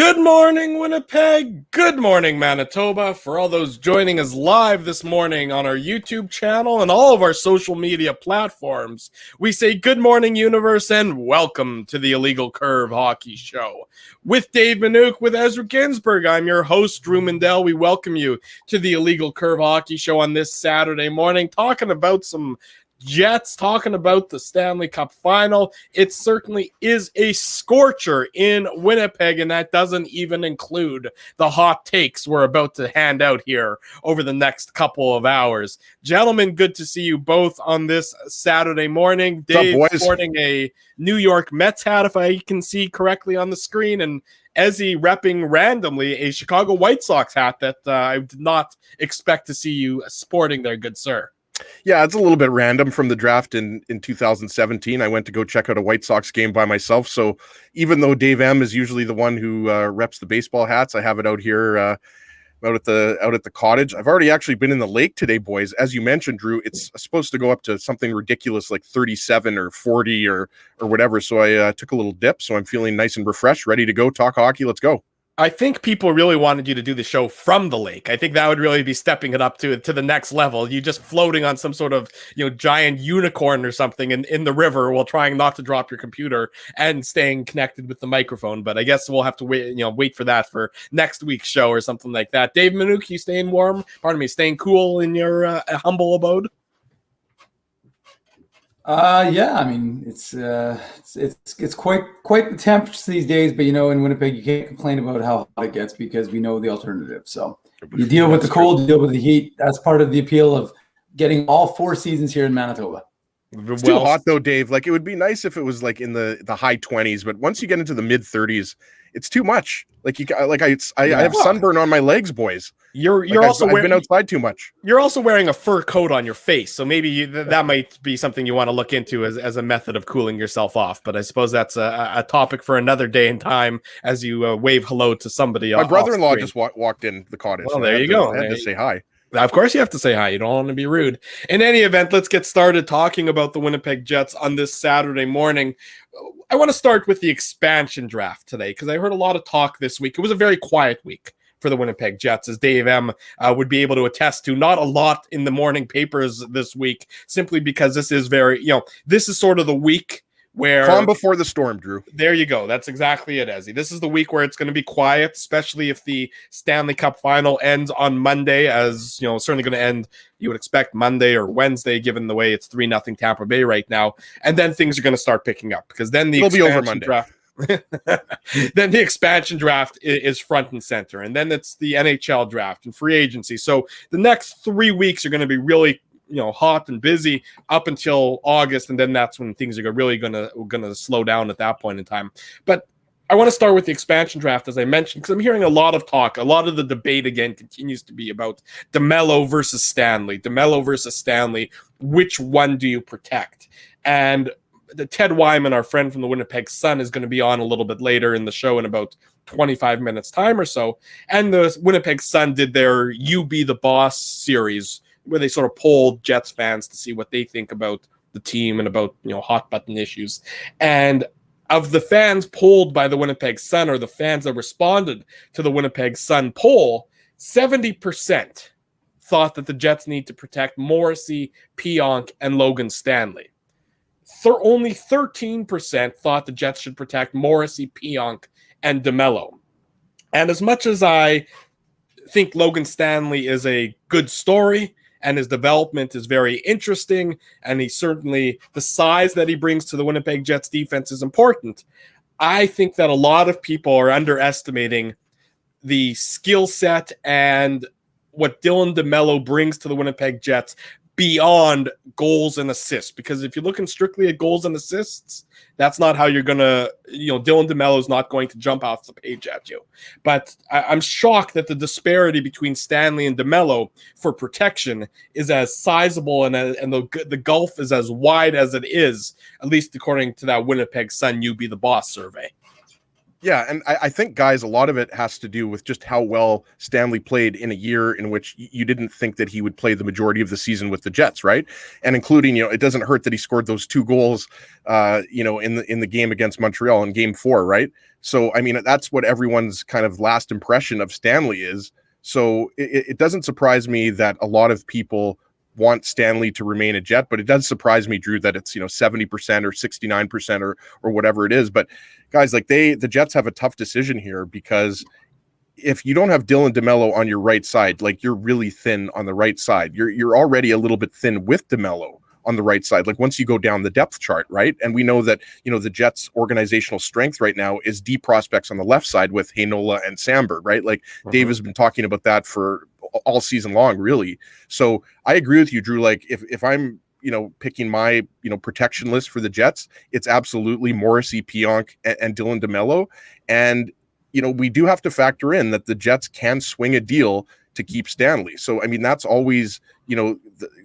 Good morning, Winnipeg. Good morning, Manitoba. For all those joining us live this morning on our YouTube channel and all of our social media platforms, we say good morning, universe, and welcome to the Illegal Curve Hockey Show. With Dave Minuk, with Ezra Ginsburg, I'm your host, Drew Mindell. We welcome you to the Illegal Curve Hockey Show on this Saturday morning, talking about some Jets, talking about the Stanley Cup final. It certainly is a scorcher in Winnipeg, and that doesn't even include the hot takes we're about to hand out here over the next couple of hours. Gentlemen, good to see you both on this Saturday morning. Dave sporting a New York Mets hat, if I can see correctly on the screen, and Ezzy repping randomly a Chicago White Sox hat that I did not expect to see you sporting there, good sir. Yeah, it's a little bit random from the draft in 2017. I went to go check out a White Sox game by myself. So even though Dave M is usually the one who reps the baseball hats, I have it out here out at the cottage. I've already actually been in the lake today, boys. As you mentioned, Drew, it's supposed to go up to something ridiculous like 37 or 40 or whatever. So I took a little dip. So I'm feeling nice and refreshed, ready to go talk hockey. Let's go. I think people really wanted you to do the show from the lake. I think that would really be stepping it up to the next level. You just floating on some sort of, giant unicorn or something in the river while trying not to drop your computer and staying connected with the microphone. But I guess we'll have to wait for that for next week's show or something like that. Dave Minuk, you staying warm? Staying cool in your humble abode? Yeah, I mean it's quite the temperature these days, but in Winnipeg you can't complain about how hot it gets because we know the alternative. So you deal with the cold, you deal with the heat. That's part of the appeal of getting all 4 seasons here in Manitoba. It's too hot though, Dave. Like it would be nice if it was like in the high 20s, but once you get into the mid 30s, it's too much. I have sunburn on my legs, boys. I've been outside too much. You're also wearing a fur coat on your face, so maybe that might be something you want to look into as a method of cooling yourself off. But I suppose that's a topic for another day and time. As you wave hello to somebody. My brother-in-law just walked in the cottage. Well, there you go. I had to say hi. Of course you have to say hi. You don't want to be rude. In any event, let's get started talking about the Winnipeg Jets on this Saturday morning. I want to start with the expansion draft today because I heard a lot of talk this week. It was a very quiet week for the Winnipeg Jets, as Dave M would be able to attest to. Not a lot in the morning papers this week, simply because this is this is sort of the week where calm before the storm, Drew. There you go. That's exactly it, Ezzy. This is the week where it's going to be quiet, especially if the Stanley Cup final ends on Monday, as certainly going to end, you would expect, Monday or Wednesday, given the way it's 3-0 Tampa Bay right now. And then things are going to start picking up because then it'll be over Monday. Draft. Then the expansion draft is front and center, and then it's the NHL draft and free agency. So the next 3 weeks are going to be really hot and busy up until August, and then that's when things are really gonna slow down at that point in time. But I want to start with the expansion draft, as I mentioned, because I'm hearing a lot of talk. A lot of the debate again continues to be about DeMello versus Stanley. DeMello versus Stanley. Which one do you protect? And the Ted Wyman, our friend from the Winnipeg Sun, is going to be on a little bit later in the show in about 25 minutes time or so. And the Winnipeg Sun did their "You Be the Boss" series, where they sort of polled Jets fans to see what they think about the team and about hot button issues. And of the fans polled by the Winnipeg Sun, or the fans that responded to the Winnipeg Sun poll, 70% thought that the Jets need to protect Morrissey, Pionk, and Logan Stanley. Only 13% thought the Jets should protect Morrissey, Pionk, and DeMello. And as much as I think Logan Stanley is a good story, and his development is very interesting, and he certainly, the size that he brings to the Winnipeg Jets defense is important, I think that a lot of people are underestimating the skill set and what Dylan DeMello brings to the Winnipeg Jets beyond goals and assists. Because if you're looking strictly at goals and assists, that's not how you're going to, Dylan DeMello is not going to jump off the page at you. But I'm shocked that the disparity between Stanley and DeMello for protection is as sizable and the gulf is as wide as it is, at least according to that Winnipeg Sun "You Be the Boss" survey. Yeah, and I think, guys, a lot of it has to do with just how well Stanley played in a year in which you didn't think that he would play the majority of the season with the Jets, right? And including, it doesn't hurt that he scored those 2 goals, in the game against Montreal in Game 4, right? So, I mean, that's what everyone's kind of last impression of Stanley is. So it doesn't surprise me that a lot of people want Stanley to remain a Jet, but it does surprise me, Drew, that it's 70% or 69% or whatever it is. But guys, like the Jets have a tough decision here, because if you don't have Dylan DeMello on your right side, like, you're really thin on the right side. You're already a little bit thin with DeMello on the right side, like once you go down the depth chart, right? And we know that the Jets' organizational strength right now is D prospects on the left side with Heinola and Samberg, right? Like Dave has been talking about that for all season long, really. So I agree with you, Drew. Like if I'm picking my protection list for the Jets, it's absolutely Morrissey, Pionk, and Dylan DeMello. And we do have to factor in that the Jets can swing a deal to keep Stanley. So I mean, that's always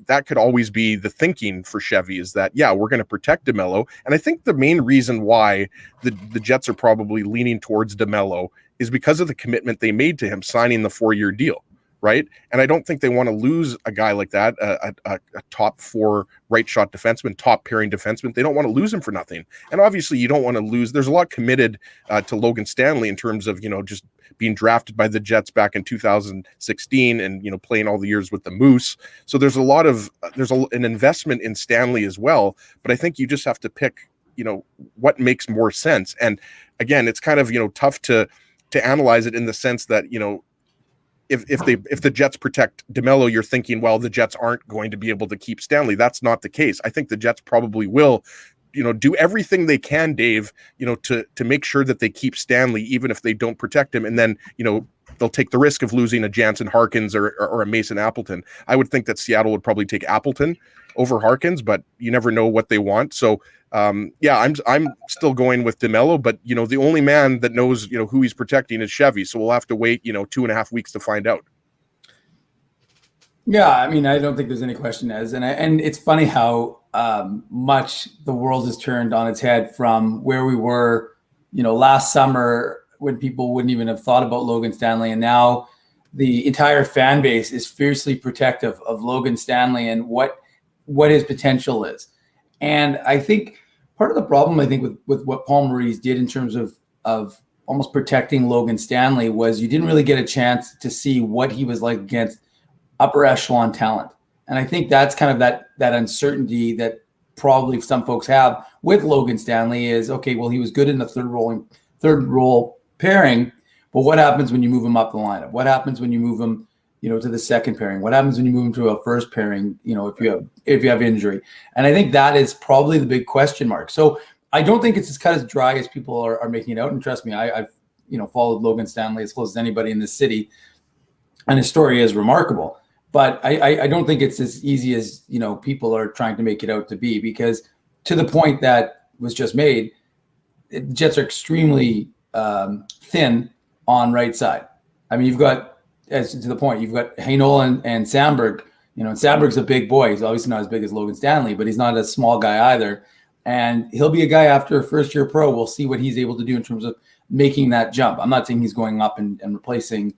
that could always be the thinking for Chevy, is that, yeah, we're going to protect DeMello. And I think the main reason why the Jets are probably leaning towards DeMello is because of the commitment they made to him signing the 4-year deal. Right. And I don't think they want to lose a guy like that, a top 4 right shot defenseman, top pairing defenseman. They don't want to lose him for nothing. And obviously you don't want to lose. There's a lot committed to Logan Stanley in terms of, just being drafted by the Jets back in 2016 and, playing all the years with the Moose. So there's an investment in Stanley as well. But I think you just have to pick, what makes more sense. And again, it's kind of, tough to analyze it in the sense that, if the Jets protect DeMello, you're thinking, well, the Jets aren't going to be able to keep Stanley. That's not the case. I think the Jets probably will, do everything they can, Dave, to make sure that they keep Stanley, even if they don't protect him. And then, they'll take the risk of losing a Jansen Harkins or a Mason Appleton. I would think that Seattle would probably take Appleton over Harkins, but you never know what they want. So, yeah, I'm still going with DeMello, but the only man that knows who he's protecting is Chevy, so we'll have to wait 2.5 weeks to find out. Yeah, I mean, I don't think there's any question, and it's funny how much the world has turned on its head from where we were last summer, when people wouldn't even have thought about Logan Stanley, and now the entire fan base is fiercely protective of Logan Stanley and what his potential is. And I think part of the problem, with what Paul Maurice did in terms of almost protecting Logan Stanley was you didn't really get a chance to see what he was like against upper echelon talent. And I think that's kind of that uncertainty that probably some folks have with Logan Stanley is, okay, well, he was good in the third role pairing, but what happens when you move him up the lineup? What happens when you move him to the second pairing? What happens when you move him to a first pairing, if you have injury? And I think that is probably the big question mark. So I don't think it's as cut as dry as people are making it out. And trust me, I've followed Logan Stanley as close as anybody in this city, and his story is remarkable. But I don't think it's as easy as people are trying to make it out to be, because to the point that was just made, the Jets are extremely thin on right side. I mean, you've got, as to the point, you've got Heinola and Samberg. And Samberg's a big boy. He's obviously not as big as Logan Stanley, but he's not a small guy either. And he'll be a guy after a first-year pro. We'll see what he's able to do in terms of making that jump. I'm not saying he's going up and replacing,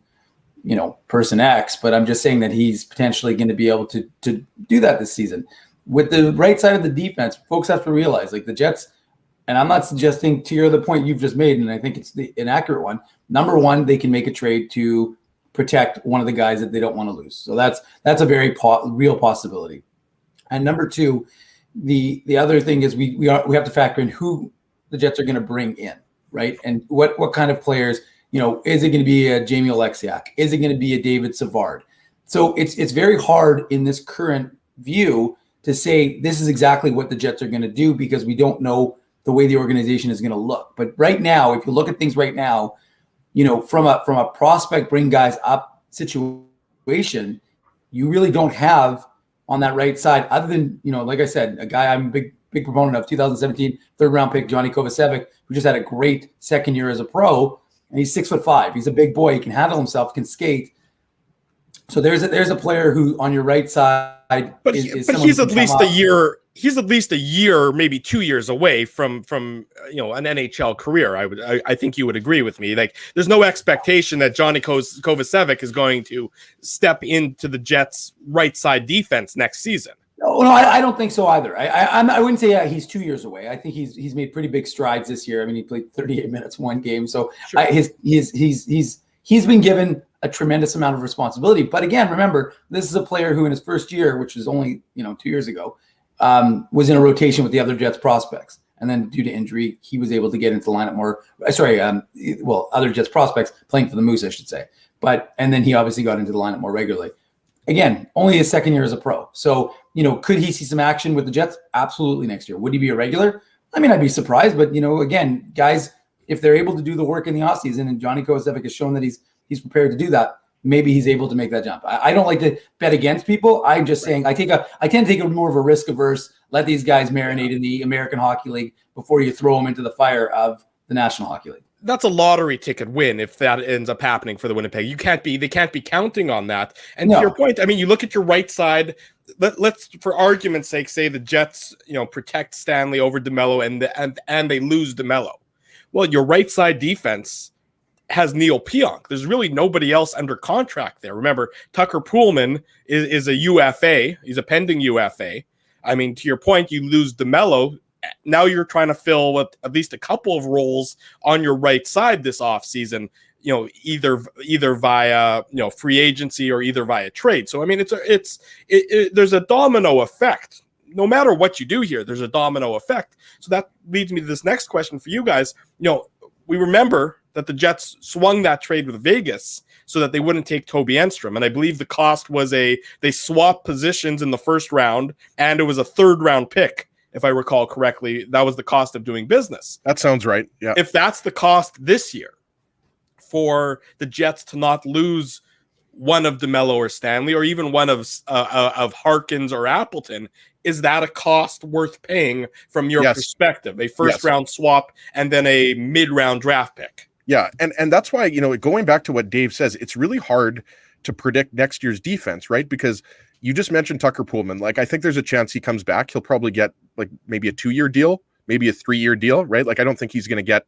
person X, but I'm just saying that he's potentially going to be able to do that this season. With the right side of the defense, folks have to realize, like, the Jets, and I'm not suggesting, to your other point you've just made, and I think it's an accurate one. Number one, they can make a trade to protect one of the guys that they don't want to lose. So that's a very real possibility. And number two, the other thing is we have to factor in who the Jets are going to bring in, right? And what kind of players, is it going to be a Jamie Oleksiak? Is it going to be a David Savard? So it's very hard in this current view to say this is exactly what the Jets are going to do, because we don't know the way the organization is going to look. But right now, if you look at things right now, from a prospect bring guys up situation, you really don't have on that right side, other than, like I said, a guy I'm a big proponent of, 2017 third round pick, Johnny Kovacevic, who just had a great second year as a pro, and he's 6'5". He's a big boy. He can handle himself, can skate. So there's a player who on your right side, but he's at least a year he's at least a year, maybe 2 years away from an NHL career. I think you would agree with me. Like, there's no expectation that Johnny Kovacevic is going to step into the Jets' right side defense next season. No, I don't think so either. I wouldn't say he's 2 years away. I think he's made pretty big strides this year. I mean, he played 38 minutes one game, so sure. He's been given a tremendous amount of responsibility. But again, remember, this is a player who in his first year, which was only 2 years ago, was in a rotation with the other Jets prospects. And then due to injury, he was able to get into the lineup more. Other Jets prospects playing for the Moose, I should say. And then he obviously got into the lineup more regularly. Again, only his second year as a pro. So, could he see some action with the Jets? Absolutely next year. Would he be a regular? I mean, I'd be surprised. But, again, guys, if they're able to do the work in the offseason, and Johnny Kovacevic has shown that he's prepared to do that, maybe he's able to make that jump. I don't like to bet against people. I'm just saying I tend to take a more of a risk averse, let these guys marinate in the American Hockey League before you throw them into the fire of the National Hockey League. That's a lottery ticket win if that ends up happening for the Winnipeg. They can't be counting on that. And to your point, I mean, you look at your right side. Let's, for argument's sake, say the Jets, protect Stanley over DeMello and they lose DeMello. Well, your right side defense has Neil Pionk. There's really nobody else under contract there. Remember, Tucker Poolman is a UFA. He's a pending UFA. I mean, to your point, you lose DeMello. Now you're trying to fill with at least a couple of roles on your right side this offseason, either via, free agency or either via trade. So, I mean, there's a domino effect. No matter what you do here, there's a domino effect. So that leads me to this next question for you guys. We remember that the Jets swung that trade with Vegas so that they wouldn't take Toby Enstrom. And I believe the cost was they swapped positions in the first round, and it was a third round pick. If I recall correctly, that was the cost of doing business. That sounds right. Yeah. If that's the cost this year for the Jets to not lose one of DeMello or Stanley, or even one of Harkins or Appleton, is that a cost worth paying from your perspective? A first round swap and then a mid-round draft pick. Yeah, and that's why, going back to what Dave says, it's really hard to predict next year's defense, right? Because you just mentioned Tucker Poolman. Like, I think there's a chance he comes back. He'll probably get like maybe a 2-year deal, maybe a 3-year deal, right? Like, I don't think he's going to get,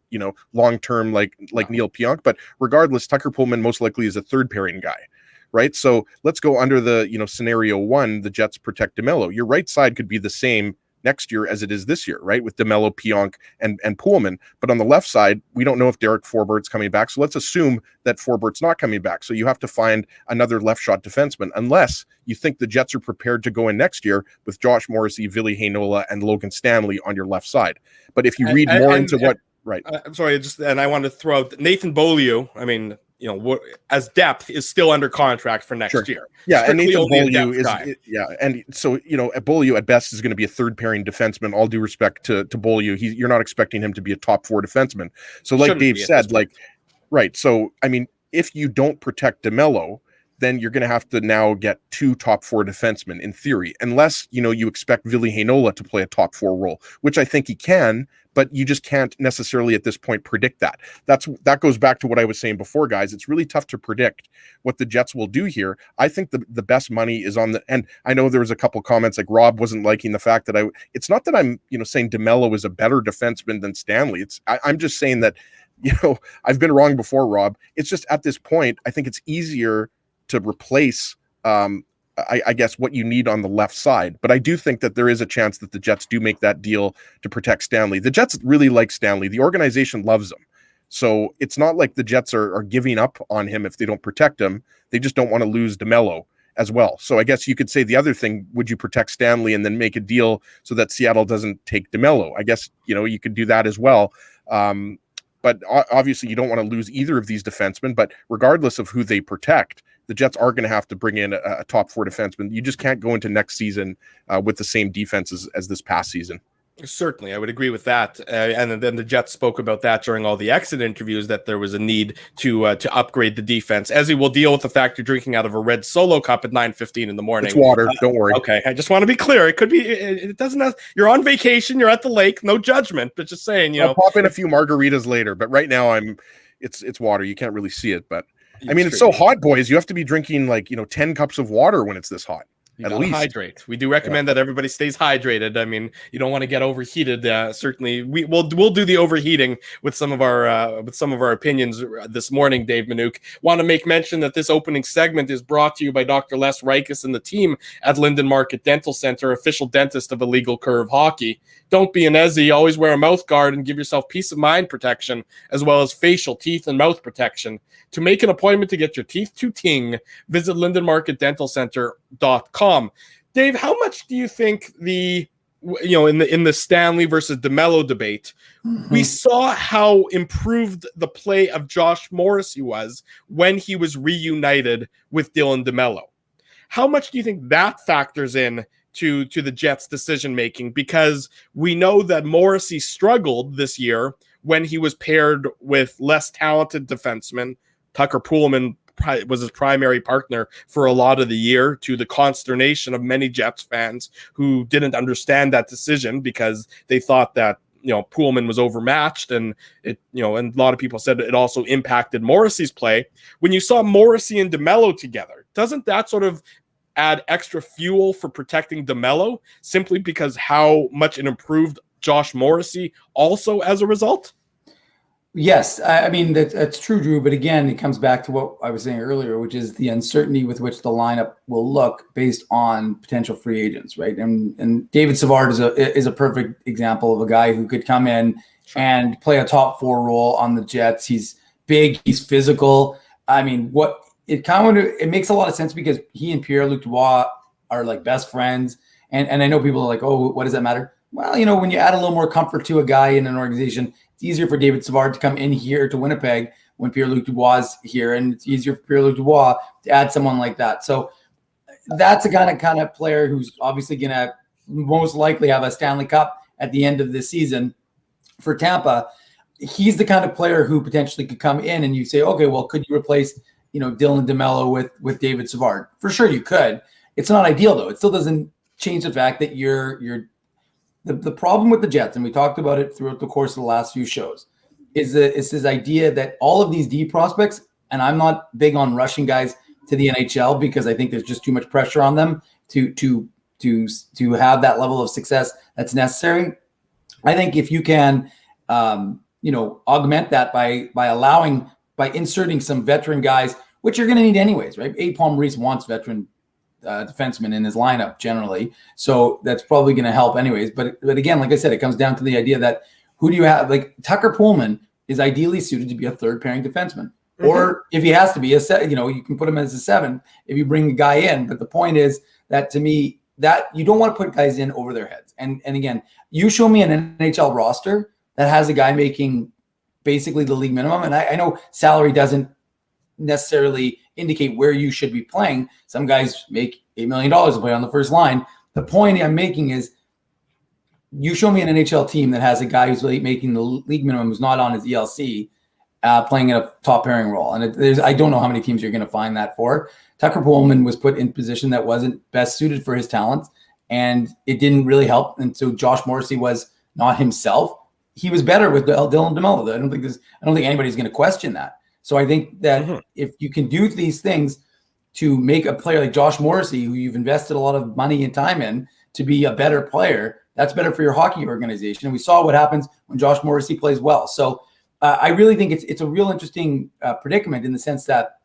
long-term like Neil Pionk, but regardless, Tucker Poolman most likely is a third pairing guy, right? So let's go under the, scenario one, the Jets protect DeMello. Your right side could be the same next year as it is this year, right? With DeMello, Pionk, and Poolman. But on the left side, we don't know if Derek Forbert's coming back. So let's assume that Forbert's not coming back. So you have to find another left shot defenseman, unless you think the Jets are prepared to go in next year with Josh Morrissey, Ville Heinola, and Logan Stanley on your left side. But if you read more into what, right? I'm sorry, and I wanted to throw out Nathan Beaulieu. I mean, as depth is still under contract for next year. Yeah, and Nathan Beaulieu is and so Beaulieu at best is going to be a third pairing defenseman. All due respect to Beaulieu, you're not expecting him to be a top 4 defenseman. So like Dave said, right. So I mean, if you don't protect DeMello, then you're going to have to now get 2 top 4 defensemen in theory, unless you expect Ville Heinola to play a top 4 role, which I think he can, but you just can't necessarily at this point predict that. That goes back to what I was saying before, guys. It's really tough to predict what the Jets will do here. I think the best money is on and I know there was a couple comments like Rob wasn't liking the fact that it's not that I'm saying DeMello is a better defenseman than Stanley. I'm just saying that I've been wrong before, Rob. It's just at this point I think it's easier to replace I guess what you need on the left side. But I do think that there is a chance that the Jets do make that deal to protect Stanley. The Jets really like Stanley. The organization loves him. So it's not like the Jets are giving up on him if they don't protect him. They just don't want to lose DeMello as well. So I guess you could say the other thing, would you protect Stanley and then make a deal so that Seattle doesn't take DeMello? I guess, you could do that as well. But obviously you don't want to lose either of these defensemen, but regardless of who they protect, the Jets are going to have to bring in a top 4 defenseman. You just can't go into next season with the same defense as this past season. Certainly, I would agree with that. And then the Jets spoke about that during all the exit interviews, that there was a need to upgrade the defense. Ezzy will deal with the fact you're drinking out of a red Solo cup at 9:15 in the morning. It's water. Don't worry. Okay, I just want to be clear. It could be. It doesn't have. You're on vacation. You're at the lake. No judgment, but just saying. I'll pop in a few margaritas later. But right now, it's water. You can't really see it, but. I mean, it's so hot, boys. You have to be drinking 10 cups of water when it's this hot. You at gotta least. hydrate. We do recommend that everybody stays hydrated. I mean, you don't want to get overheated. Certainly, we'll do the overheating with some of our opinions this morning. Dave Minuk, want to make mention that this opening segment is brought to you by Dr. Les Rikus and the team at Linden Market Dental Center, official dentist of Illegal Curve Hockey. Don't be an Ezzy. Always wear a mouth guard and give yourself peace of mind protection, as well as facial, teeth, and mouth protection. To make an appointment to get your teeth to ting, visit lindenmarketdentalcenter.com. Dave, how much do you think in the Stanley versus DeMello debate, we saw how improved the play of Josh Morrissey was when he was reunited with Dylan DeMello? How much do you think that factors in to the Jets' decision making? Because we know that Morrissey struggled this year when he was paired with less talented defensemen. Tucker Poolman was his primary partner for a lot of the year, to the consternation of many Jets fans who didn't understand that decision because they thought that Poolman was overmatched, and and a lot of people said it also impacted Morrissey's play. When you saw Morrissey and DeMello together, doesn't that sort of add extra fuel for protecting DeMello simply because how much it improved Josh Morrissey also as a result? Yes, I mean, that's true, Drew. But again, it comes back to what I was saying earlier, which is the uncertainty with which the lineup will look based on potential free agents, right? And David Savard is a perfect example of a guy who could come in and play a top 4 role on the Jets. He's big, he's physical. I mean, it makes a lot of sense because he and Pierre-Luc Dubois are like best friends. And I know people are like, oh, what does that matter? Well, when you add a little more comfort to a guy in an organization, it's easier for David Savard to come in here to Winnipeg when Pierre-Luc Dubois is here, and it's easier for Pierre-Luc Dubois to add someone like that. So that's a kind of player who's obviously going to most likely have a Stanley Cup at the end of the season for Tampa. He's the kind of player who potentially could come in and you say, okay, well, could you replace Dylan DeMello with David Savard? For sure you could. It's not ideal, though. It still doesn't change the fact that the problem with the Jets, and we talked about it throughout the course of the last few shows, is this idea that all of these D prospects, and I'm not big on rushing guys to the NHL because I think there's just too much pressure on them to have that level of success that's necessary. I think if you can, augment that by inserting some veteran guys, which you're going to need anyways, right? Paul Maurice wants veteran defenseman in his lineup generally, so that's probably going to help anyways. But again, like I said, it comes down to the idea that who do you have? Like Tucker Poolman is ideally suited to be a third pairing defenseman, or if he has to be you can put him as a 7 if you bring a guy in. But the point is that to me, that you don't want to put guys in over their heads. And again, you show me an NHL roster that has a guy making basically the league minimum, and I know salary doesn't necessarily indicate where you should be playing. Some guys make $8 million to play on the first line. The point I'm making is you show me an NHL team that has a guy who's making the league minimum, who's not on his ELC, playing in a top pairing role. And I don't know how many teams you're going to find that for. Tucker Poolman was put in a position that wasn't best suited for his talents, and it didn't really help. And so Josh Morrissey was not himself. He was better with Dylan DeMello. I don't think anybody's going to question that. So I think that if you can do these things to make a player like Josh Morrissey, who you've invested a lot of money and time in, to be a better player, that's better for your hockey organization. And we saw what happens when Josh Morrissey plays well. So I really think it's a real interesting predicament in the sense that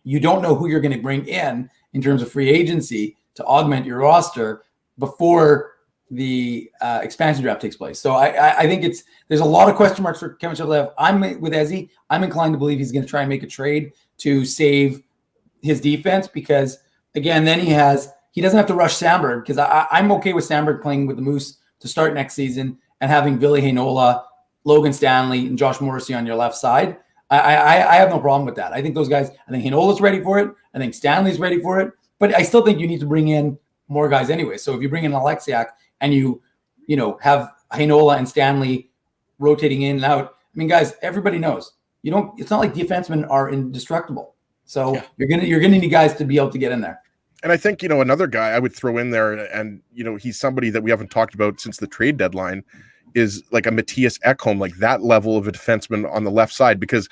you don't know who you're going to bring in terms of free agency to augment your roster before the expansion draft takes place. So I think there's a lot of question marks for Kevin Shevlev. I'm with Ezzy. I'm inclined to believe he's going to try and make a trade to save his defense because, again, then he doesn't have to rush Samberg, because I'm okay with Samberg playing with the Moose to start next season and having Ville Heinola, Logan Stanley, and Josh Morrissey on your left side. I have no problem with that. I think those guys, I think Heinola's ready for it. I think Stanley's ready for it. But I still think you need to bring in more guys anyway. So if you bring in Alexiak and you have Heinola and Stanley rotating in and out, I mean, guys, everybody knows it's not like defensemen are indestructible. So you're gonna need guys to be able to get in there. And I think, another guy I would throw in there, and, he's somebody that we haven't talked about since the trade deadline, is like a Matthias Ekholm, like that level of a defenseman on the left side, because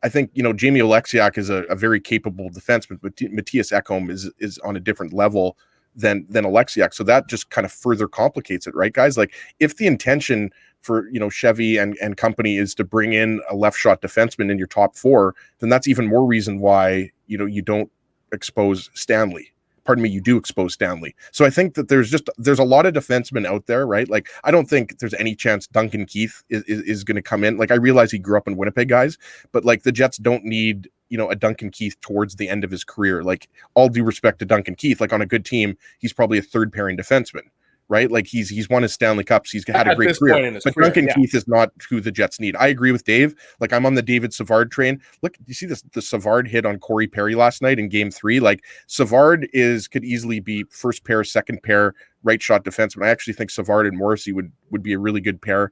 I think, Jamie Oleksiak is a very capable defenseman, but Matthias Ekholm is on a different level than Alexiak. So that just kind of further complicates it, right, guys? Like if the intention for, Chevy and company is to bring in a left shot defenseman in your top 4, then that's even more reason why, you don't expose Stanley. Pardon me, you do expose Stanley. So I think that there's a lot of defensemen out there, right? Like, I don't think there's any chance Duncan Keith is going to come in. Like, I realize he grew up in Winnipeg, guys, but like the Jets don't need, a Duncan Keith towards the end of his career. Like, all due respect to Duncan Keith, like on a good team, he's probably a third pairing defenseman, right? Like he's won his Stanley Cups. He's had a great career, but Duncan Keith is not who the Jets need. I agree with Dave. Like, I'm on the David Savard train. Look, you see the Savard hit on Corey Perry last night in Game 3. Like, Savard could easily be first pair, second pair, right shot defenseman. I actually think Savard and Morrissey would be a really good pair.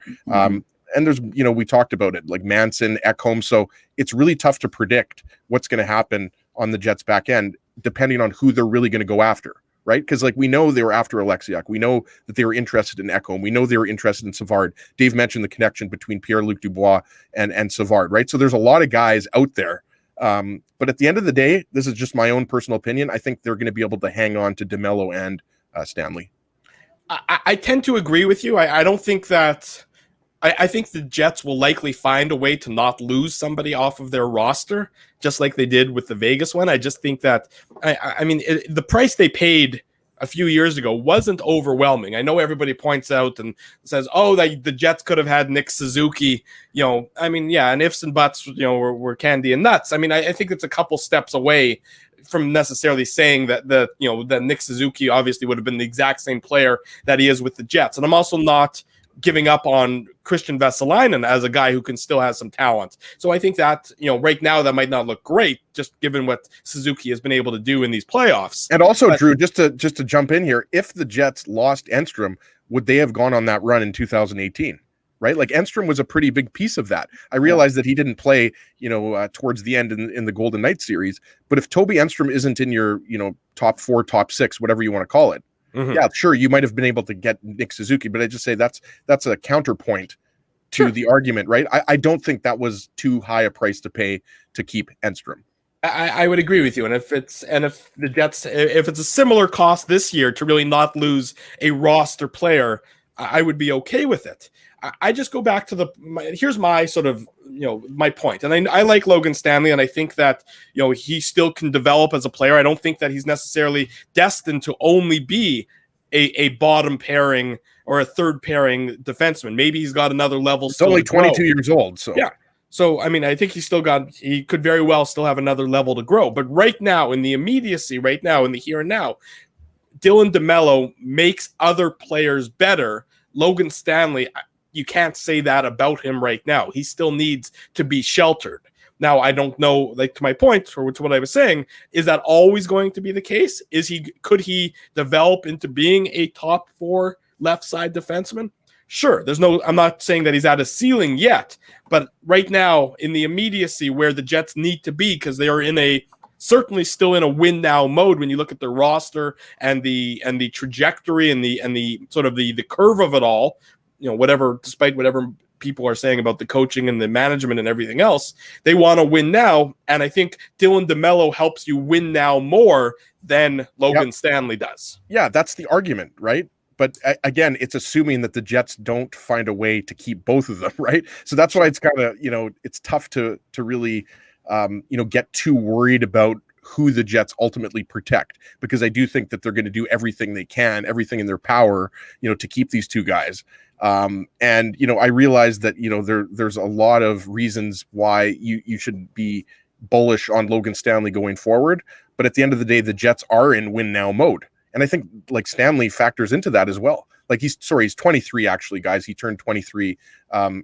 And there's, we talked about it, like Manson, Ekholm. So it's really tough to predict what's going to happen on the Jets back end, depending on who they're really going to go after. Right? Because like we know they were after Alexiak. We know that they were interested in Ekholm. We know they were interested in Savard. Dave mentioned the connection between Pierre-Luc Dubois and Savard, right? So there's a lot of guys out there. But at the end of the day, this is just my own personal opinion. I think they're going to be able to hang on to DeMello and Stanley. I tend to agree with you. I don't think that... I think the Jets will likely find a way to not lose somebody off of their roster, just like they did with the Vegas one. I just think that, the price they paid a few years ago wasn't overwhelming. I know everybody points out and says, the Jets could have had Nick Suzuki, and ifs and buts, were candy and nuts. I think it's a couple steps away from necessarily saying that that Nick Suzuki obviously would have been the exact same player that he is with the Jets. And I'm also not giving up on Christian Vesalainen as a guy who can still have some talent. So I think that, right now that might not look great, just given what Suzuki has been able to do in these playoffs. And also, Drew, just to jump in here, if the Jets lost Enstrom, would they have gone on that run in 2018? Right? Like Enstrom was a pretty big piece of that. I realized that he didn't play, towards the end in the Golden Knights series, but if Toby Enstrom isn't in your, top 4, top 6, whatever you want to call it, yeah, sure, you might have been able to get Nick Suzuki, but I just say that's a counterpoint to the argument, right? I don't think that was too high a price to pay to keep Enstrom. I would agree with you. And if the Jets, if it's a similar cost this year to really not lose a roster player, I would be okay with it. I just go back to here's my sort of, my point. And I like Logan Stanley, and I think that, he still can develop as a player. I don't think that he's necessarily destined to only be a bottom pairing or a third pairing defenseman. Maybe he's got another level. He's only 22 years old. So yeah. So, I think he could very well still have another level to grow. But right now, in the immediacy, right now, in the here and now, Dylan DeMello makes other players better. Logan Stanley, you can't say that about him right now. He still needs to be sheltered. Now, I don't know, like to my point, or to what I was saying, is that always going to be the case? Could he develop into being a top 4 left side defenseman? Sure. I'm not saying that he's at a ceiling yet, but right now, in the immediacy where the Jets need to be, because they are certainly still in a win now mode when you look at the roster and the trajectory and the sort of the curve of it all. Despite whatever people are saying about the coaching and the management and everything else, they want to win now. And I think Dylan DeMello helps you win now more than Logan Stanley does. Yeah, that's the argument, right? But again, it's assuming that the Jets don't find a way to keep both of them, right? So that's why it's kind of, it's tough to really, get too worried about who the Jets ultimately protect, because I do think that they're going to do everything they can, everything in their power, to keep these two guys. And, I realize that, there's a lot of reasons why you should be bullish on Logan Stanley going forward. But at the end of the day, the Jets are in win now mode. And I think like Stanley factors into that as well. Like he's 23, actually, guys. He turned 23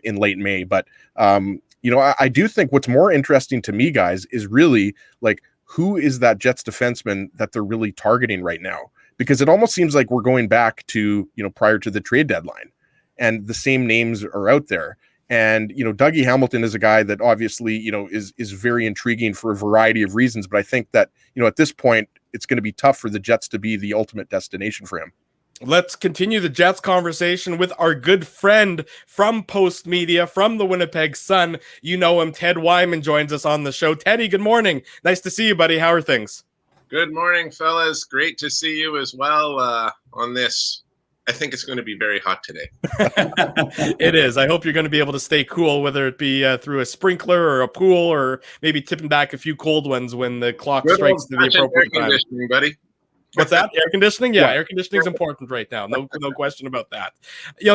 in late May. But, I do think what's more interesting to me, guys, is really like, who is that Jets defenseman that they're really targeting right now? Because it almost seems like we're going back to, prior to the trade deadline, and the same names are out there. And, Dougie Hamilton is a guy that obviously, is very intriguing for a variety of reasons. But I think that, at this point, it's going to be tough for the Jets to be the ultimate destination for him. Let's continue the Jets conversation with our good friend from Post Media, from the Winnipeg Sun. You know him, Ted Wyman joins us on the show. Teddy, good morning. Nice to see you, buddy. How are things? Good morning, fellas. Great to see you as well on this. I think it's going to be very hot today. It is. I hope you're going to be able to stay cool, whether it be through a sprinkler or a pool, or maybe tipping back a few cold ones when the clock strikes to the appropriate air time. conditioning, buddy. What's that? Air conditioning? Yeah, air conditioning is important right now. No question about that.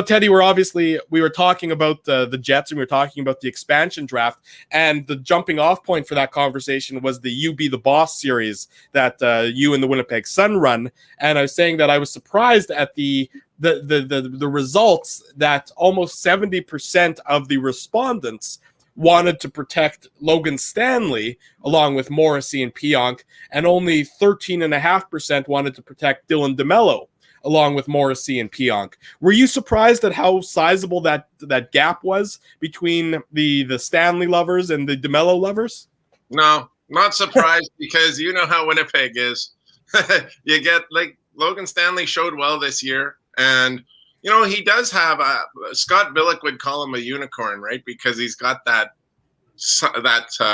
Teddy, we were talking about the Jets, and we were talking about the expansion draft, and the jumping off point for that conversation was the You Be the Boss series that you and the Winnipeg Sun run. And I was saying that I was surprised at the results that almost 70% of the respondents wanted to protect Logan Stanley along with Morrissey and Pionk, and only 13.5% wanted to protect Dylan DeMello along with Morrissey and Pionk. Were you surprised at how sizable that gap was between the Stanley lovers and the DeMello lovers? No, not surprised because you know how Winnipeg is. You get, like, Logan Stanley showed well this year, and he does have Scott Billick would call him a unicorn, right? Because he's got that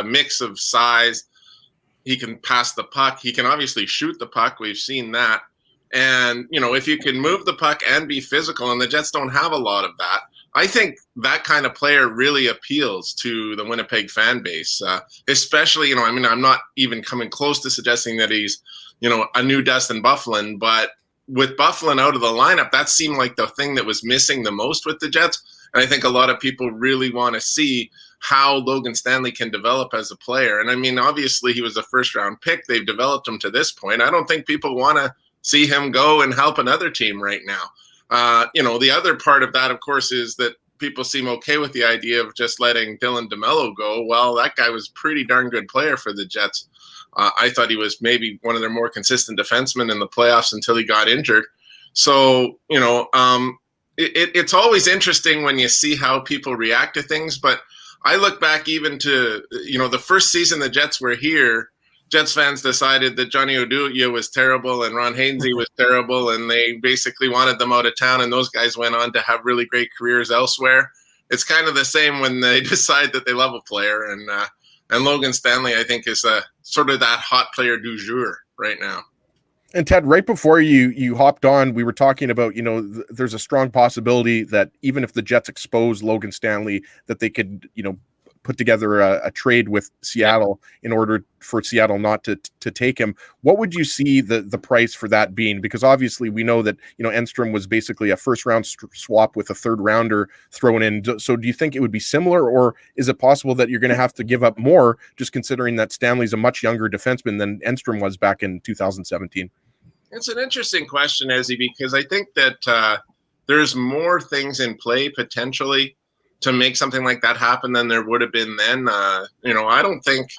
mix of size. He can pass the puck. He can obviously shoot the puck. We've seen that. And, if you can move the puck and be physical, and the Jets don't have a lot of that, I think that kind of player really appeals to the Winnipeg fan base, especially, I'm not even coming close to suggesting that he's, a new Dustin Byfuglien, but with Byfuglien out of the lineup, that seemed like the thing that was missing the most with the Jets. And I think a lot of people really want to see how Logan Stanley can develop as a player. And obviously he was a first-round pick. They've developed him to this point. I don't think people want to see him go and help another team right now. The other part of that, of course, is that people seem okay with the idea of just letting Dylan DeMello go. Well, that guy was a pretty darn good player for the Jets. I thought he was maybe one of their more consistent defensemen in the playoffs until he got injured. So, it's always interesting when you see how people react to things. But I look back even to, the first season the Jets were here, Jets fans decided that Johnny Oduya was terrible and Ron Hainsey was terrible, and they basically wanted them out of town, and those guys went on to have really great careers elsewhere. It's kind of the same when they decide that they love a player, and Logan Stanley, I think, is sort of that hot player du jour right now. And Ted, right before you hopped on, we were talking about, there's a strong possibility that even if the Jets expose Logan Stanley, that they could, put together a trade with Seattle in order for Seattle not to take him. What would you see the price for that being? Because obviously we know that, Enstrom was basically a first round swap with a third rounder thrown in. So do you think it would be similar, or is it possible that you're going to have to give up more, just considering that Stanley's a much younger defenseman than Enstrom was back in 2017? It's an interesting question, Ezzy, because I think that there's more things in play potentially to make something like that happen than there would have been then. I don't think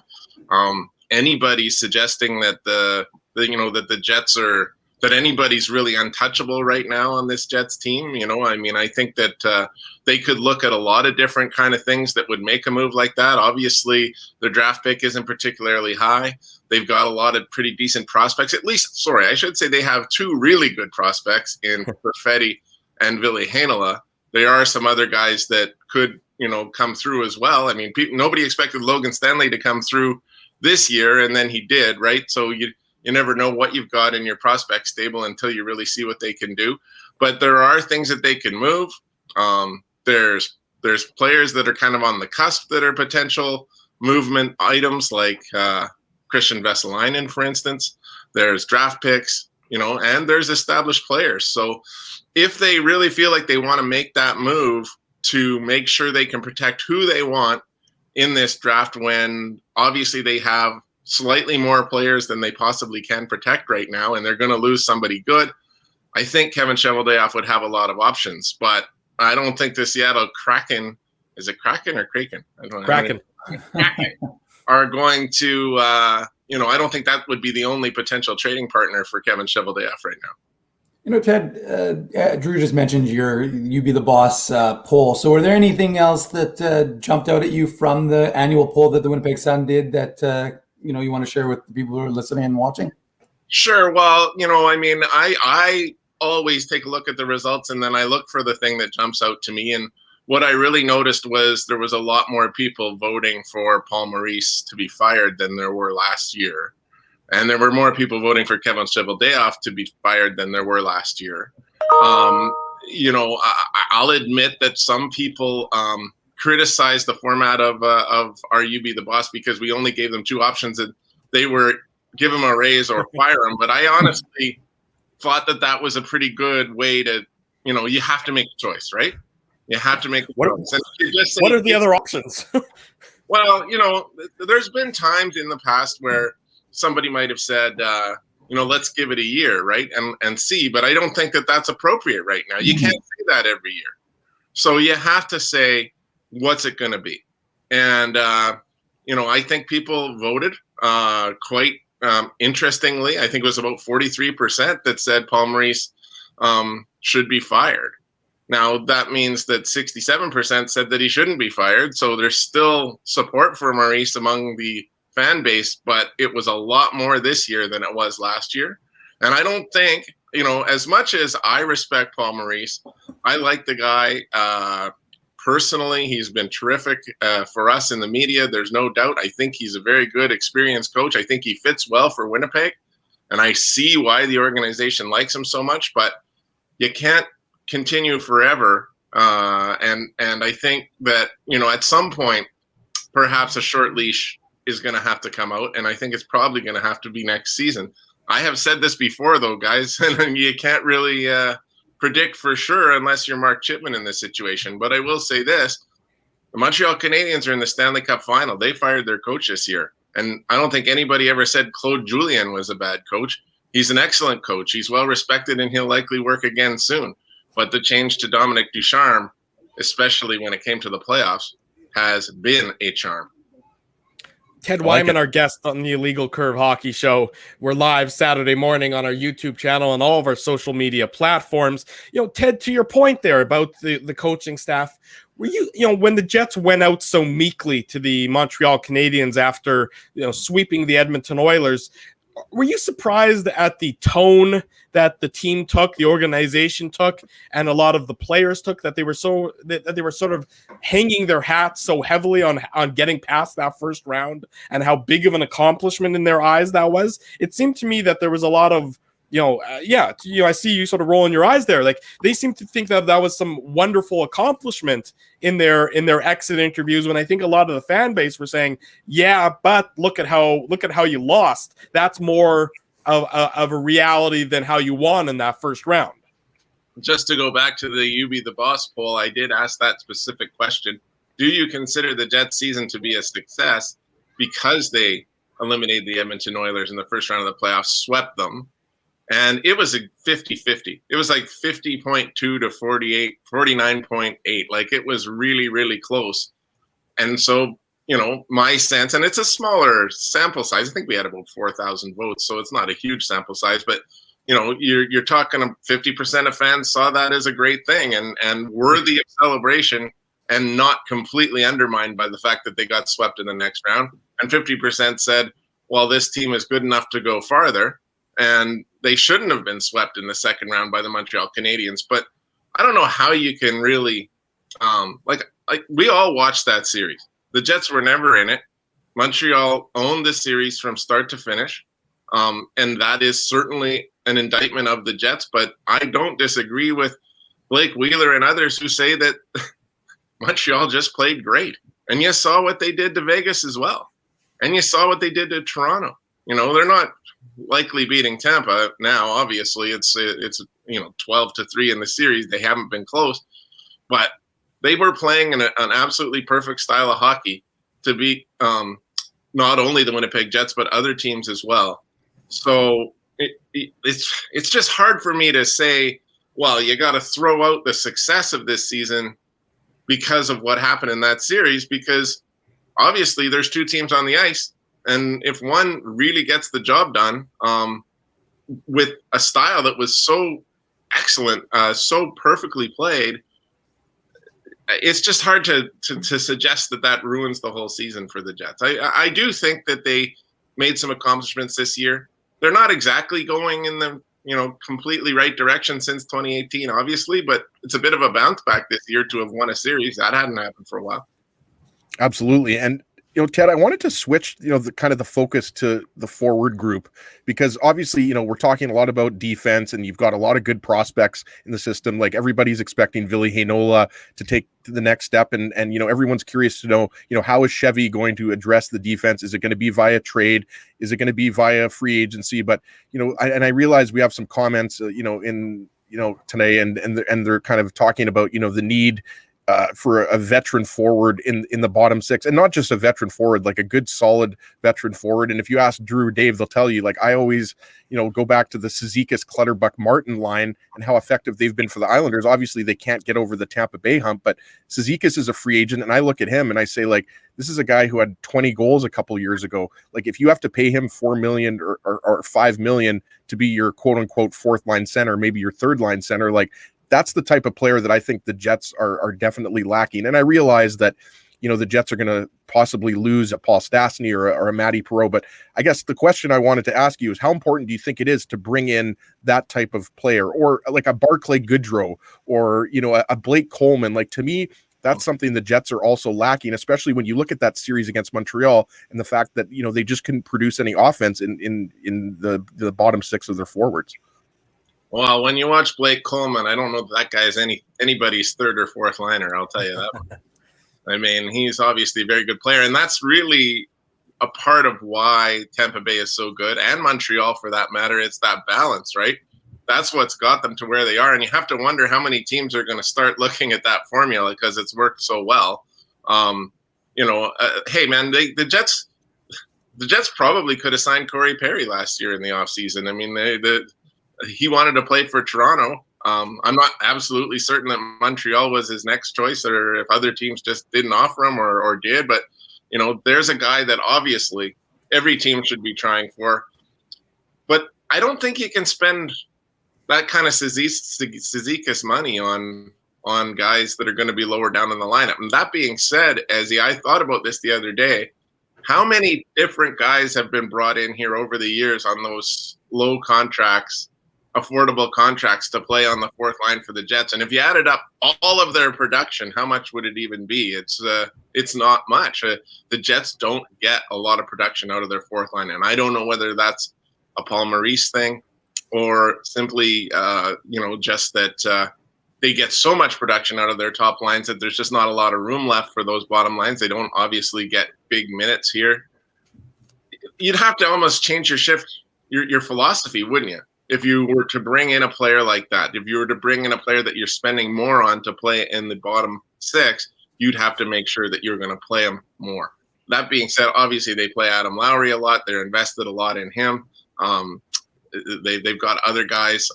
anybody's suggesting that that the Jets are, that anybody's really untouchable right now on this Jets team. I think that they could look at a lot of different kind of things that would make a move like that. Obviously, their draft pick isn't particularly high. They've got a lot of pretty decent prospects. I should say they have two really good prospects in Perfetti and Ville Heinola. There are some other guys that could, come through as well. Nobody expected Logan Stanley to come through this year, and then he did, right? So you never know what you've got in your prospect stable until you really see what they can do. But there are things that they can move. There's players that are kind of on the cusp that are potential movement items, like Christian Vesalainen, for instance. There's draft picks, and there's established players. So if they really feel like they want to make that move to make sure they can protect who they want in this draft, when obviously they have slightly more players than they possibly can protect right now, and they're going to lose somebody good, I think Kevin Cheveldayoff would have a lot of options. But I don't think the Seattle Kraken, is it Kraken or Kraken? I don't know. Kraken. Are going to, I don't think that would be the only potential trading partner for Kevin Cheveldayoff right now. Ted, Drew just mentioned You Be the Boss poll. So were there anything else that jumped out at you from the annual poll that the Winnipeg Sun did that, you want to share with the people who are listening and watching? Sure. Well, I always take a look at the results, and then I look for the thing that jumps out to me. And what I really noticed was there was a lot more people voting for Paul Maurice to be fired than there were last year. And there were more people voting for Kevin Cheveldayoff to be fired than there were last year. I'll admit that some people criticized the format of Are You Be the Boss because we only gave them two options and they were give him a raise or fire him. But I honestly thought that was a pretty good way to, you have to make a choice, right? You have to make a choice. What are the other options? Well, there's been times in the past where somebody might have said, let's give it a year, right? And see, but I don't think that's appropriate right now. You can't say that every year. So you have to say, what's it going to be? And, I think people voted quite interestingly. I think it was about 43% that said Paul Maurice should be fired. Now, that means that 67% said that he shouldn't be fired. So there's still support for Maurice among the fan base, but it was a lot more this year than it was last year. And I don't think, as much as I respect Paul Maurice, I like the guy personally. He's been terrific for us in the media. There's no doubt. I think he's a very good, experienced coach. I think he fits well for Winnipeg. And I see why the organization likes him so much, but you can't continue forever. And I think that, at some point, perhaps a short leash is going to have to come out. And I think it's probably going to have to be next season. I have said this before, though, guys, and you can't really predict for sure unless you're Mark Chipman in this situation. But I will say this. The Montreal Canadiens are in the Stanley Cup final. They fired their coach this year. And I don't think anybody ever said Claude Julien was a bad coach. He's an excellent coach. He's well respected, and he'll likely work again soon. But the change to Dominic Ducharme, especially when it came to the playoffs, has been a charm. Ted Wyman, our guest on the Illegal Curve Hockey Show. We're live Saturday morning on our YouTube channel and all of our social media platforms. Ted, to your point there about the coaching staff, were you, when the Jets went out so meekly to the Montreal Canadiens after, sweeping the Edmonton Oilers, were you surprised at the tone that the team took, the organization took, and a lot of the players took, that they were sort of hanging their hats so heavily on getting past that first round and how big of an accomplishment in their eyes that was? It seemed to me that there was a lot of, I see you sort of rolling your eyes there. Like, they seem to think that was some wonderful accomplishment in their exit interviews, when I think a lot of the fan base were saying, yeah, but look at how you lost. That's more of a reality than how you won in that first round. Just to go back to the You Be the Boss poll, I did ask that specific question. Do you consider the Jets season to be a success because they eliminated the Edmonton Oilers in the first round of the playoffs, swept them? And it was a 50-50. It was like 50.2 to 49.8. Like, it was really, really close. And so, my sense, and it's a smaller sample size. I think we had about 4,000 votes, so it's not a huge sample size. But, you're talking 50% of fans saw that as a great thing and worthy of celebration, and not completely undermined by the fact that they got swept in the next round. And 50% said, well, this team is good enough to go farther, and they shouldn't have been swept in the second round by the Montreal Canadiens. But I don't know how you can really, like we all watched that series. The Jets were never in it. Montreal owned the series from start to finish. And that is certainly an indictment of the Jets. But I don't disagree with Blake Wheeler and others who say that Montreal just played great. And you saw what they did to Vegas as well. And you saw what they did to Toronto. They're not likely beating Tampa now. Obviously, it's 12-3 in the series. They haven't been close, but they were playing an absolutely perfect style of hockey to beat not only the Winnipeg Jets but other teams as well. So it's just hard for me to say, well, you got to throw out the success of this season because of what happened in that series, because obviously there's two teams on the ice. And if one really gets the job done with a style that was so excellent, so perfectly played, it's just hard to suggest that ruins the whole season for the Jets. I do think that they made some accomplishments this year. They're not exactly going in the completely right direction since 2018, obviously, but it's a bit of a bounce back this year to have won a series. That hadn't happened for a while. Absolutely. And Ted, I wanted to switch, the kind of the focus to the forward group, because obviously, we're talking a lot about defense, and you've got a lot of good prospects in the system. Like, everybody's expecting Ville Heinola to take the next step, and everyone's curious to know, how is Chevy going to address the defense? Is it going to be via trade? Is it going to be via free agency? But I realize we have some comments, in today, and they're kind of talking about the need for a veteran forward in the bottom six, and not just a veteran forward, like a good solid veteran forward. And if you ask Drew or Dave, they'll tell you, like, I always go back to the Cizikas, Clutterbuck, Martin line and how effective they've been for the Islanders. Obviously they can't get over the Tampa Bay hump, but Cizikas is a free agent, and I look at him and I say, like, this is a guy who had 20 goals a couple years ago. Like, if you have to pay him $4 million or $5 million to be your quote unquote fourth line center, maybe your third line center, like, that's the type of player that I think the Jets are definitely lacking. And I realize that, the Jets are going to possibly lose a Paul Stastny or a Matty Perreault. But I guess the question I wanted to ask you is, how important do you think it is to bring in that type of player, or like a Barclay Goodrow, or, a Blake Coleman? Like, to me, that's something the Jets are also lacking, especially when you look at that series against Montreal and the fact that, they just couldn't produce any offense in the bottom six of their forwards. Well, when you watch Blake Coleman, I don't know if that guy is anybody's third or fourth liner. I'll tell you that. I mean, he's obviously a very good player, and that's really a part of why Tampa Bay is so good, and Montreal for that matter. It's that balance, right? That's what's got them to where they are, and you have to wonder how many teams are going to start looking at that formula because it's worked so well. Hey, man, the Jets probably could have signed Corey Perry last year in the offseason. I mean, he wanted to play for Toronto. I'm not absolutely certain that Montreal was his next choice, or if other teams just didn't offer him or did. But, there's a guy that obviously every team should be trying for. But I don't think you can spend that kind of Cizikas money on guys that are going to be lower down in the lineup. And that being said, Ezzy, I thought about this the other day. How many different guys have been brought in here over the years on those low contracts, affordable contracts to play on the fourth line for the Jets? And if you added up all of their production, how much would it even be? It's not much. The Jets don't get a lot of production out of their fourth line, and I don't know whether that's a Paul Maurice thing or simply just that they get so much production out of their top lines that there's just not a lot of room left for those bottom lines. They don't obviously get big minutes here. You'd have to almost change your philosophy, wouldn't you? If you were to bring in a player like that, if you were to bring in a player that you're spending more on to play in the bottom six, you'd have to make sure that you're going to play him more. That being said, obviously they play Adam Lowry a lot. They're invested a lot in him. They've got other guys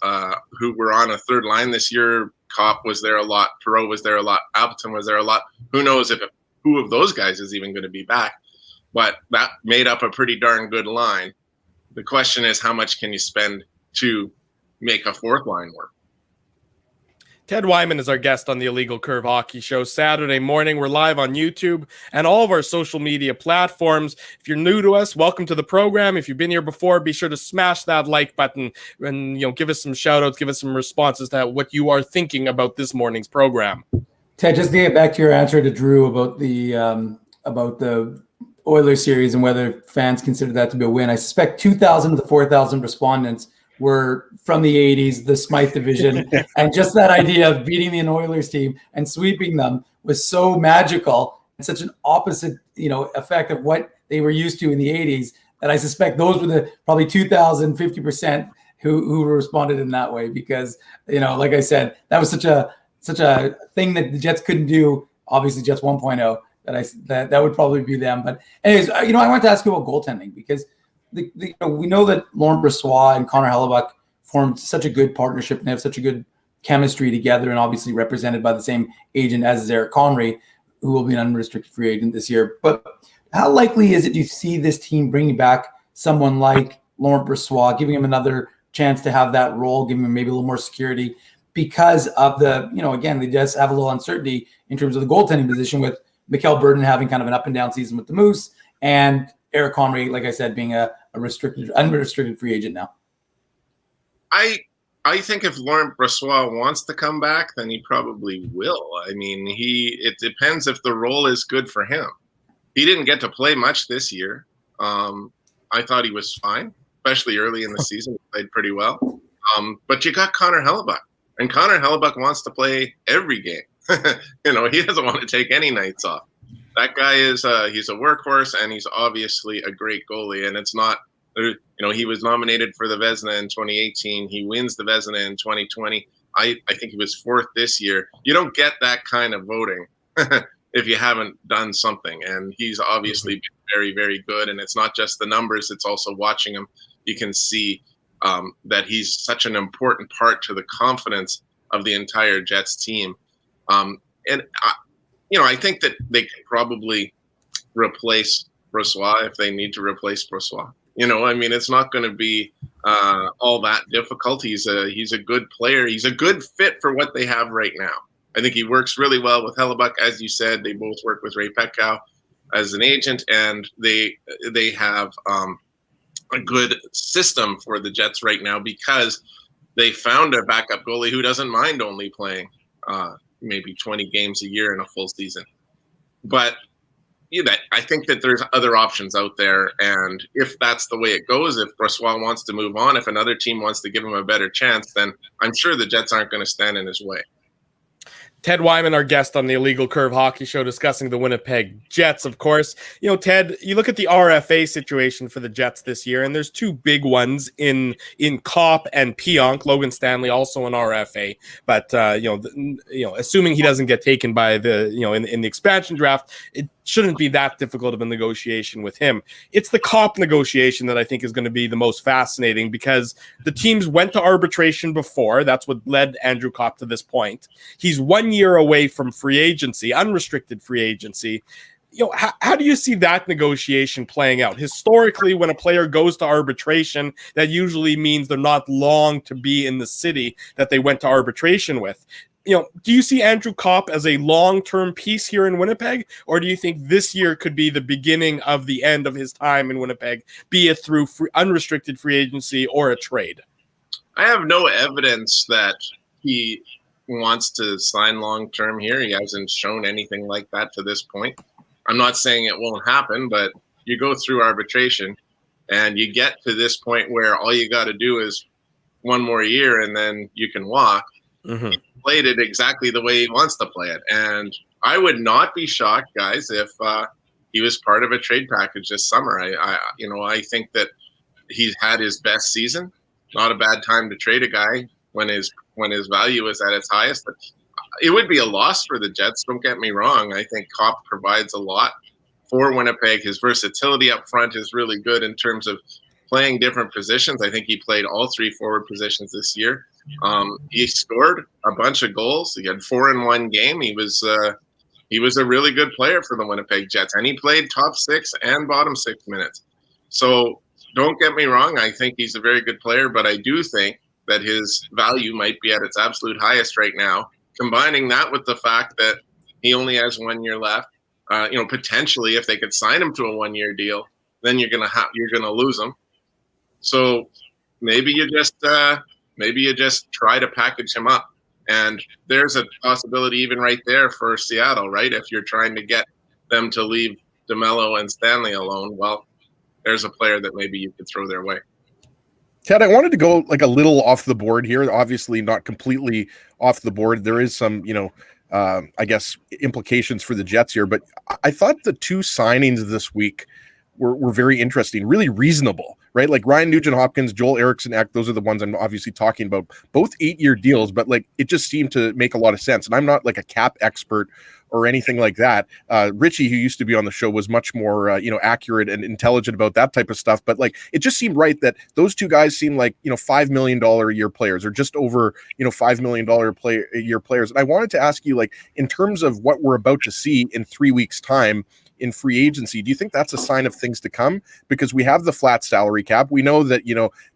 who were on a third line this year. Kopp was there a lot. Perreault was there a lot. Appleton was there a lot. Who knows who of those guys is even going to be back? But that made up a pretty darn good line. The question is, how much can you spend to make a fourth line work? Ted Wyman is our guest on the Illegal Curve Hockey Show Saturday morning. We're live on YouTube and all of our social media platforms. If you're new to us, welcome to the program. If you've been here before, be sure to smash that like button and give us some shout outs, give us some responses to what you are thinking about this morning's program. Ted, just to get back to your answer to Drew about the Oilers series and whether fans consider that to be a win. I suspect 2,000 of the 4,000 respondents were from the 80s, the Smythe division, and just that idea of beating the Oilers team and sweeping them was so magical and such an opposite, effect of what they were used to in the 80s that I suspect those were the probably 2,000, 50% who responded in that way because, like I said, that was such a thing that the Jets couldn't do. Obviously, Jets 1.0. That would probably be them. But anyways, I wanted to ask you about goaltending because we know that Laurent Brossoit and Connor Hellebuck formed such a good partnership and they have such a good chemistry together, and obviously represented by the same agent as Eric Connery, who will be an unrestricted free agent this year. But how likely is it you see this team bringing back someone like Laurent Brossoit, giving him another chance to have that role, giving him maybe a little more security because of the, again, they just have a little uncertainty in terms of the goaltending position with Mikkel Burden having kind of an up and down season with the Moose, and Eric Connery, like I said, being a unrestricted free agent now. I think if Laurent Brossoit wants to come back, then he probably will. I mean, it depends if the role is good for him. He didn't get to play much this year. I thought he was fine, especially early in the season. He played pretty well. But you got Connor Hellebuyck, and Connor Hellebuyck wants to play every game. He doesn't want to take any nights off. That guy is he's a workhorse, and he's obviously a great goalie. And it's not, he was nominated for the Vezina in 2018. He wins the Vezina in 2020. I think he was fourth this year. You don't get that kind of voting if you haven't done something. And he's obviously been very, very good. And it's not just the numbers, it's also watching him. You can see that he's such an important part to the confidence of the entire Jets team. I think that they could probably replace Brossoit if they need to replace Brossoit. It's not going to be all that difficult. He's a good player. He's a good fit for what they have right now. I think he works really well with Hellebuyck. As you said, they both work with Ray Petkow as an agent, and they have a good system for the Jets right now because they found a backup goalie who doesn't mind only playing maybe 20 games a year in a full season. But I think that there's other options out there, and if that's the way it goes, if Brossoit wants to move on, if another team wants to give him a better chance, then I'm sure the Jets aren't going to stand in his way. Ted Wyman, our guest on the Illegal Curve Hockey Show, discussing the Winnipeg Jets, of course. Ted, you look at the RFA situation for the Jets this year, and there's two big ones in Kopp and Pionk. Logan Stanley also an RFA, but assuming he doesn't get taken by the in the expansion draft, it shouldn't be that difficult of a negotiation with him. It's the Kopp negotiation that I think is going to be the most fascinating because the teams went to arbitration before. That's what led Andrew Kopp to this point. He's 1 year away from free agency, unrestricted free agency. How do you see that negotiation playing out? Historically, when a player goes to arbitration, that usually means they're not long to be in the city that they went to arbitration with. Do you see Andrew Kopp as a long-term piece here in Winnipeg, or do you think this year could be the beginning of the end of his time in Winnipeg, be it through unrestricted free agency or a trade? I have no evidence that he wants to sign long-term here. He hasn't shown anything like that to this point. I'm not saying it won't happen, but you go through arbitration and you get to this point where all you got to do is one more year and then you can walk. Mm-hmm. He played it exactly the way he wants to play it. And I would not be shocked, guys, if he was part of a trade package this summer. I think that he's had his best season. Not a bad time to trade a guy when his value is at its highest. But it would be a loss for the Jets. Don't get me wrong. I think Kopp provides a lot for Winnipeg. His versatility up front is really good in terms of playing different positions. I think he played all three forward positions this year. He scored a bunch of goals. He had 4 in one game. He was a really good player for the Winnipeg Jets, and he played top 6 and bottom 6 minutes. So don't get me wrong. I think he's a very good player, but I do think that his value might be at its absolute highest right now. Combining that with the fact that he only has 1 year left, potentially if they could sign him to a 1 year deal, then you're gonna lose him. So maybe you just try to package him up, and there's a possibility even right there for Seattle, right? If you're trying to get them to leave DeMello and Stanley alone, well, there's a player that maybe you could throw their way. Ted, I wanted to go like a little off the board here. Obviously not completely off the board. There is some, I guess, implications for the Jets here, but I thought the two signings this week were very interesting, really reasonable, right? Like Ryan Nugent-Hopkins, Joel Eriksson-Ek, those are the ones I'm obviously talking about. Both 8-year deals, but like it just seemed to make a lot of sense. And I'm not like a cap expert or anything like that. Richie, who used to be on the show, was much more, accurate and intelligent about that type of stuff. But like, it just seemed right that those two guys seem like, $5 million a year players, or just over, $5 million a year players. And I wanted to ask you, like, in terms of what we're about to see in 3 weeks' time in free agency, do you think that's a sign of things to come? Because we have the flat salary cap. We know that,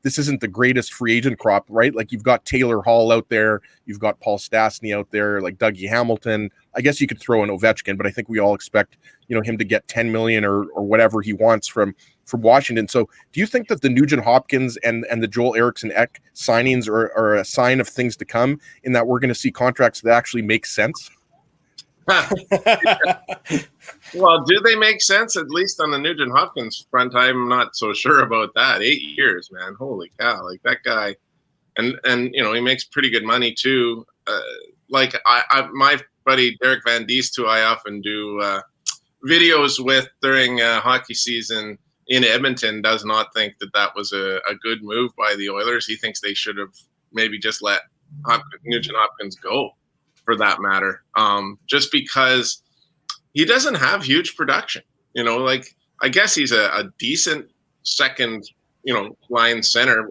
this isn't the greatest free agent crop, right? Like you've got Taylor Hall out there, you've got Paul Stastny out there, like Dougie Hamilton. I guess you could throw in Ovechkin, but I think we all expect, him to get 10 million or whatever he wants from Washington. So do you think that the Nugent Hopkins and the Joel Eriksson-Ek signings are a sign of things to come, in that we're going to see contracts that actually make sense? Well, do they make sense, at least on the Nugent Hopkins front? I'm not so sure about that. 8 years, man. Holy cow. Like that guy. And he makes pretty good money too. My buddy Derek Van Diest, who I often do videos with during hockey season in Edmonton, does not think that was a good move by the Oilers. He thinks they should have maybe just let Nugent Hopkins go, for that matter, just because he doesn't have huge production. I guess he's a decent second, line center.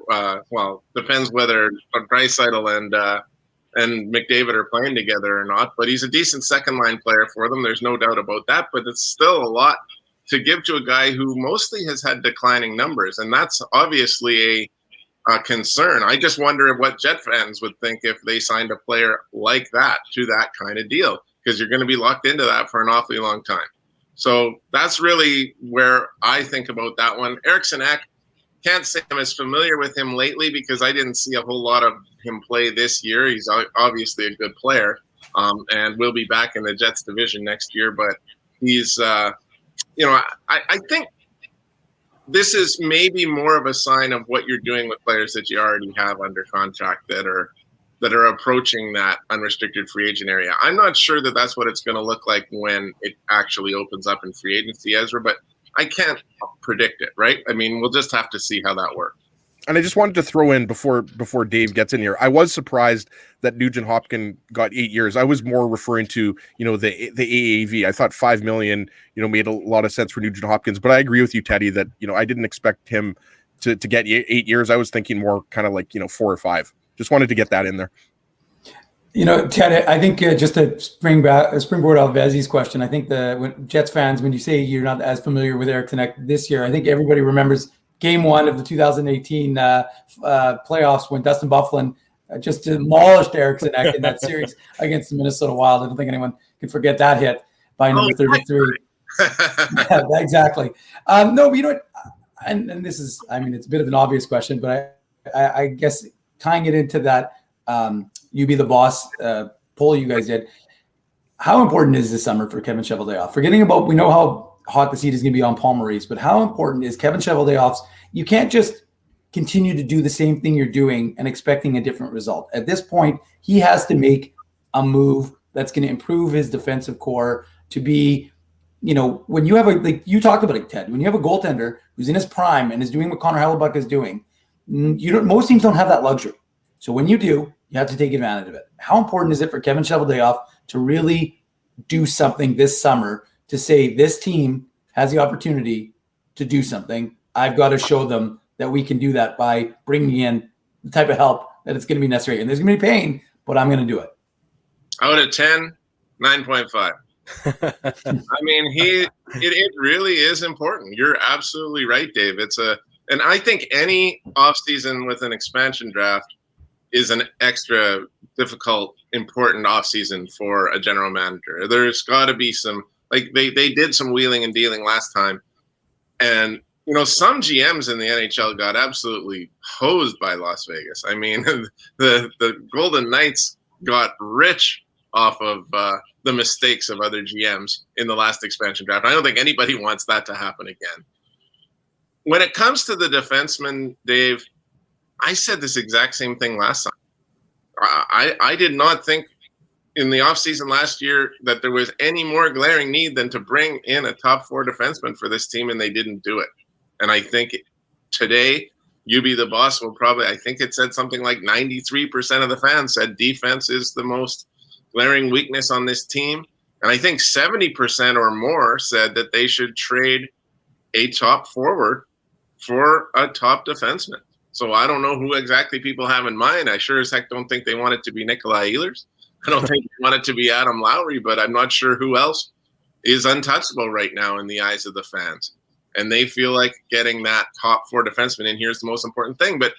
Well, depends whether Draisaitl and McDavid are playing together or not, but he's a decent second line player for them. There's no doubt about that, but it's still a lot to give to a guy who mostly has had declining numbers. And that's obviously a concern. I just wonder what Jet fans would think if they signed a player like that to that kind of deal, because you're going to be locked into that for an awfully long time. So that's really where I think about that one. Eriksson Ek, can't say I'm as familiar with him lately because I didn't see a whole lot of him play this year. He's obviously a good player, and will be back in the Jets division next year. But he's, I think this is maybe more of a sign of what you're doing with players that you already have under contract that are approaching that unrestricted free agent area. I'm not sure that that's what it's going to look like when it actually opens up in free agency, Ezra, but I can't predict it, right? I mean, we'll just have to see how that works. And I just wanted to throw in before Dave gets in here, I was surprised that Nugent Hopkins got 8 years. I was more referring to, the AAV. I thought $5 million, made a lot of sense for Nugent Hopkins. But I agree with you, Teddy, that, I didn't expect him to get 8 years. I was thinking more kind of like, 4 or 5. Just wanted to get that in there. Ted, I think just to springboard out of Vezzy's question, I think when Jets fans, when you say you're not as familiar with Eriksson Ek this year, I think everybody remembers Game 1 of the 2018 playoffs when Dustin Byfuglien just demolished Eriksson Ek in that series against the Minnesota Wild. I don't think anyone can forget that hit by number 33. Yeah, exactly. No, but and this is, it's a bit of an obvious question, but I guess tying it into that You Be the Boss poll you guys did, how important is this summer for Kevin Cheveldayoff? Forgetting about, we know how hot the seat is going to be on Paul Maurice, but how important is Kevin Cheveldayoff's? You can't just continue to do the same thing you're doing and expecting a different result. At this point, he has to make a move that's going to improve his defensive core to be, when you have you talked about it, Ted, when you have a goaltender who's in his prime and is doing what Connor Hellebuyck is doing, most teams don't have that luxury. So when you do, you have to take advantage of it. How important is it for Kevin Cheveldayoff to really do something this summer to say this team has the opportunity to do something? I've got to show them that we can do that by bringing in the type of help that it's going to be necessary. And there's going to be pain, but I'm going to do it. Out of 10, 9.5. It really is important. You're absolutely right, Dave. And I think any offseason with an expansion draft is an extra difficult, important offseason for a general manager. There's got to be some, they did some wheeling and dealing last time. And, some GMs in the NHL got absolutely hosed by Las Vegas. I mean, the Golden Knights got rich off of the mistakes of other GMs in the last expansion draft. I don't think anybody wants that to happen again. When it comes to the defenseman, Dave, I said this exact same thing last time. I did not think in the offseason last year that there was any more glaring need than to bring in a top 4 defenseman for this team, and they didn't do it. And I think today, You Be the Boss will probably, I think it said something like 93% of the fans said defense is the most glaring weakness on this team. And I think 70% or more said that they should trade a top forward for a top defenseman. So I don't know who exactly people have in mind. I sure as heck don't think they want it to be Nikolai Ehlers. I don't think they want it to be Adam Lowry, but I'm not sure who else is untouchable right now in the eyes of the fans. And they feel like getting that top 4 defenseman in here is the most important thing. But,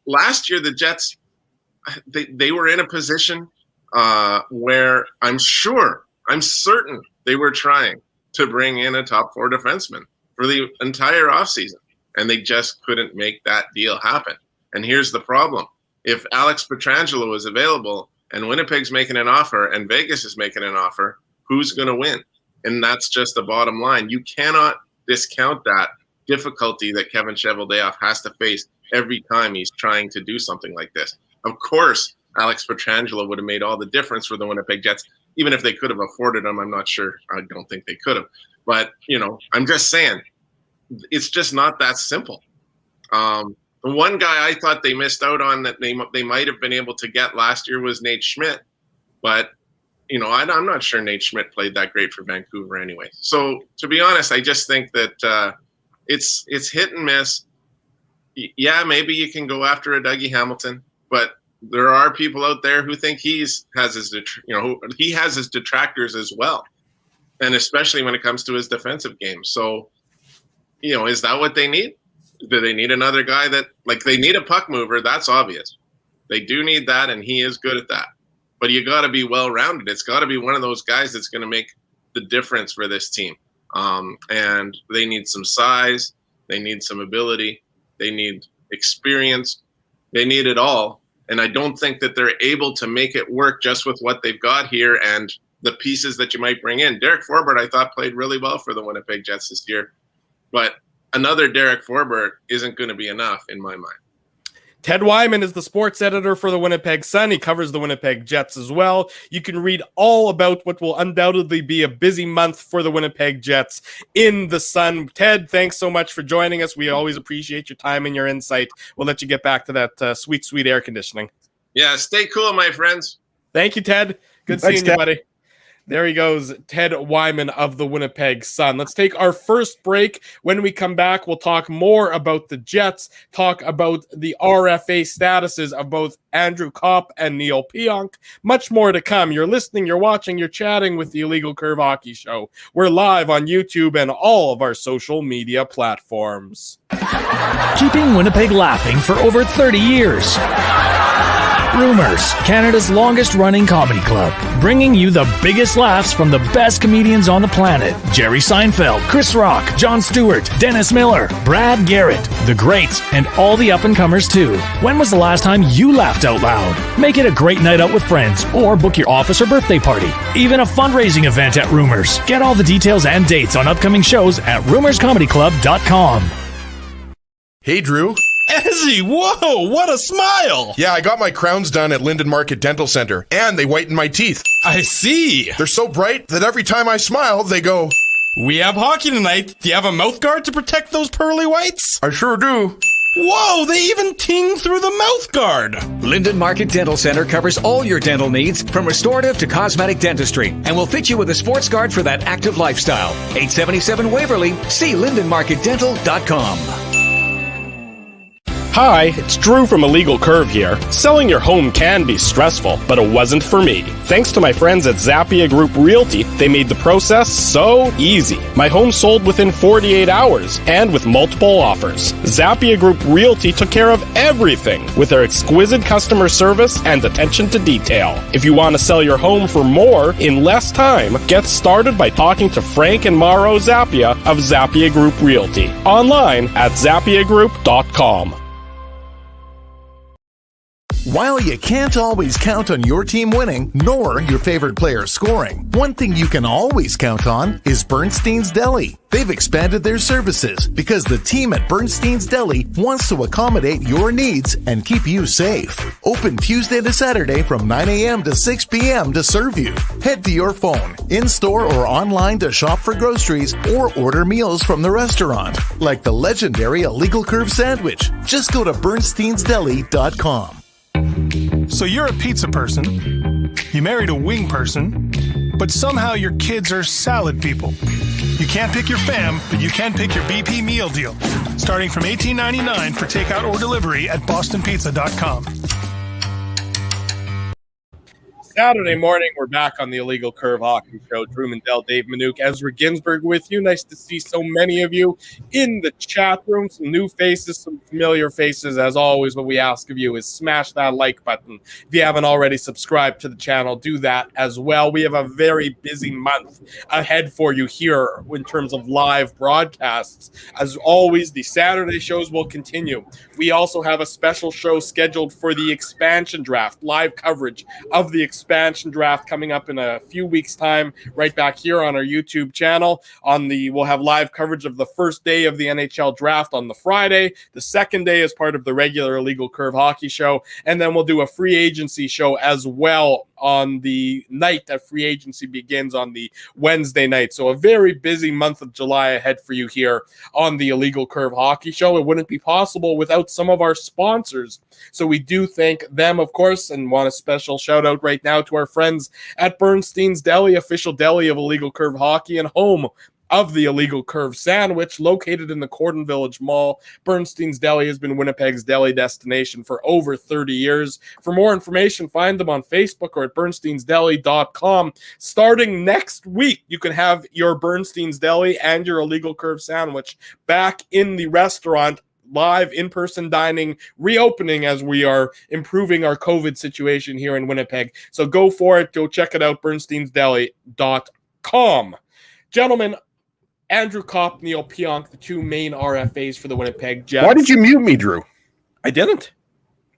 last year the Jets, they were in a position where I'm certain they were trying to bring in a top 4 defenseman for the entire offseason. And they just couldn't make that deal happen. And here's the problem. If Alex Pietrangelo is available, and Winnipeg's making an offer and Vegas is making an offer, who's going to win? And that's just the bottom line. You cannot discount that difficulty that Kevin Cheveldayoff has to face every time he's trying to do something like this. Of course, Alex Pietrangelo would have made all the difference for the Winnipeg Jets, even if they could have afforded him. I'm not sure. I don't think they could have. But, I'm just saying, it's just not that simple. The one guy I thought they missed out on that they might have been able to get last year was Nate Schmidt. But, I'm not sure Nate Schmidt played that great for Vancouver anyway. So, to be honest, I just think that it's hit and miss. Yeah, maybe you can go after a Dougie Hamilton, but there are people out there who think he has his detractors as well, and especially when it comes to his defensive game. So, is that what they need? Do they need another guy they need a puck mover? That's obvious. They do need that, and he is good at that. But you got to be well-rounded. It's got to be one of those guys that's going to make the difference for this team. And they need some size. They need some ability. They need experience. They need it all. And I don't think that they're able to make it work just with what they've got here and the pieces that you might bring in. Derek Forbort, I thought, played really well for the Winnipeg Jets this year. But another Derek Forbort isn't going to be enough in my mind. Ted Wyman is the sports editor for the Winnipeg Sun. He covers the Winnipeg Jets as well. You can read all about what will undoubtedly be a busy month for the Winnipeg Jets in the Sun. Ted, thanks so much for joining us. We always appreciate your time and your insight. We'll let you get back to that sweet, sweet air conditioning. Yeah, stay cool, my friends. Thank you, Ted. Good seeing you, buddy. There he goes, Ted Wyman of the Winnipeg Sun. Let's take our first break. When we come back, we'll talk more about the Jets, talk about the RFA statuses of both Andrew Kopp and Neil Pionk. Much more to come. You're listening, you're watching, you're chatting with the Illegal Curve Hockey Show. We're live on YouTube and all of our social media platforms. Keeping Winnipeg laughing for over 30 years. Rumors, Canada's longest-running comedy club, bringing you the biggest laughs from the best comedians on the planet. Jerry Seinfeld, Chris Rock, Jon Stewart, Dennis Miller, Brad Garrett, the greats, and all the up-and-comers too. When was the last time you laughed out loud? Make it a great night out with friends, or book your office or birthday party. Even a fundraising event at Rumors. Get all the details and dates on upcoming shows at rumorscomedyclub.com. Hey, Drew. Ezzy, whoa, what a smile! Yeah, I got my crowns done at Linden Market Dental Center, and they whiten my teeth. I see. They're so bright that every time I smile, they go... We have hockey tonight. Do you have a mouth guard to protect those pearly whites? I sure do. Whoa, they even ting through the mouth guard. Linden Market Dental Center covers all your dental needs, from restorative to cosmetic dentistry, and will fit you with a sports guard for that active lifestyle. 877 Waverly. See lindenmarketdental.com. Hi, it's Drew from Illegal Curve here. Selling your home can be stressful, but it wasn't for me. Thanks to my friends at Zappia Group Realty, they made the process so easy. My home sold within 48 hours, and with multiple offers. Zappia Group Realty took care of everything with their exquisite customer service and attention to detail. If you want to sell your home for more in less time, get started by talking to Frank and Mauro Zappia of Zappia Group Realty. Online at zappiagroup.com. While you can't always count on your team winning, nor your favorite player scoring, one thing you can always count on is Bernstein's Deli. They've expanded their services because the team at Bernstein's Deli wants to accommodate your needs and keep you safe. Open Tuesday to Saturday from 9 a.m. to 6 p.m. to serve you. Head to your phone, in-store or online to shop for groceries or order meals from the restaurant, like the legendary Illegal Curve Sandwich. Just go to bernsteinsdeli.com. So you're a pizza person, you married a wing person, but somehow your kids are salad people. You can't pick your fam, but you can pick your BP meal deal, starting from $18.99 for takeout or delivery at bostonpizza.com. Saturday morning, we're back on the Illegal Curve Hockey Show. Drew Mindell, Dave Minuk, Ezra Ginsburg with you. Nice to see so many of you in the chat room. Some new faces, some familiar faces. As always, what we ask of you is smash that like button. If you haven't already subscribed to the channel, do that as well. We have a very busy month ahead for you here in terms of live broadcasts. As always, the Saturday shows will continue. We also have a special show scheduled for the expansion draft, live coverage of the expansion draft coming up in a few weeks' time, right back here on our YouTube channel. We'll have live coverage of the first day of the NHL draft on the Friday. The second day is part of the regular Illegal Curve Hockey Show, and then we'll do a free agency show as well on the night that free agency begins on the Wednesday night. So a very busy month of July ahead for you here on the Illegal Curve Hockey Show. It wouldn't be possible without some of our sponsors. So we do thank them, of course, and want a special shout out right now to our friends at Bernstein's Deli, official deli of Illegal Curve Hockey and home of the Illegal Curve Sandwich, located in the Cordon Village Mall. Bernstein's Deli has been Winnipeg's deli destination for over 30 years. For more information, find them on Facebook or at bernsteinsdeli.com. Starting next week, you can have your Bernstein's Deli and your Illegal Curve Sandwich back in the restaurant, live in-person dining, reopening as we are improving our COVID situation here in Winnipeg. So go for it. Go check it out, bernsteinsdeli.com. Gentlemen, Andrew Kopp, Neil Pionk, the two main RFAs for the Winnipeg Jets. Why did you mute me, Drew? I didn't.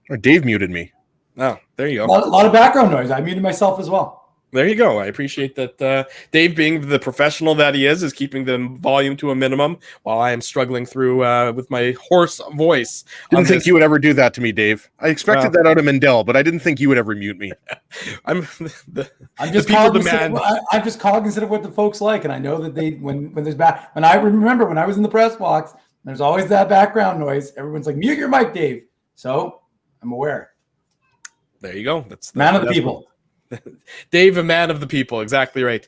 Or Dave muted me. Oh, there you go. A lot of background noise. I muted myself as well. There you go. I appreciate that Dave, being the professional that he is keeping the volume to a minimum while I am struggling through with my hoarse voice. Didn't think you would ever do that to me, Dave. I expected that out of Mindell, but I didn't think you would ever mute me. I'm just cognizant of what the folks like, and I know that when there's back. When I remember when I was in the press box, there's always that background noise. Everyone's like, mute your mic, Dave. So I'm aware. There you go. That's man of the people. Dave, a man of the people. Exactly right.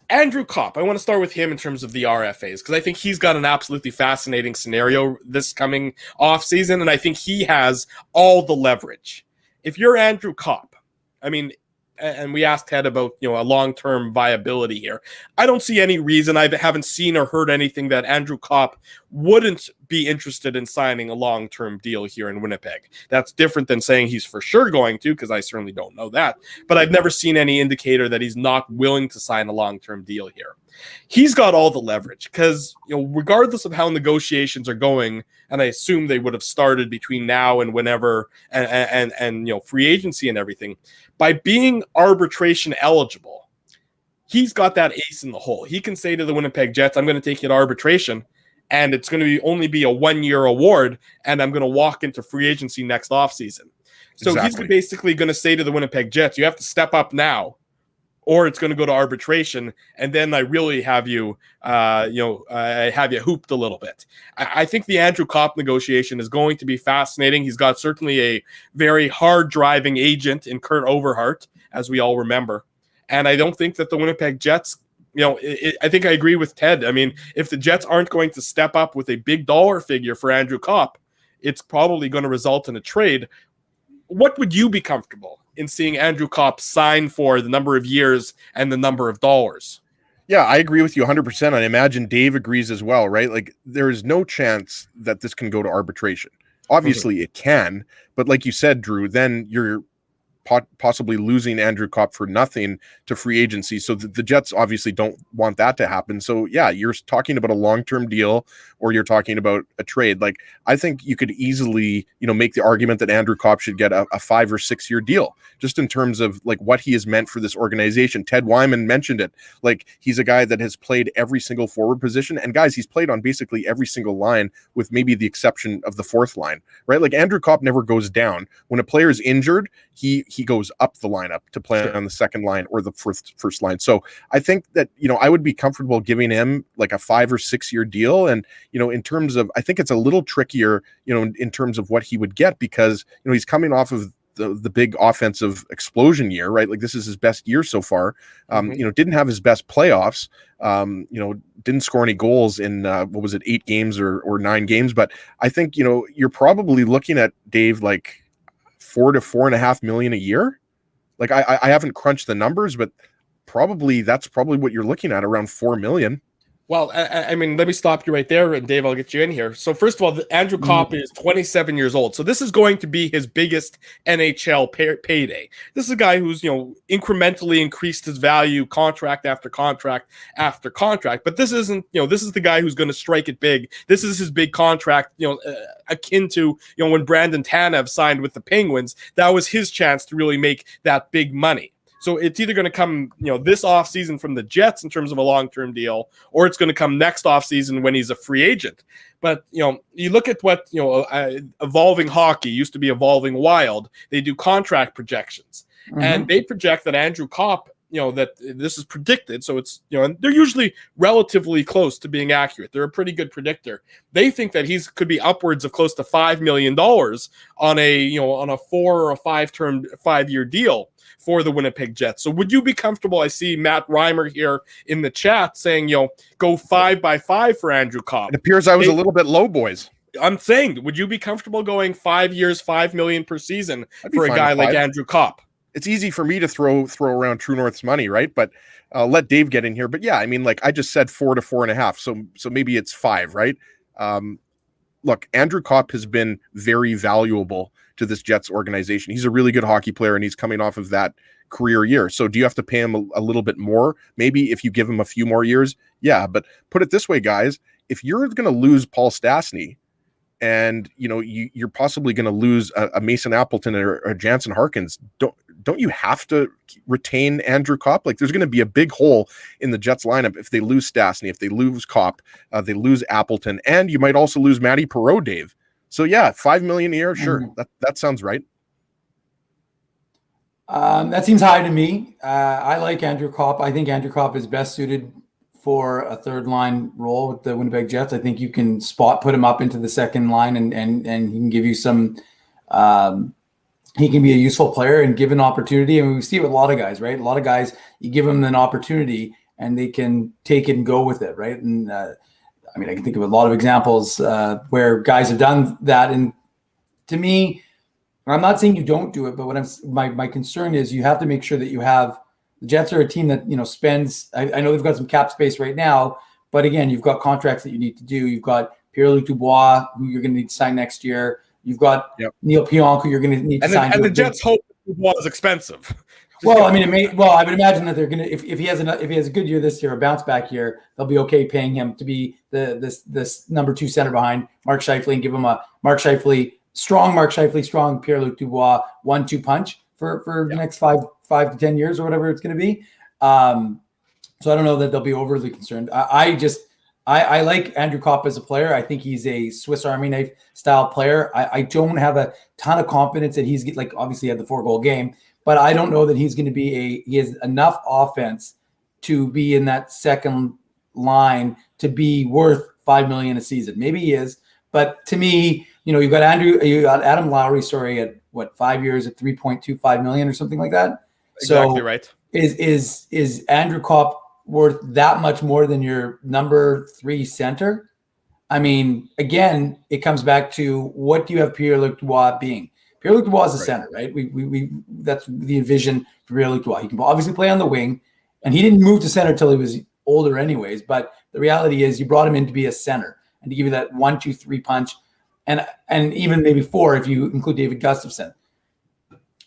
Andrew Kopp, I want to start with him in terms of the RFAs, because I think he's got an absolutely fascinating scenario this coming off season, and I think he has all the leverage. If you're Andrew Kopp, I mean, and we asked Ted about, a long-term viability here. I don't see any reason. I haven't seen or heard anything that Andrew Kopp wouldn't be interested in signing a long-term deal here in Winnipeg. That's different than saying he's for sure going to, because I certainly don't know that. But I've never seen any indicator that he's not willing to sign a long-term deal here. He's got all the leverage because, regardless of how negotiations are going, and I assume they would have started between now and whenever, and free agency and everything, by being arbitration eligible, he's got that ace in the hole. He can say to the Winnipeg Jets, I'm going to take you to arbitration, and it's going to only be a 1-year award, and I'm going to walk into free agency next offseason. So He's basically going to say to the Winnipeg Jets, you have to step up now, or it's going to go to arbitration, and then I really have you, have you hooped a little bit. I think the Andrew Kopp negotiation is going to be fascinating. He's got certainly a very hard-driving agent in Kurt Overhart, as we all remember. And I don't think that the Winnipeg Jets, I think I agree with Ted. I mean, if the Jets aren't going to step up with a big dollar figure for Andrew Kopp, it's probably going to result in a trade. What would you be comfortable in seeing Andrew Kopp sign for the number of years and the number of dollars? Yeah, I agree with you 100%. I imagine Dave agrees as well, right? Like, there is no chance that this can go to arbitration. Obviously, it can, but like you said, Drew, then you're possibly losing Andrew Kopp for nothing to free agency. So the Jets obviously don't want that to happen. So yeah, you're talking about a long-term deal, or you're talking about a trade. Like, I think you could easily, make the argument that Andrew Kopp should get a 5 or 6 year deal, just in terms of like what he has meant for this organization. Ted Wyman mentioned it. Like, he's a guy that has played every single forward position, and guys, he's played on basically every single line, with maybe the exception of the fourth line, right? Like, Andrew Kopp never goes down. When a player is injured, he goes up the lineup to play on the second line or the first line. So I think that, I would be comfortable giving him like a 5 or 6 year deal. And, in terms of, I think it's a little trickier, in terms of what he would get, because, he's coming off of the big offensive explosion year, right? Like, this is his best year so far. Didn't have his best playoffs, didn't score any goals in 8 games or 9 games. But I think, you're probably looking at, Dave, like $4 to $4.5 million a year. Like I haven't crunched the numbers, but that's probably what you're looking at, around $4 million. Well, I mean, let me stop you right there, and Dave, I'll get you in here. So first of all, Andrew Kopp is 27 years old. So this is going to be his biggest NHL payday. This is a guy who's, incrementally increased his value contract after contract after contract. But this isn't, this is the guy who's going to strike it big. This is his big contract, akin to, when Brandon Tanev signed with the Penguins. That was his chance to really make that big money. So it's either going to come, this offseason from the Jets in terms of a long-term deal, or it's going to come next offseason when he's a free agent. But, you look at what, Evolving Hockey used to be Evolving Wild. They do contract projections. Mm-hmm. And they project that Andrew Kopp, that this is predicted. So it's, and they're usually relatively close to being accurate. They're a pretty good predictor. They think that could be upwards of close to $5 million on a 4 or a 5-year deal for the Winnipeg Jets. So would you be comfortable? I see Matt Reimer here in the chat saying, go 5 by 5 for Andrew Kopp. It appears I was a little bit low, boys. I'm saying, would you be comfortable going 5 years, $5 million per season for a guy like Andrew Kopp? It's easy for me to throw around True North's money, right? But let Dave get in here. But yeah, I mean, like I just said 4 to 4.5. So maybe it's 5, right? Look, Andrew Kopp has been very valuable to this Jets organization. He's a really good hockey player, and he's coming off of that career year. So do you have to pay him a little bit more? Maybe if you give him a few more years? Yeah, but put it this way, guys. If you're going to lose Paul Stastny, and you're possibly going to lose a Mason Appleton or a Jansen Harkins, don't you have to retain Andrew Kopp? Like, there's going to be a big hole in the Jets lineup if they lose Stastny, if they lose Kopp, they lose Appleton, and you might also lose Matty Perreault, Dave. So yeah, $5 million a year, sure, that sounds right. That seems high to me. I like Andrew Kopp. I think Andrew Kopp is best suited for a third line role with the Winnipeg Jets. I think you can put him up into the second line and he can give you some, he can be a useful player and give an opportunity. And we see it with a lot of guys, right? A lot of guys, you give them an opportunity and they can take it and go with it, right? And I can think of a lot of examples where guys have done that. And to me, I'm not saying you don't do it, but my concern is you have to make sure that you have. The Jets are a team that, spends, I know they've got some cap space right now, but again, you've got contracts that you need to do. You've got Pierre-Luc Dubois, who you're going to need to sign next year. You've got Neil Pionk, who you're going to need to sign. And the Jets hope Dubois is expensive. Well, I would imagine that they're going to, if he has a good year this year, a bounce back year, they'll be okay paying him to be this number 2 center behind Mark Scheifele and give him a Mark Scheifele, strong Pierre-Luc Dubois 1-2 punch for the next 5 to 10 years or whatever it's going to be. So I don't know that they'll be overly concerned. I like Andrew Kopp as a player. I think he's a Swiss Army knife style player. I don't have a ton of confidence that he's obviously had the 4-goal game, but I don't know that he's going to be he has enough offense to be in that second line to be worth $5 million a season. Maybe he is, but to me, you got Adam Lowry, at what, 5 years at $3.25 million or something like that. Exactly right. Is Andrew Kopp worth that much more than your number 3 center? Again, it comes back to what do you have Pierre-Luc Dubois being? Pierre-Luc Dubois is a center, right? We that's the vision for Pierre-Luc Dubois. He can obviously play on the wing, and he didn't move to center until he was older anyways, but the reality is you brought him in to be a center and to give you that 1-2-3 punch, and even maybe 4 if you include David Gustafsson.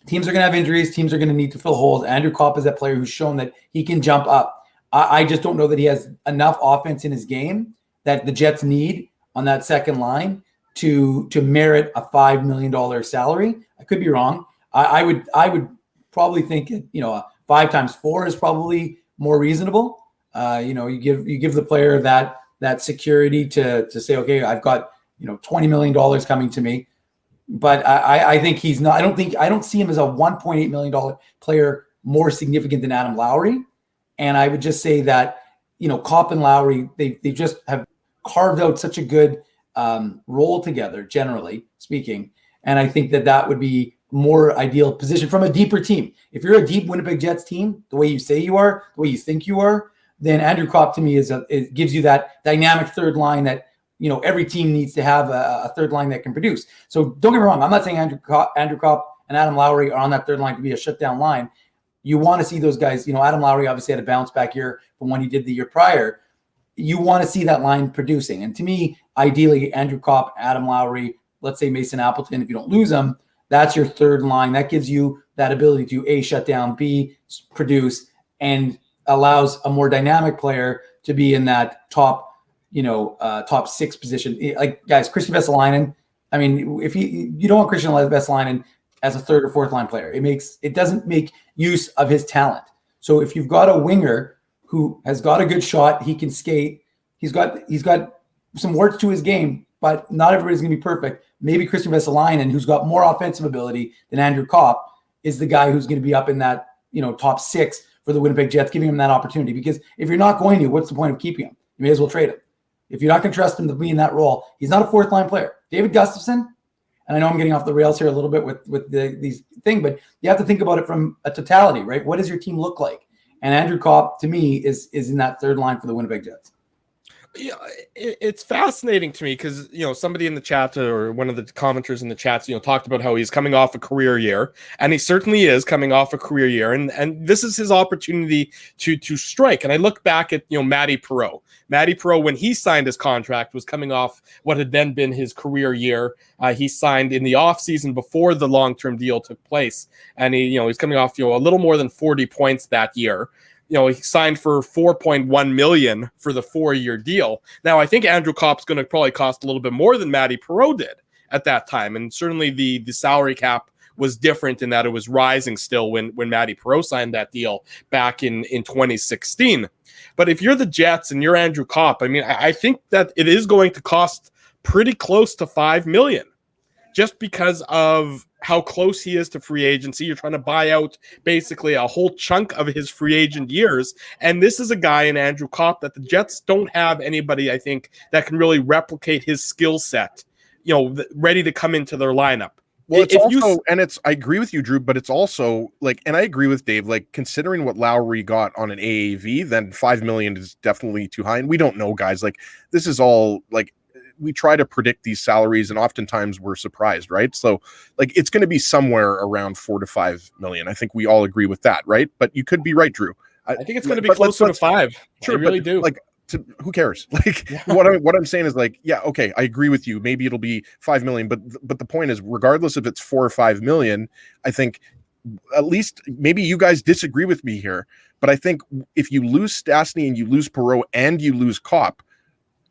Teams are going to have injuries. Teams are going to need to fill holes. Andrew Kopp is that player who's shown that he can jump up. I just don't know that he has enough offense in his game that the Jets need on that second line to merit a $5 million salary. I could be wrong. I would probably think a 5 times 4 is probably more reasonable. You give the player that security to say, okay, I've got $20 million coming to me. But I think he's not. I don't see him as a $1.8 million player more significant than Adam Lowry. And I would just say that Kopp and Lowry they just have carved out such a good role together, generally speaking. And I think that would be more ideal position from a deeper team. If you're a deep Winnipeg Jets team, the way you say you are, the way you think you are, then Andrew Kopp to me it gives you that dynamic third line that. Every team needs to have a third line that can produce. So don't get me wrong. I'm not saying Andrew Kopp and Adam Lowry are on that third line to be a shutdown line, you want to see those guys. Adam Lowry obviously had a bounce back year from when he did the year prior. You want to see that line producing. And to me, ideally, Andrew Kopp, Adam Lowry, let's say Mason Appleton, if you don't lose them, that's your third line. That gives you that ability to A, shut down, B, produce, and allows a more dynamic player to be in that top 6 position. Like, guys, Christian Vesalainen, I mean, if you don't want Christian Vesalainen as a third or fourth line player, it doesn't make use of his talent. So if you've got a winger who has got a good shot, he can skate, he's got some warts to his game, but not everybody's going to be perfect. Maybe Christian Vesalainen, who's got more offensive ability than Andrew Kopp, is the guy who's going to be up in that top 6 for the Winnipeg Jets, giving him that opportunity. Because if you're not going to, what's the point of keeping him? You may as well trade him. If you're not going to trust him to be in that role, he's not a fourth line player. David Gustafsson, and I know I'm getting off the rails here a little bit with these thing, but you have to think about it from a totality, right? What does your team look like? And Andrew Kopp, to me, is in that third line for the Winnipeg Jets. Yeah, it's fascinating to me because somebody in the chat or one of the commenters in the chats talked about how he's coming off a career year, and he certainly is coming off a career year, and this is his opportunity to strike. And I look back at Matty Perreault. Matty Perreault, when he signed his contract, was coming off what had then been his career year. He signed in the offseason before the long-term deal took place, and he's coming off a little more than 40 points that year. He signed for $4.1 million for the 4-year deal. Now, I think Andrew Kopp's going to probably cost a little bit more than Matty Perreault did at that time. And certainly the salary cap was different in that it was rising still when Matty Perreault signed that deal back in 2016. But if you're the Jets and you're Andrew Kopp, I mean, I think that it is going to cost pretty close to $5 million just because of how close he is to free agency. You're trying to buy out basically a whole chunk of his free agent years. And this is a guy in Andrew Kopp that the Jets don't have anybody, I think, that can really replicate his skill set, ready to come into their lineup. Well, it's also, I agree with you, Drew, but it's also and I agree with Dave, considering what Lowry got on an AAV, then $5 million is definitely too high. And we don't know, guys, this is all we try to predict these salaries, and oftentimes we're surprised, right? So it's going to be somewhere around $4 to $5 million. I think we all agree with that, right? But you could be right, Drew. I think it's going to be closer to 5. Sure, I really do. Who cares? What I'm saying is yeah, okay, I agree with you. Maybe it'll be $5 million, but the point is, regardless if it's $4 or $5 million, I think at least maybe you guys disagree with me here, but I think if you lose Stastny and you lose Perreault and you lose Kopp,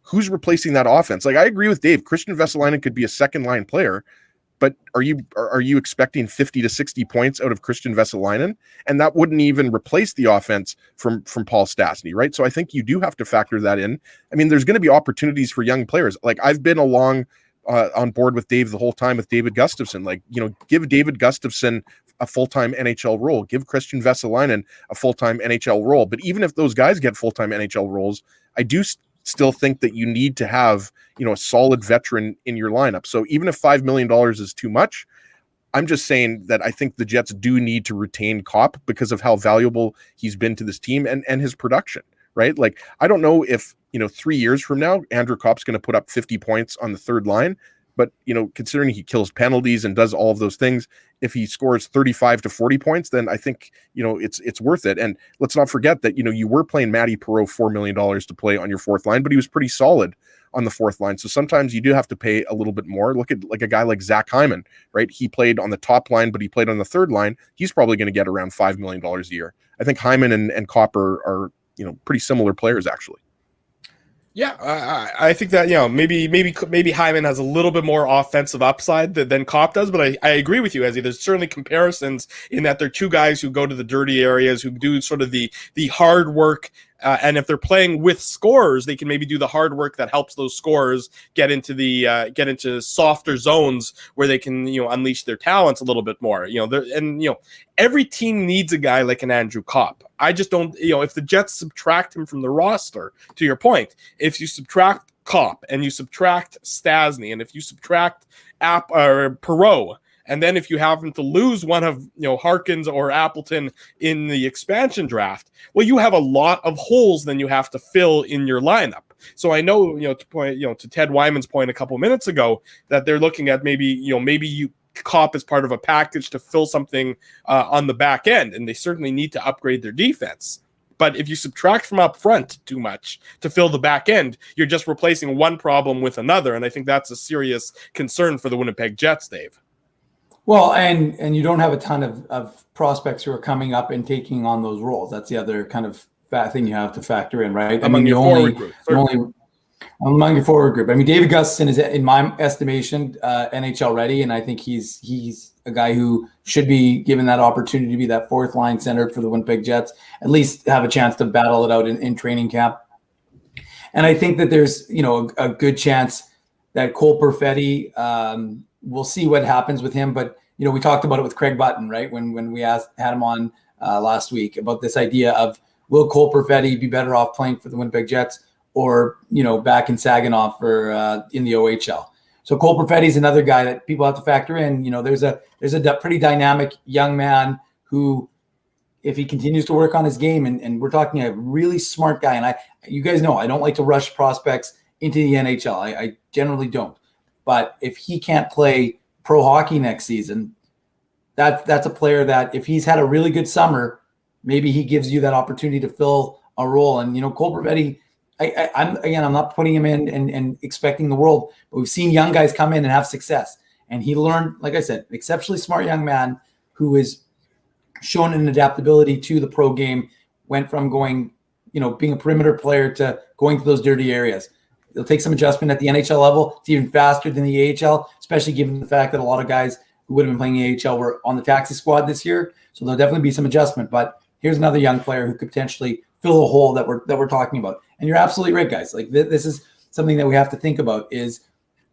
who's replacing that offense? I agree with Dave. Christian Vesalainen could be a second line player, but are you expecting 50 to 60 points out of Christian Vesalainen? And that wouldn't even replace the offense from Paul Stastny, right? So I think you do have to factor that in. I mean, there's going to be opportunities for young players. I've been along on board with Dave the whole time with David Gustafsson. Give David Gustafsson a full-time NHL role. Give Christian Vesalainen a full-time NHL role. But even if those guys get full-time NHL roles, I do still think that you need to have, a solid veteran in your lineup. So even if $5 million is too much, I'm just saying that I think the Jets do need to retain Kopp because of how valuable he's been to this team and his production, right? I don't know if, 3 years from now, Andrew Kopp's going to put up 50 points on the third line, but, considering he kills penalties and does all of those things, if he scores 35 to 40 points, then I think, it's worth it. And let's not forget that, you were playing Matty Perreault $4 million to play on your fourth line, but he was pretty solid on the fourth line. So sometimes you do have to pay a little bit more. Look at a guy like Zach Hyman, right? He played on the top line, but he played on the third line. He's probably going to get around $5 million a year. I think Hyman and Kopp are pretty similar players, actually. Yeah, I think that maybe Hyman has a little bit more offensive upside than Kopp does, but I agree with you, Ezzy. There's certainly comparisons in that they're two guys who go to the dirty areas, who do sort of the hard work, and if they're playing with scorers, they can maybe do the hard work that helps those scorers get into softer zones where they can unleash their talents a little bit more. Every team needs a guy like an Andrew Kopp. I just don't, if the Jets subtract him from the roster, to your point, if you subtract Kopp and you subtract Stastny and if you subtract Perreault, and then if you happen to lose one of Harkins or Appleton in the expansion draft, well, you have a lot of holes then you have to fill in your lineup. So I know, to Ted Wyman's point a couple minutes ago, that they're looking at maybe you Kopp as part of a package to fill something on the back end, and they certainly need to upgrade their defense. But if you subtract from up front too much to fill the back end, you're just replacing one problem with another, and I think that's a serious concern for the Winnipeg Jets, Dave. Well, and you don't have a ton of prospects who are coming up and taking on those roles. That's the other kind of thing you have to factor in, right? Among your forward group. Among your forward group. I mean, David Gustafson is, in my estimation, NHL ready, and I think he's a guy who should be given that opportunity to be that fourth line center for the Winnipeg Jets, at least have a chance to battle it out in training camp. And I think that there's, a good chance that Cole Perfetti, we'll see what happens with him. But, we talked about it with Craig Button, right? When we had him on last week about this idea of, will Cole Perfetti be better off playing for the Winnipeg Jets or, back in Saginaw for in the OHL? So Cole Perfetti is another guy that people have to factor in. There's a pretty dynamic young man who, if he continues to work on his game, and we're talking a really smart guy, and you guys know I don't like to rush prospects into the NHL. I generally don't. But if he can't play pro hockey next season, that's a player that if he's had a really good summer, maybe he gives you that opportunity to fill a role. And, Cole Perfetti, I'm not putting him in and expecting the world, but we've seen young guys come in and have success. And he learned, like I said, exceptionally smart young man who is shown an adaptability to the pro game, went from going, being a perimeter player to going to those dirty areas. It'll take some adjustment at the NHL level. It's even faster than the AHL, especially given the fact that a lot of guys who would have been playing AHL were on the taxi squad this year. So there'll definitely be some adjustment, but here's another young player who could potentially fill a hole that we're talking about. And you're absolutely right, guys. Like this is something that we have to think about is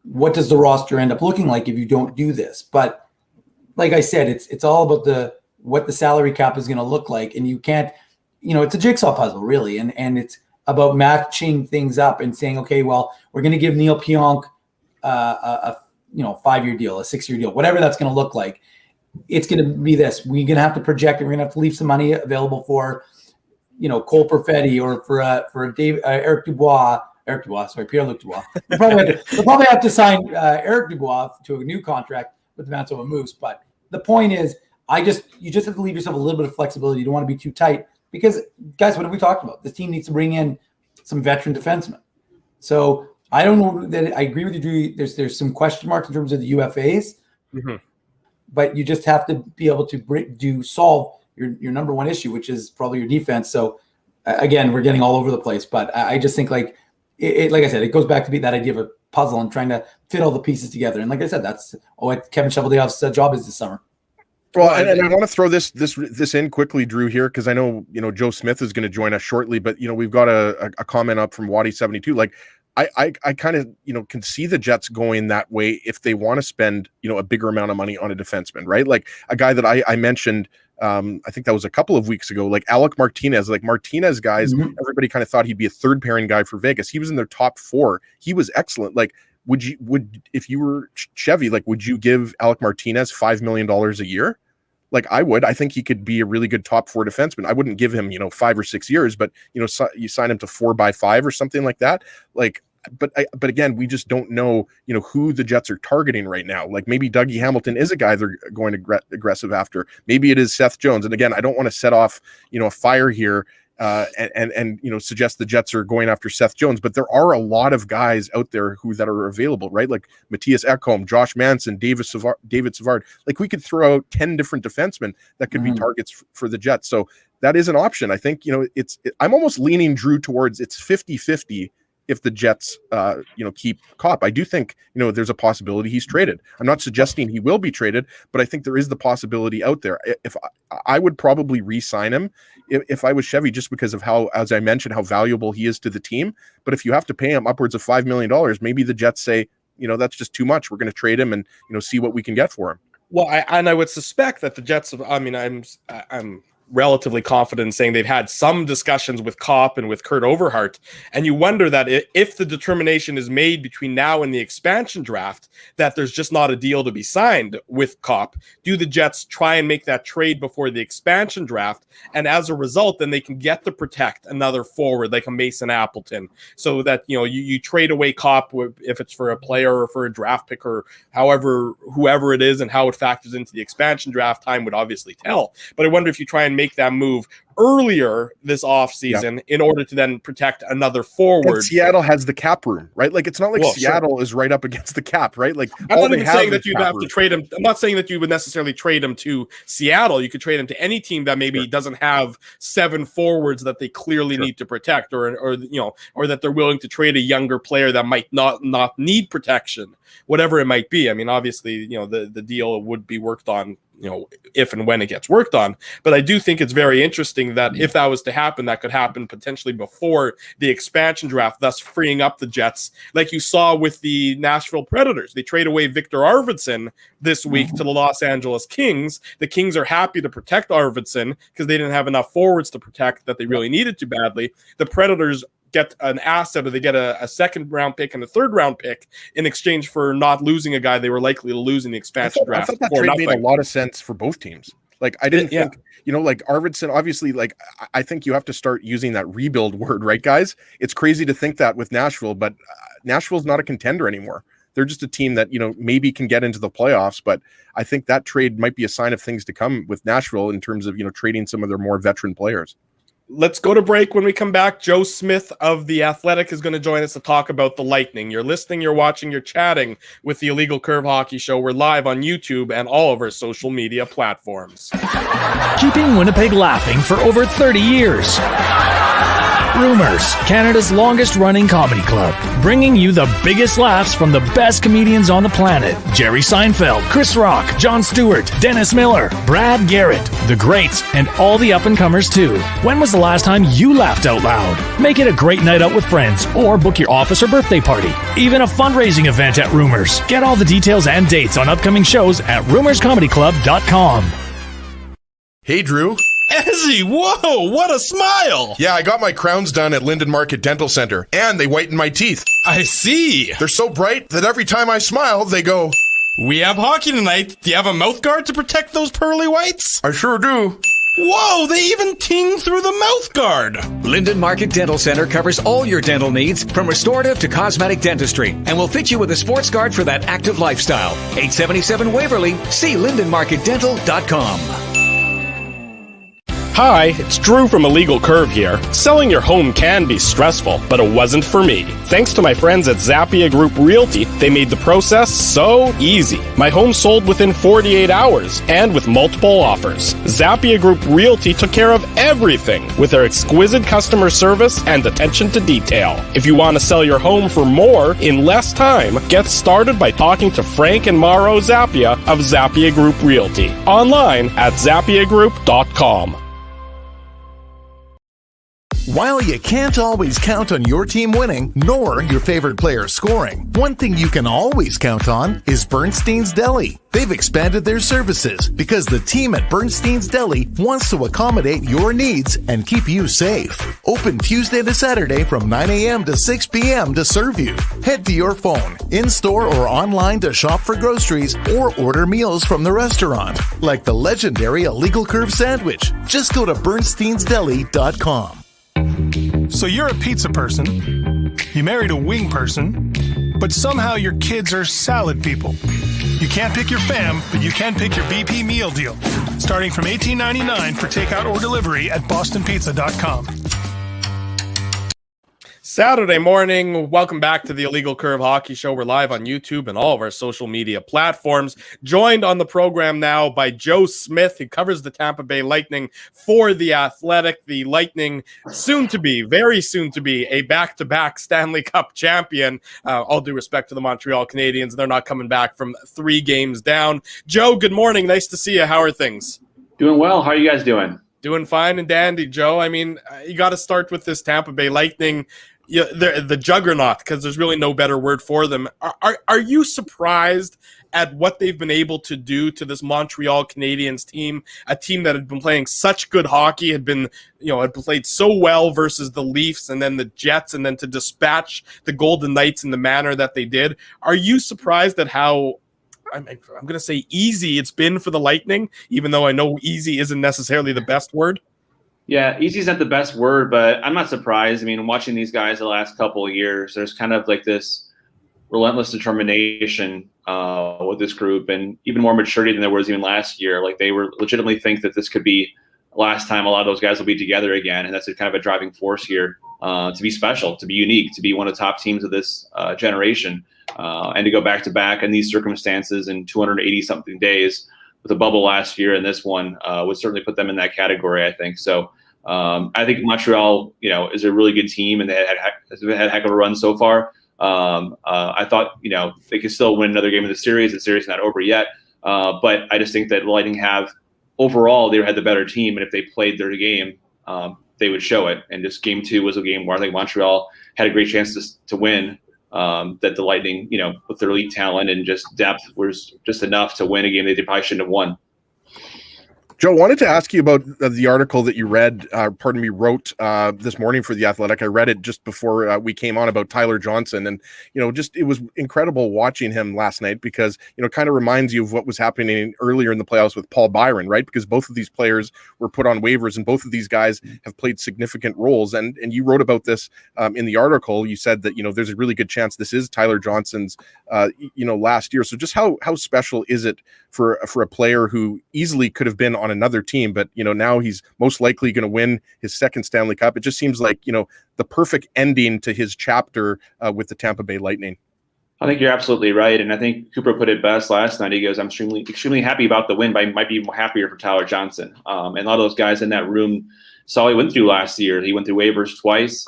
what does the roster end up looking like if you don't do this? But like I said, it's all about what the salary cap is going to look like. And you can't, it's a jigsaw puzzle really. And it's about matching things up and saying, okay, well, we're going to give Neil Pionk a 5-year deal, a 6-year deal, whatever that's going to look like. It's going to be this. We're going to have to project it. We're going to have to leave some money available for, Cole Perfetti or for Eric Dubois. Pierre-Luc Dubois. They'll probably have to sign Eric Dubois to a new contract with the Manitoba Moose. But the point is, you just have to leave yourself a little bit of flexibility. You don't want to be too tight because, guys, what have we talked about? This team needs to bring in some veteran defensemen. So I don't know that I agree with you, Drew. There's some question marks in terms of the UFAs, but you just have to be able to solve your number one issue, which is probably your defense. So again, we're getting all over the place, but I just think like I said, it goes back to be that idea of a puzzle and trying to fit all the pieces together. And like I said, that's what Kevin Cheveldayoff's job is this summer. Well, and I want to throw this in quickly, Drew, here, because I know, Joe Smith is going to join us shortly, but, we've got a comment up from Waddy72. Like, I kind of, can see the Jets going that way if they want to spend, a bigger amount of money on a defenseman, right? Like a guy that I mentioned, I think that was a couple of weeks ago, like Alec Martinez. Like Martinez guys, everybody kind of thought he'd be a third pairing guy for Vegas. He was in their top 4. He was excellent. Like, if you were Chevy, like, would you give Alec Martinez $5 million a year? Like I would. I think he could be a really good top 4 defenseman. I wouldn't give him, 5 or 6 years, but you sign him to 4x5 or something like that. Like, but again, we just don't know, who the Jets are targeting right now. Like maybe Dougie Hamilton is a guy they're going to aggressive after. Maybe it is Seth Jones. And again, I don't want to set off, a fire here and suggest the Jets are going after Seth Jones, but there are a lot of guys out there that are available, right? Like Matthias Ekholm, Josh Manson, David Savard. Like we could throw out 10 different defensemen that could be targets for the Jets. So that is an option. I think, I'm almost leaning, Drew, towards it's 50-50 if the Jets, keep Kopp. I do think, there's a possibility he's traded. I'm not suggesting he will be traded, but I think there is the possibility out there. If I would probably re-sign him if I was Chevy, just because of how, as I mentioned, how valuable he is to the team. But if you have to pay him upwards of $5 million, maybe the Jets say, that's just too much. We're going to trade him and, see what we can get for him. Well, I would suspect that the Jets have, I'm relatively confident in saying they've had some discussions with Kopp and with Kurt Overhart. And you wonder that if the determination is made between now and the expansion draft that there's just not a deal to be signed with Kopp, do the Jets try and make that trade before the expansion draft? And as a result, then they can get to protect another forward like a Mason Appleton, so that, you trade away Kopp if it's for a player or for a draft pick or whoever it is, and how it factors into the expansion draft. Time would obviously tell. But I wonder if you try and make that move earlier this offseason in order to then protect another forward. And Seattle has the cap room, right? Like, it's not like Seattle is right up against the cap, right? Like, I'm not even saying that you'd have to trade him. I'm not saying that you would necessarily trade him to Seattle. You could trade him to any team that maybe doesn't have 7 forwards that they clearly need to protect, or that they're willing to trade a younger player that might not need protection, whatever it might be. I mean, obviously, the deal would be worked on, if and when it gets worked on. But I do think it's very interesting that if that was to happen, that could happen potentially before the expansion draft, thus freeing up the Jets, like you saw with the Nashville Predators. They trade away Victor Arvidsson this week to the Los Angeles Kings. The Kings are happy to protect Arvidsson because they didn't have enough forwards to protect that they really needed to badly. The Predators get an asset, or they get a second round pick and a third round pick in exchange for not losing a guy they were likely to lose in the expansion draft. I thought that trade made a lot of sense for both teams. Like, I didn't think, like Arvidsson, obviously, like, I think you have to start using that rebuild word, right, guys? It's crazy to think that with Nashville, but Nashville's not a contender anymore. They're just a team that, maybe can get into the playoffs, but I think that trade might be a sign of things to come with Nashville in terms of, trading some of their more veteran players. Let's go to break. When we come back, Joe Smith of The Athletic is going to join us to talk about the Lightning. You're listening, you're watching, you're chatting with the Illegal Curve Hockey Show. We're live on YouTube and all of our social media platforms. Keeping Winnipeg laughing for over 30 years. Rumors, Canada's longest-running comedy club, bringing you the biggest laughs from the best comedians on the planet. Jerry Seinfeld, Chris Rock, Jon Stewart, Dennis Miller, Brad Garrett, the greats, and all the up-and-comers too. When was the last time you laughed out loud? Make it a great night out with friends, or book your office or birthday party. Even a fundraising event at Rumors. Get all the details and dates on upcoming shows at rumorscomedyclub.com. Hey, Drew. Ezzy, whoa, what a smile! Yeah, I got my crowns done at Linden Market Dental Center, and they whitened my teeth. I see. They're so bright that every time I smile, they go, "We have hockey tonight. Do you have a mouth guard to protect those pearly whites?" "I sure do." Whoa, they even ting through the mouth guard. Linden Market Dental Center covers all your dental needs, from restorative to cosmetic dentistry, and will fit you with a sports guard for that active lifestyle. 877 Waverly. See lindenmarketdental.com. Hi, it's Drew from Illegal Curve here. Selling your home can be stressful, but it wasn't for me. Thanks to my friends at Zappia Group Realty, they made the process so easy. My home sold within 48 hours, and with multiple offers. Zappia Group Realty took care of everything with their exquisite customer service and attention to detail. If you want to sell your home for more in less time, get started by talking to Frank and Mauro Zappia of Zappia Group Realty. Online at zappiagroup.com. While you can't always count on your team winning, nor your favorite player scoring, one thing you can always count on is Bernstein's Deli. They've expanded their services because the team at Bernstein's Deli wants to accommodate your needs and keep you safe. Open Tuesday to Saturday from 9 a.m. to 6 p.m. to serve you. Head to your phone, in-store or online to shop for groceries or order meals from the restaurant, like the legendary Illegal Curve Sandwich. Just go to bernsteinsdeli.com. So you're a pizza person, you married a wing person, but somehow your kids are salad people. You can't pick your fam, but you can pick your BP meal deal, starting from $18.99 for takeout or delivery at bostonpizza.com. Saturday morning, welcome back to the Illegal Curve Hockey Show. We're live on YouTube and all of our social media platforms. Joined on the program now by Joe Smith, who covers the Tampa Bay Lightning for The Athletic. The Lightning, very soon to be, a back-to-back Stanley Cup champion. All due respect to the Montreal Canadiens, they're not coming back from 3 games down. Joe, good morning. Nice to see you. How are things? Doing well. How are you guys doing? Doing fine and dandy, Joe. I mean, you got to start with this Tampa Bay Lightning. the juggernaut, because there's really no better word for them. Are you surprised at what they've been able to do to this Montreal Canadiens team, a team that had been playing such good hockey, had played so well versus the Leafs and then the Jets, and then to dispatch the Golden Knights in the manner that they did? Are you surprised at how, I'm going to say, easy it's been for the Lightning, even though I know easy isn't necessarily the best word? Yeah, easy is not the best word, but I'm not surprised. I mean, watching these guys the last couple of years, there's kind of like this relentless determination with this group, and even more maturity than there was even last year. Like, they were legitimately think that this could be the last time a lot of those guys will be together again, and that's a kind of a driving force here to be special, to be unique, to be one of the top teams of this generation, and to go back to back in these circumstances in 280-something days with a bubble last year, and this one would certainly put them in that category, I think. So I think Montreal, is a really good team, and they had a heck of a run so far. I thought, they could still win another game of the series. The series is not over yet. But I just think that Lightning overall, they had the better team. And if they played their game, they would show it. And this game 2 was a game where I think Montreal had a great chance to win. That the Lightning, with their elite talent and just depth, was just enough to win a game that they probably shouldn't have won. Joe, wanted to ask you about the article that you wrote this morning for The Athletic. I read it just before we came on about Tyler Johnson. And, it was incredible watching him last night because, it kind of reminds you of what was happening earlier in the playoffs with Paul Byron, right? Because both of these players were put on waivers and both of these guys have played significant roles. And you wrote about this in the article. You said that, there's a really good chance this is Tyler Johnson's, last year. So just how special is it for a player who easily could have been on another team, but now he's most likely going to win his second Stanley Cup? It just seems like the perfect ending to his chapter with the Tampa Bay Lightning. I think you're absolutely right, and I think Cooper put it best last night. He goes, "I'm extremely happy about the win, but I might be happier for Tyler Johnson." And a lot of those guys in that room saw what he went through last year. He went through waivers twice,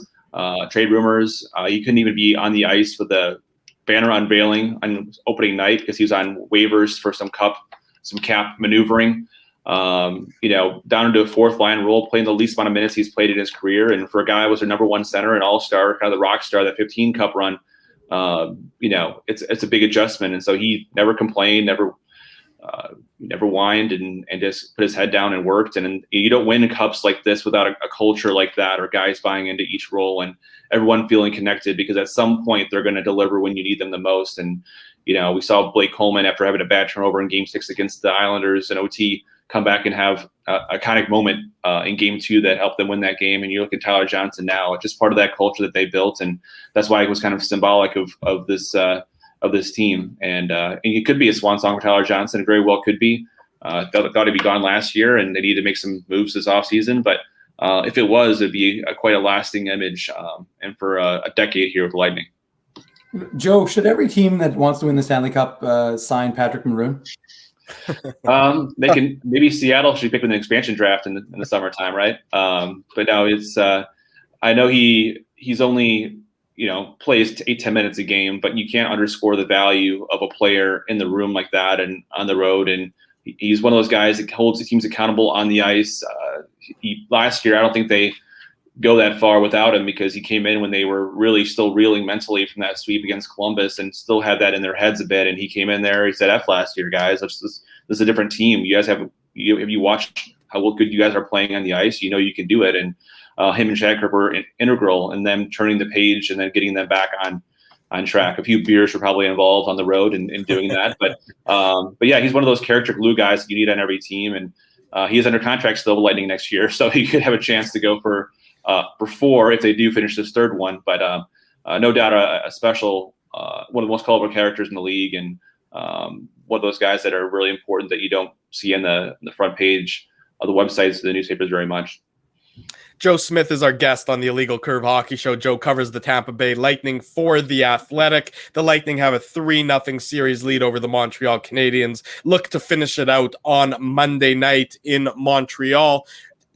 trade rumors. He couldn't even be on the ice for the banner unveiling on opening night because he was on waivers for some cap maneuvering. Down into a fourth line role, playing the least amount of minutes he's played in his career. And for a guy who was their number one center, an all-star, kind of the rock star, that 15 cup run, it's a big adjustment. And so he never complained, never whined, and just put his head down and worked. And you don't win cups like this without a culture like that, or guys buying into each role and everyone feeling connected, because at some point they're going to deliver when you need them the most. And, we saw Blake Coleman, after having a bad turnover in Game 6 against the Islanders in OT, come back and have a iconic moment in Game 2 that helped them win that game. And you look at Tyler Johnson now, it's just part of that culture that they built, and that's why it was kind of symbolic of this team. And it could be a swan song for Tyler Johnson. It very well could be. Thought he'd be gone last year, and they need to make some moves this offseason. But if it was, it'd be quite a lasting image, and for a decade here with the Lightning. Joe, should every team that wants to win the Stanley Cup sign Patrick Maroon? They can. Maybe Seattle should pick in the expansion draft in the summertime, right? But no, it's. I know he's only plays 8-10 minutes a game, but you can't underscore the value of a player in the room like that and on the road. And he's one of those guys that holds the teams accountable on the ice. Last year, I don't think they go that far without him, because he came in when they were really still reeling mentally from that sweep against Columbus and still had that in their heads a bit. And he came in there, he said, "F last year, guys. This is a different team. You guys have you watched how good you guys are playing on the ice? You can do it." And him and Shaq were integral in them turning the page and then getting them back on track. A few beers were probably involved on the road in doing that. But yeah, he's one of those character glue guys that you need on every team. And he is under contract still with Lightning next year, so he could have a chance to go for 4 if they do finish this third one. But no doubt a special, one of the most colorful characters in the league, and one of those guys that are really important that you don't see in the front page of the websites of the newspapers very much. Joe Smith is our guest on the Illegal Curve Hockey Show. Joe covers the Tampa Bay Lightning for The Athletic. The Lightning have a 3-0 series lead over the Montreal Canadiens. Look to finish it out on Monday night in Montreal.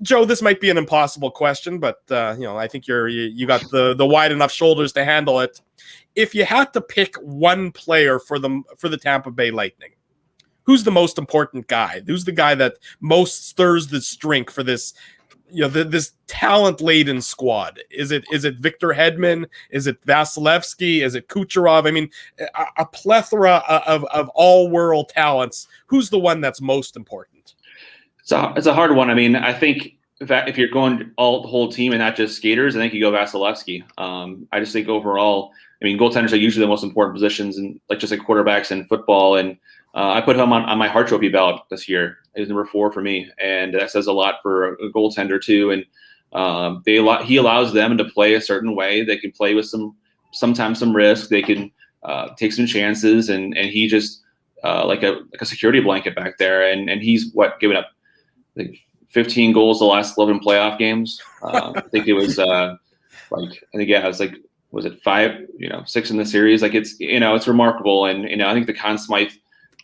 Joe, this might be an impossible question, but I think you got the wide enough shoulders to handle it. If you had to pick one player for the Tampa Bay Lightning, who's the most important guy? Who's the guy that most stirs the drink for this this talent-laden squad? Is it Victor Hedman? Is it Vasilevsky? Is it Kucherov? I mean, a plethora of all-world talents. Who's the one that's most important? It's a hard one. I mean, I think if you're going the whole team and not just skaters, I think you go Vasilevsky. I just think overall, I mean, goaltenders are usually the most important positions, and just like quarterbacks in football. And I put him on my Hart Trophy ballot this year. He was number 4 for me, and that says a lot for a goaltender too. And he allows them to play a certain way. They can play with sometimes some risk. They can take some chances, and he just like a security blanket back there. And he's given up, I think, 15 goals the last 11 playoff games. I think it was was it 5, 6 in the series? It's remarkable. And, I think the Conn Smythe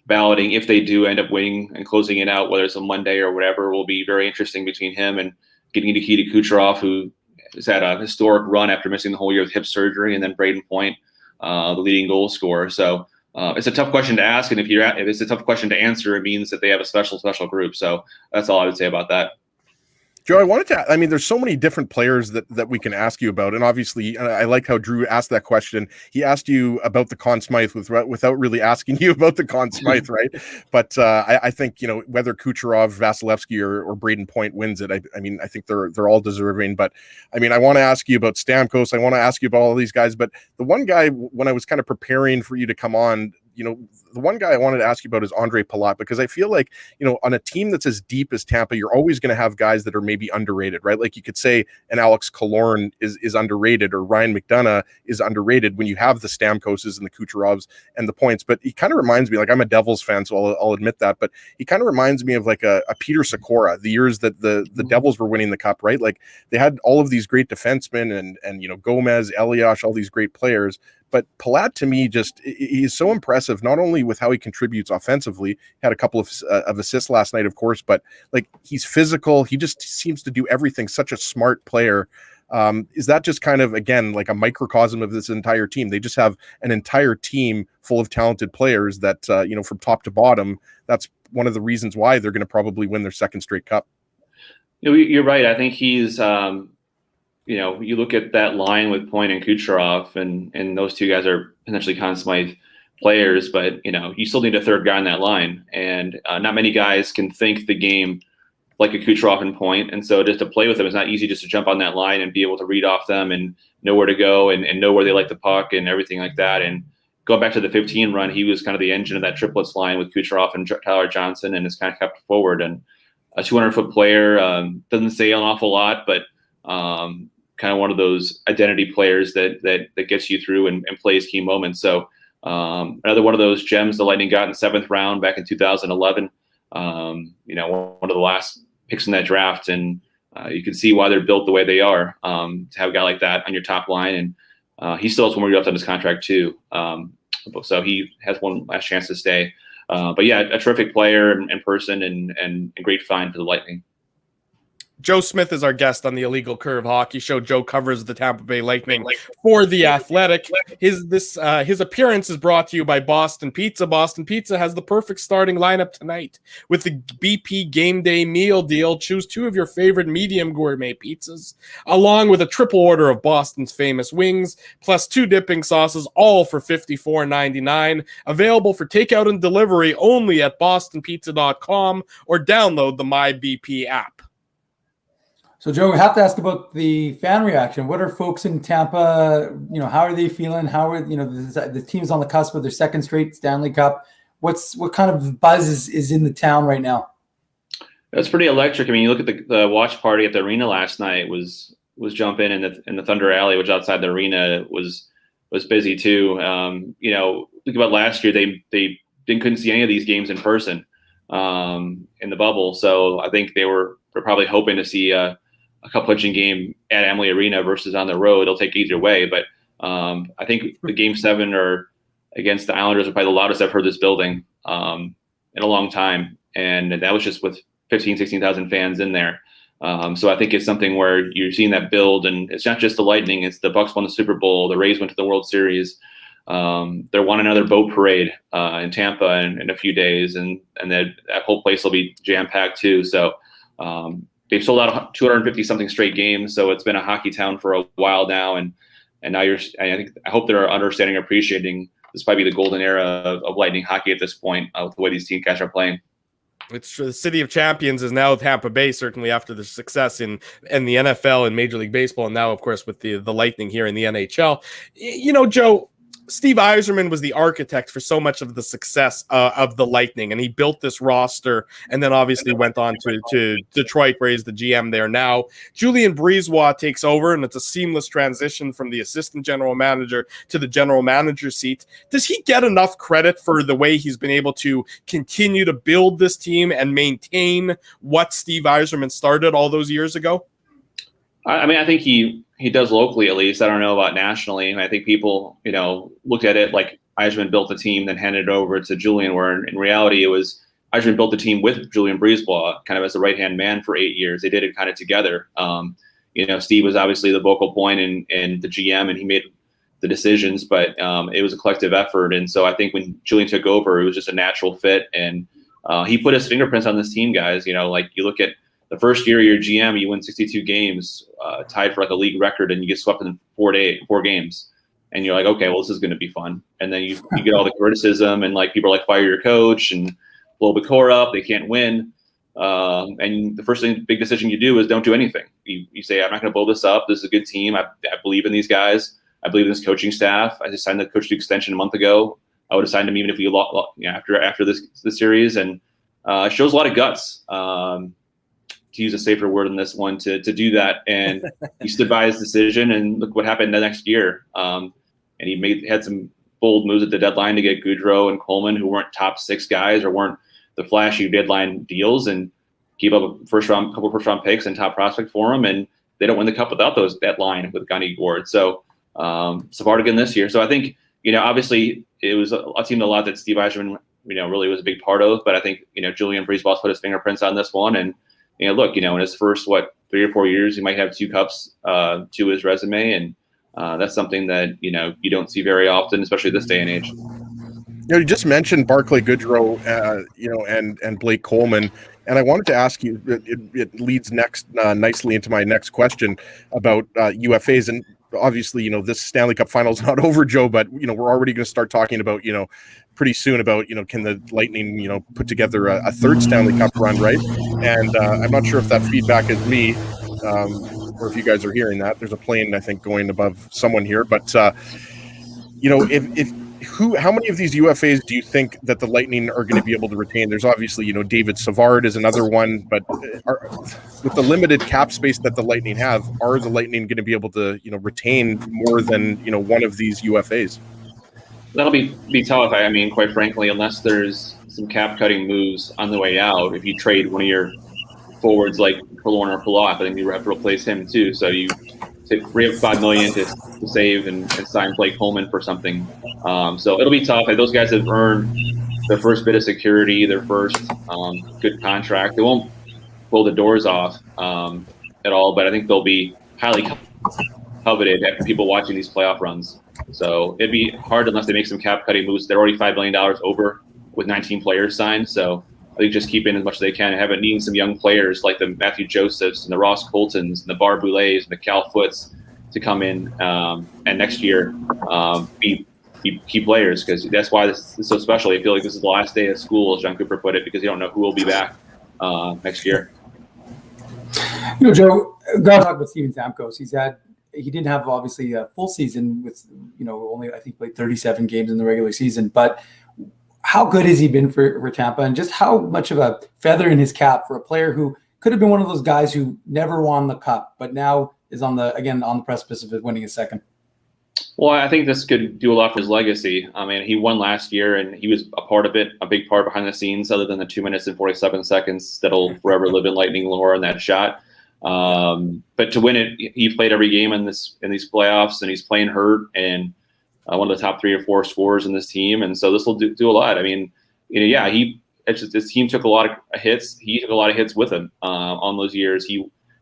balloting, if they do end up winning and closing it out, whether it's a Monday or whatever, will be very interesting between him and getting Nikita Kucherov, who has had a historic run after missing the whole year with hip surgery, and then Braden Point, the leading goal scorer. So it's a tough question to ask. And if it's a tough question to answer, it means that they have a special group. So that's all I would say about that. Joe, there's so many different players that we can ask you about. And obviously, I like how Drew asked that question. He asked you about the Conn Smythe without really asking you about the Conn Smythe, right? But I think, whether Kucherov, Vasilevsky, or Braden Point wins it, I think they're all deserving. But, I want to ask you about Stamkos. I want to ask you about all these guys. But the one guy, when I was kind of preparing for you to come on, the one guy I wanted to ask you about is Andre Palat, because I feel like, on a team that's as deep as Tampa, you're always going to have guys that are maybe underrated, right? Like you could say an Alex Killorn is underrated, or Ryan McDonough is underrated when you have the Stamkoses and the Kucherovs and the Points. But he kind of reminds me, I'm a Devils fan, so I'll admit that, but he kind of reminds me of like a Peter Sikora, the years that the Devils were winning the cup, right? Like they had all of these great defensemen and Gomez, Elias, all these great players. But Palat, to me, he's so impressive, not only with how he contributes offensively, had a couple of assists last night, of course, but he's physical. He just seems to do everything. Such a smart player. Is that just kind of, again, like a microcosm of this entire team? They just have an entire team full of talented players that, from top to bottom, that's one of the reasons why they're going to probably win their second straight cup. You're right. I think he's you look at that line with Point and Kucherov, and those two guys are potentially Conn Smythe players, but you still need a third guy on that line, and not many guys can think the game like a Kucherov and Point, and so just to play with them, it's not easy just to jump on that line and be able to read off them and know where to go and know where they like the puck and everything like that. And going back to the 15 run, he was kind of the engine of that triplets line with Kucherov and Tyler Johnson, and has kind of kept forward. And a 200-foot player, doesn't say an awful lot, but kind of one of those identity players that gets you through and plays key moments. So another one of those gems the Lightning got in the 7th round back in 2011. One of the last picks in that draft, and you can see why they're built the way they are. To have a guy like that on your top line, and he still has 1 more year left on his contract too. So he has one last chance to stay. But yeah, a terrific player and person, and a great find for the Lightning. Joe Smith is our guest on the Illegal Curve Hockey Show. Joe covers the Tampa Bay Lightning for The Athletic. His appearance is brought to you by Boston Pizza. Boston Pizza has the perfect starting lineup tonight. With the BP Game Day Meal Deal, choose 2 of your favorite medium gourmet pizzas, along with a triple order of Boston's famous wings, plus 2 dipping sauces, all for $54.99. Available for takeout and delivery only at bostonpizza.com, or download the MyBP app. So, Joe, we have to ask about the fan reaction. What are folks in Tampa, how are they feeling? How are, the team's on the cusp of their second straight Stanley Cup. What kind of buzz is in the town right now? It's pretty electric. I mean, you look at the watch party at the arena last night was jumping in the Thunder Alley, which outside the arena was busy too. Think about last year, they couldn't see any of these games in person in the bubble. So I think they're probably hoping to see a cup clinching game at Amalie Arena versus on the road. It'll take either way, but I think the Game 7 or against the Islanders are probably the loudest I've heard this building in a long time, and that was just with 16,000 fans in there. So I think it's something where you're seeing that build, and it's not just the Lightning. It's the Bucks won the Super Bowl, the Rays went to the World Series. They're want another boat parade in Tampa in a few days, and that whole place will be jam packed too. So. they've sold out 250 something straight games. So it's been a hockey town for a while now. And now I hope they're understanding, appreciating this might be the golden era of Lightning hockey at this point with the way these team guys are playing. It's the city of champions is now Tampa Bay, certainly after the success in the NFL and Major League Baseball, and now, of course, with the Lightning here in the NHL. You know, Joe, Steve Yzerman was the architect for so much of the success of the Lightning, and he built this roster and then obviously went on to Detroit, where he's the GM there now. Julien Brisebois takes over, and it's a seamless transition from the assistant general manager to the general manager seat. Does he get enough credit for the way he's been able to continue to build this team and maintain what Steve Yzerman started all those years ago? I mean, I think he does locally, at least. I don't know about nationally. And I think people, look at it like Yzerman built the team, then handed it over to Julien, where in reality it was Yzerman built the team with Julien Brisebois kind of as the right-hand man for 8 years. They did it kind of together. Steve was obviously the vocal point and the GM, and he made the decisions, but it was a collective effort. And so I think when Julien took over, it was just a natural fit. And he put his fingerprints on this team, guys. Like you look at the first year you're GM, you win 62 games, tied for like a league record, and you get swept in 4 games. And you're like, okay, well, this is going to be fun. And then you get all the criticism, and like people are like, fire your coach and blow the core up. They can't win. And the first big decision you do is don't do anything. You say, I'm not going to blow this up. This is a good team. I believe in these guys. I believe in this coaching staff. I just signed the coach to extension a month ago. I would have signed him even if we lost after this series. And it shows a lot of guts. To use a safer word in this one, to do that. And he stood by his decision, and look what happened the next year. And he had some bold moves at the deadline to get Gaudreau and Coleman, who weren't top 6 guys or weren't the flashy deadline deals, and keep up a couple first round picks and top prospect for them. And they don't win the cup without that line with Gunny Gord. So Savard again this year. So I think, obviously it was a team a lot that Steve Yzerman, really was a big part of, but I think, Julien Brisebois put his fingerprints on this one. And, look, in his first, 3 or 4 years, he might have 2 cups to his resume. And that's something that, you don't see very often, especially this day and age. You just mentioned Barclay Goodrow, and Blake Coleman. And I wanted to ask you, it leads nicely into my next question about UFAs. And obviously, this Stanley Cup final is not over, Joe, but, we're already going to start talking about, pretty soon about, can the Lightning, put together a third Stanley Cup run, right? And I'm not sure if that feedback is me or if you guys are hearing that. There's a plane, I think, going above someone here. But, how many of these UFAs do you think that the Lightning are going to be able to retain? There's obviously, David Savard is another one, but with the limited cap space that the Lightning have, are the Lightning going to be able to, retain more than, one of these UFAs? That'll be tough. I mean, quite frankly, unless there's some cap cutting moves on the way out. If you trade one of your forwards like Killorn or Pulock, I think you have to replace him too. So you free up $5 million to save and sign Blake Coleman for something. So it'll be tough. Those guys have earned their first bit of security, their first good contract. They won't blow the doors off at all, but I think they'll be highly coveted after people watching these playoff runs. So it'd be hard unless they make some cap cutting moves. They're already $5 million over with 19 players signed. So I think just keep in as much as they can and have it needing some young players like the Matthew Josephs and the Ross Coltons and the Bar Boulets and the Cal Foots to come in and next year be key players, because that's why this is so special. I feel like this is the last day of school, as John Cooper put it, because you don't know who will be back next year. Joe, gotta talk about Steven Zamkos. He didn't have obviously a full season with, only I think played 37 games in the regular season, but how good has he been for Tampa, and just how much of a feather in his cap for a player who could have been one of those guys who never won the cup, but now is on the precipice of winning his second? Well, I think this could do a lot for his legacy. I mean, he won last year, and he was a part of it, a big part behind the scenes, other than the 2 minutes and 47 seconds that'll forever live in Lightning lore in that shot. But to win it, he played every game in these playoffs, and he's playing hurt, and one of the top 3 or 4 scorers in this team. And so this will do a lot. I mean, this team took a lot of hits. He took a lot of hits with him on those years.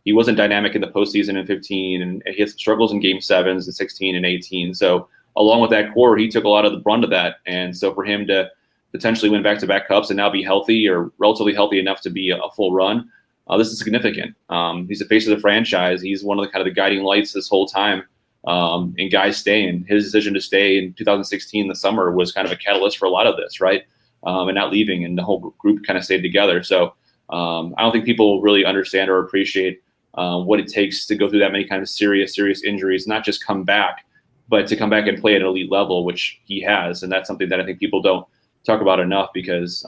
He wasn't dynamic in the postseason in 15, and he had some struggles in game 7s and 16 and 18. So along with that core, he took a lot of the brunt of that. And so for him to potentially win back-to-back cups and now be healthy or relatively healthy enough to be a full run, this is significant. He's the face of the franchise. He's one of the kind of the guiding lights this whole time. And guys staying. His decision to stay in 2016, the summer, was kind of a catalyst for a lot of this, right? And not leaving, and the whole group kind of stayed together. So I don't think people really understand or appreciate what it takes to go through that many kind of serious injuries, not just come back, but to come back and play at an elite level, which he has. And that's something that I think people don't talk about enough, because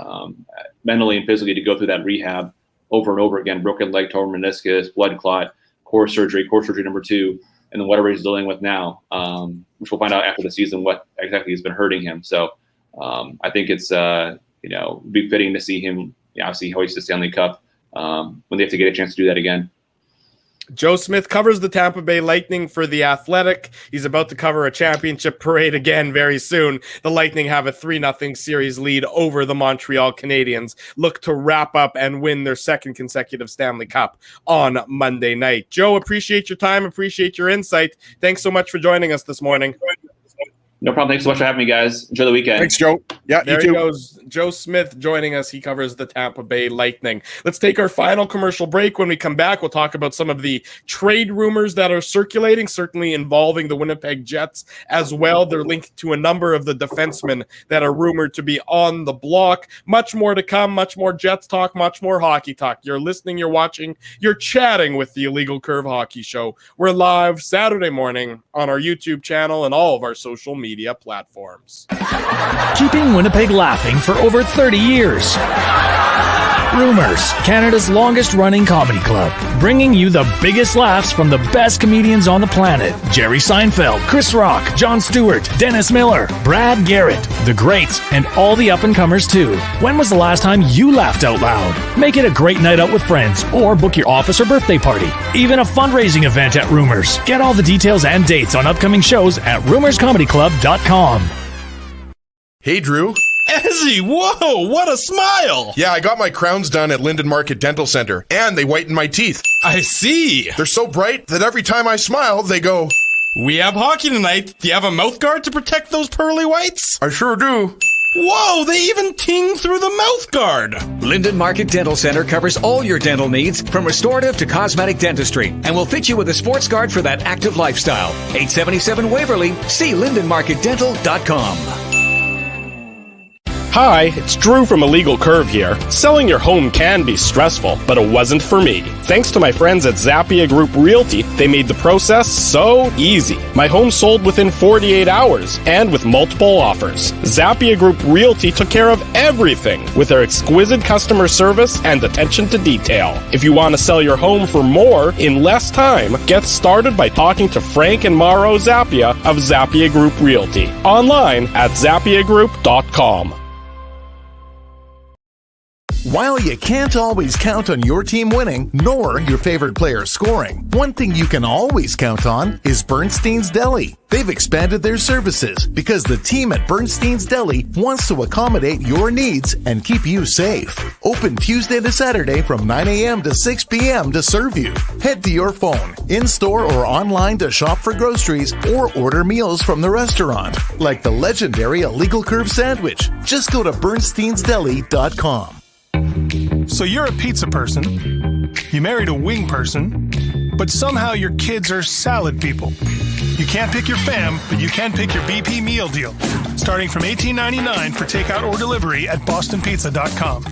mentally and physically to go through that rehab over and over again, broken leg, torn meniscus, blood clot, core surgery number 2, and then whatever he's dealing with now, which we'll find out after the season what exactly has been hurting him. So I think it's be fitting to see him obviously hoist the Stanley Cup when they have to get a chance to do that again. Joe Smith covers the Tampa Bay Lightning for The Athletic. He's about to cover a championship parade again very soon. The Lightning have a 3-0 series lead over the Montreal Canadiens, look to wrap up and win their second consecutive Stanley Cup on Monday night. Joe, appreciate your time, appreciate your insight. Thanks so much for joining us this morning. No problem. Thanks so much for having me, guys. Enjoy the weekend. Thanks, Joe. Yeah, there he goes. Joe Smith joining us. He covers the Tampa Bay Lightning. Let's take our final commercial break. When we come back, we'll talk about some of the trade rumors that are circulating, certainly involving the Winnipeg Jets as well. They're linked to a number of the defensemen that are rumored to be on the block. Much more to come, much more Jets talk, much more hockey talk. You're listening, you're watching, you're chatting with the Illegal Curve Hockey Show. We're live Saturday morning on our YouTube channel and all of our social media platforms. Keeping Winnipeg laughing for over 30 years. Rumors, Canada's longest-running comedy club, bringing you the biggest laughs from the best comedians on the planet. Jerry Seinfeld, Chris Rock, Jon Stewart, Dennis Miller, Brad Garrett, the greats, and all the up-and-comers too. When was the last time you laughed out loud? Make it a great night out with friends, or book your office or birthday party. Even a fundraising event at Rumors. Get all the details and dates on upcoming shows at rumorscomedyclub.com. Hey, Drew. Ezzy, whoa, what a smile! Yeah, I got my crowns done at Linden Market Dental Center, and they whitened my teeth. I see. They're so bright that every time I smile, they go, "We have hockey tonight. Do you have a mouth guard to protect those pearly whites?" I sure do. Whoa, they even ting through the mouth guard. Linden Market Dental Center covers all your dental needs, from restorative to cosmetic dentistry, and will fit you with a sports guard for that active lifestyle. 877 Waverly. See lindenmarketdental.com. Hi, it's Drew from Illegal Curve here. Selling your home can be stressful, but it wasn't for me. Thanks to my friends at Zappia Group Realty, they made the process so easy. My home sold within 48 hours, and with multiple offers. Zappia Group Realty took care of everything with their exquisite customer service and attention to detail. If you want to sell your home for more in less time, get started by talking to Frank and Mauro Zappia of Zappia Group Realty. Online at zappiagroup.com. While you can't always count on your team winning, nor your favorite player scoring, one thing you can always count on is Bernstein's Deli. They've expanded their services because the team at Bernstein's Deli wants to accommodate your needs and keep you safe. Open Tuesday to Saturday from 9 a.m. to 6 p.m. to serve you. Head to your phone, in-store or online to shop for groceries or order meals from the restaurant, like the legendary Illegal Curve Sandwich. Just go to bernsteinsdeli.com. So you're a pizza person, you married a wing person, but somehow your kids are salad people. You can't pick your fam, but you can pick your BP meal deal, starting from $18.99 for takeout or delivery at bostonpizza.com.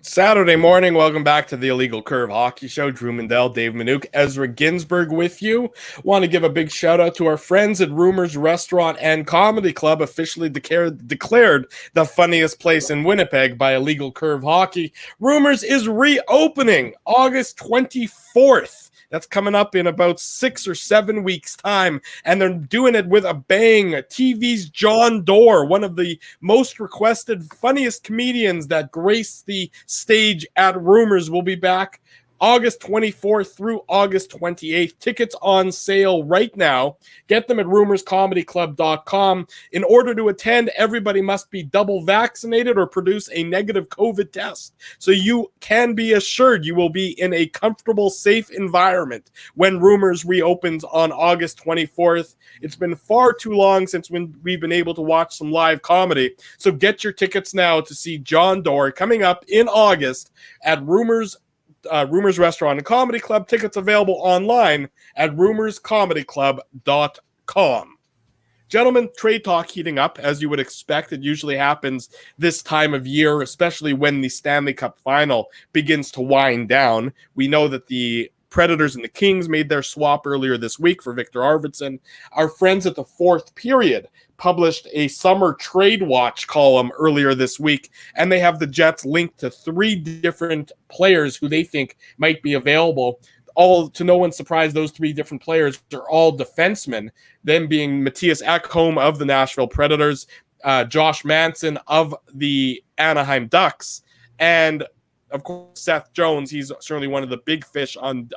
Saturday morning, welcome back to the Illegal Curve Hockey Show. Drew Mindell, Minuk Ezra Ginsburg with you. Want to give a big shout out to our friends at Rumors Restaurant and Comedy Club, officially declared the funniest place in Winnipeg by Illegal Curve Hockey. Rumors is reopening August 24th. That's coming up in about 6 or 7 weeks' time, and they're doing it with a bang. TV's John Doerr, one of the most requested, funniest comedians that grace the stage at Rumors, will be back August 24th through August 28th. Tickets on sale right now. Get them at rumorscomedyclub.com. In order to attend, everybody must be double vaccinated or produce a negative COVID test. So you can be assured you will be in a comfortable, safe environment when Rumors reopens on August 24th. It's been far too long since we've been able to watch some live comedy. So get your tickets now to see John Doerr coming up in August at Rumors Restaurant and Comedy Club. Tickets available online at rumorscomedyclub.com. Gentlemen, trade talk heating up, as you would expect. It usually happens this time of year, especially when the Stanley Cup final begins to wind down. We know that the Predators and the Kings made their swap earlier this week for Victor Arvidsson. Our friends at the Fourth Period published a summer trade watch column earlier this week, and they have the Jets linked to 3 different players who they think might be available. All, to no one's surprise, those 3 different players are all defensemen, them being Matthias Ekholm of the Nashville Predators, Josh Manson of the Anaheim Ducks, and of course Seth Jones. He's certainly one of the big fish on.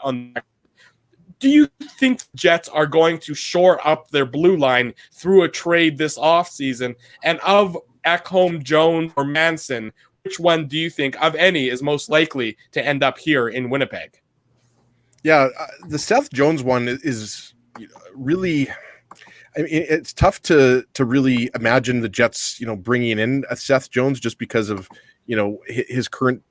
Do you think Jets are going to shore up their blue line through a trade this offseason? And of Ekholm, Jones, or Manson, which one do you think, of any, is most likely to end up here in Winnipeg? Yeah, the Seth Jones one is really, I mean, it's tough to really imagine the Jets, bringing in a Seth Jones just because of, his current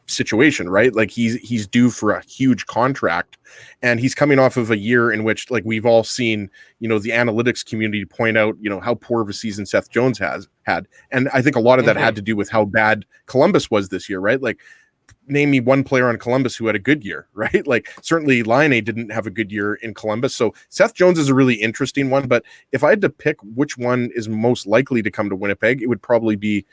situation, right? Like he's due for a huge contract, and he's coming off of a year in which, like, we've all seen, the analytics community point out, how poor of a season Seth Jones has had. And I think a lot of that had to do with how bad Columbus was this year, right? Like, name me one player on Columbus who had a good year, right? Like, certainly Laine didn't have a good year in Columbus. So Seth Jones is a really interesting one, but if I had to pick which one is most likely to come to Winnipeg, it would probably be,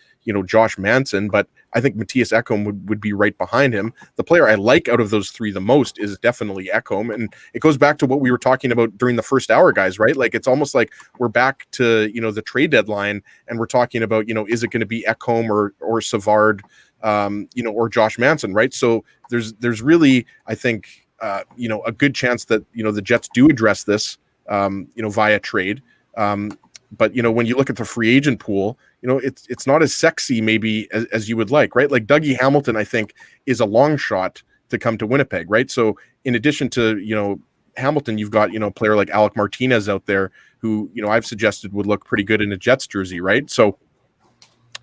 Josh Manson, but I think Matthias Ekholm would be right behind him. The player I like out of those 3 the most is definitely Ekholm. And it goes back to what we were talking about during the first hour, guys, right? Like, it's almost like we're back to, the trade deadline, and we're talking about, is it going to be Ekholm or Savard, or Josh Manson, right? So there's really, I think, a good chance that, the Jets do address this, via trade. But, when you look at the free agent pool, it's not as sexy maybe as you would like, right? Like, Dougie Hamilton, I think, is a long shot to come to Winnipeg, right? So in addition to, Hamilton, you've got, a player like Alec Martinez out there who, I've suggested would look pretty good in a Jets jersey, right? So,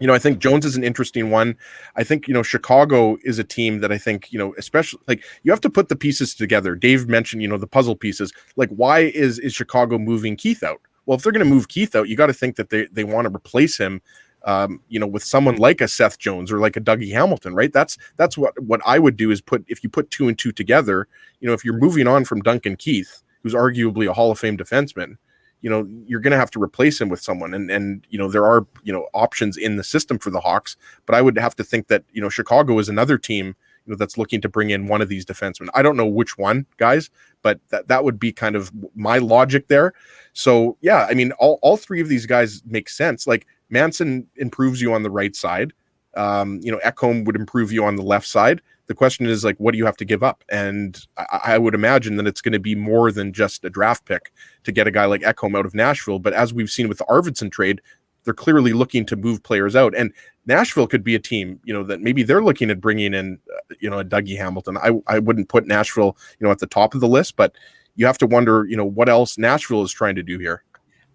I think Jones is an interesting one. I think, Chicago is a team that I think, especially, like, you have to put the pieces together. Dave mentioned, the puzzle pieces. Like, why is Chicago moving Keith out? Well, if they're going to move Keith out, you got to think that they want to replace him, with someone like a Seth Jones or like a Dougie Hamilton, right? That's what I would do is if you put 2 and 2 together, if you're moving on from Duncan Keith, who's arguably a Hall of Fame defenseman, you're going to have to replace him with someone. And there are, options in the system for the Hawks, but I would have to think that, Chicago is another team, that's looking to bring in one of these defensemen. I don't know which one, guys, but that would be kind of my logic there. So yeah, I mean, all 3 of these guys make sense. Like, Manson improves you on the right side. Ekholm would improve you on the left side. The question is, like, what do you have to give up? And I would imagine that it's going to be more than just a draft pick to get a guy like Ekholm out of Nashville. But as we've seen with the Arvidsson trade, they're clearly looking to move players out. And Nashville could be a team, that maybe they're looking at bringing in, a Dougie Hamilton. I wouldn't put Nashville, at the top of the list, but you have to wonder, what else Nashville is trying to do here.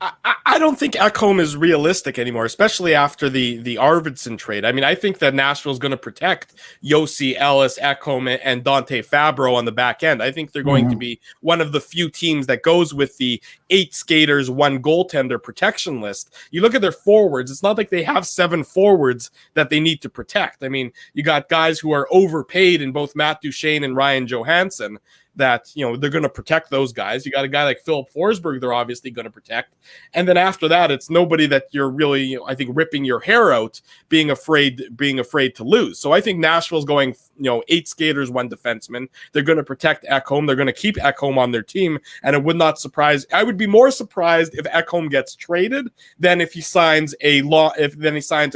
I don't think Ekholm is realistic anymore, especially after the Arvidsson trade. I mean, I think that Nashville's going to protect Yossi, Ellis, Ekholm, and Dante Fabro on the back end. I think they're going to be one of the few teams that goes with the 8 skaters, 1 goaltender protection list. You look at their forwards, it's not like they have 7 forwards that they need to protect. I mean, you got guys who are overpaid in both Matt Duchene and Ryan Johansson that, they're going to protect those guys. You got a guy like Philip Forsberg they're obviously going to protect. And then after that, it's nobody that you're really, I think, ripping your hair out, being afraid to lose. So I think Nashville's going, 8 skaters, 1 defenseman. They're going to protect Ekholm. They're going to keep Ekholm on their team. And it would not surprise, I would be more surprised if Ekholm gets traded than if he signs a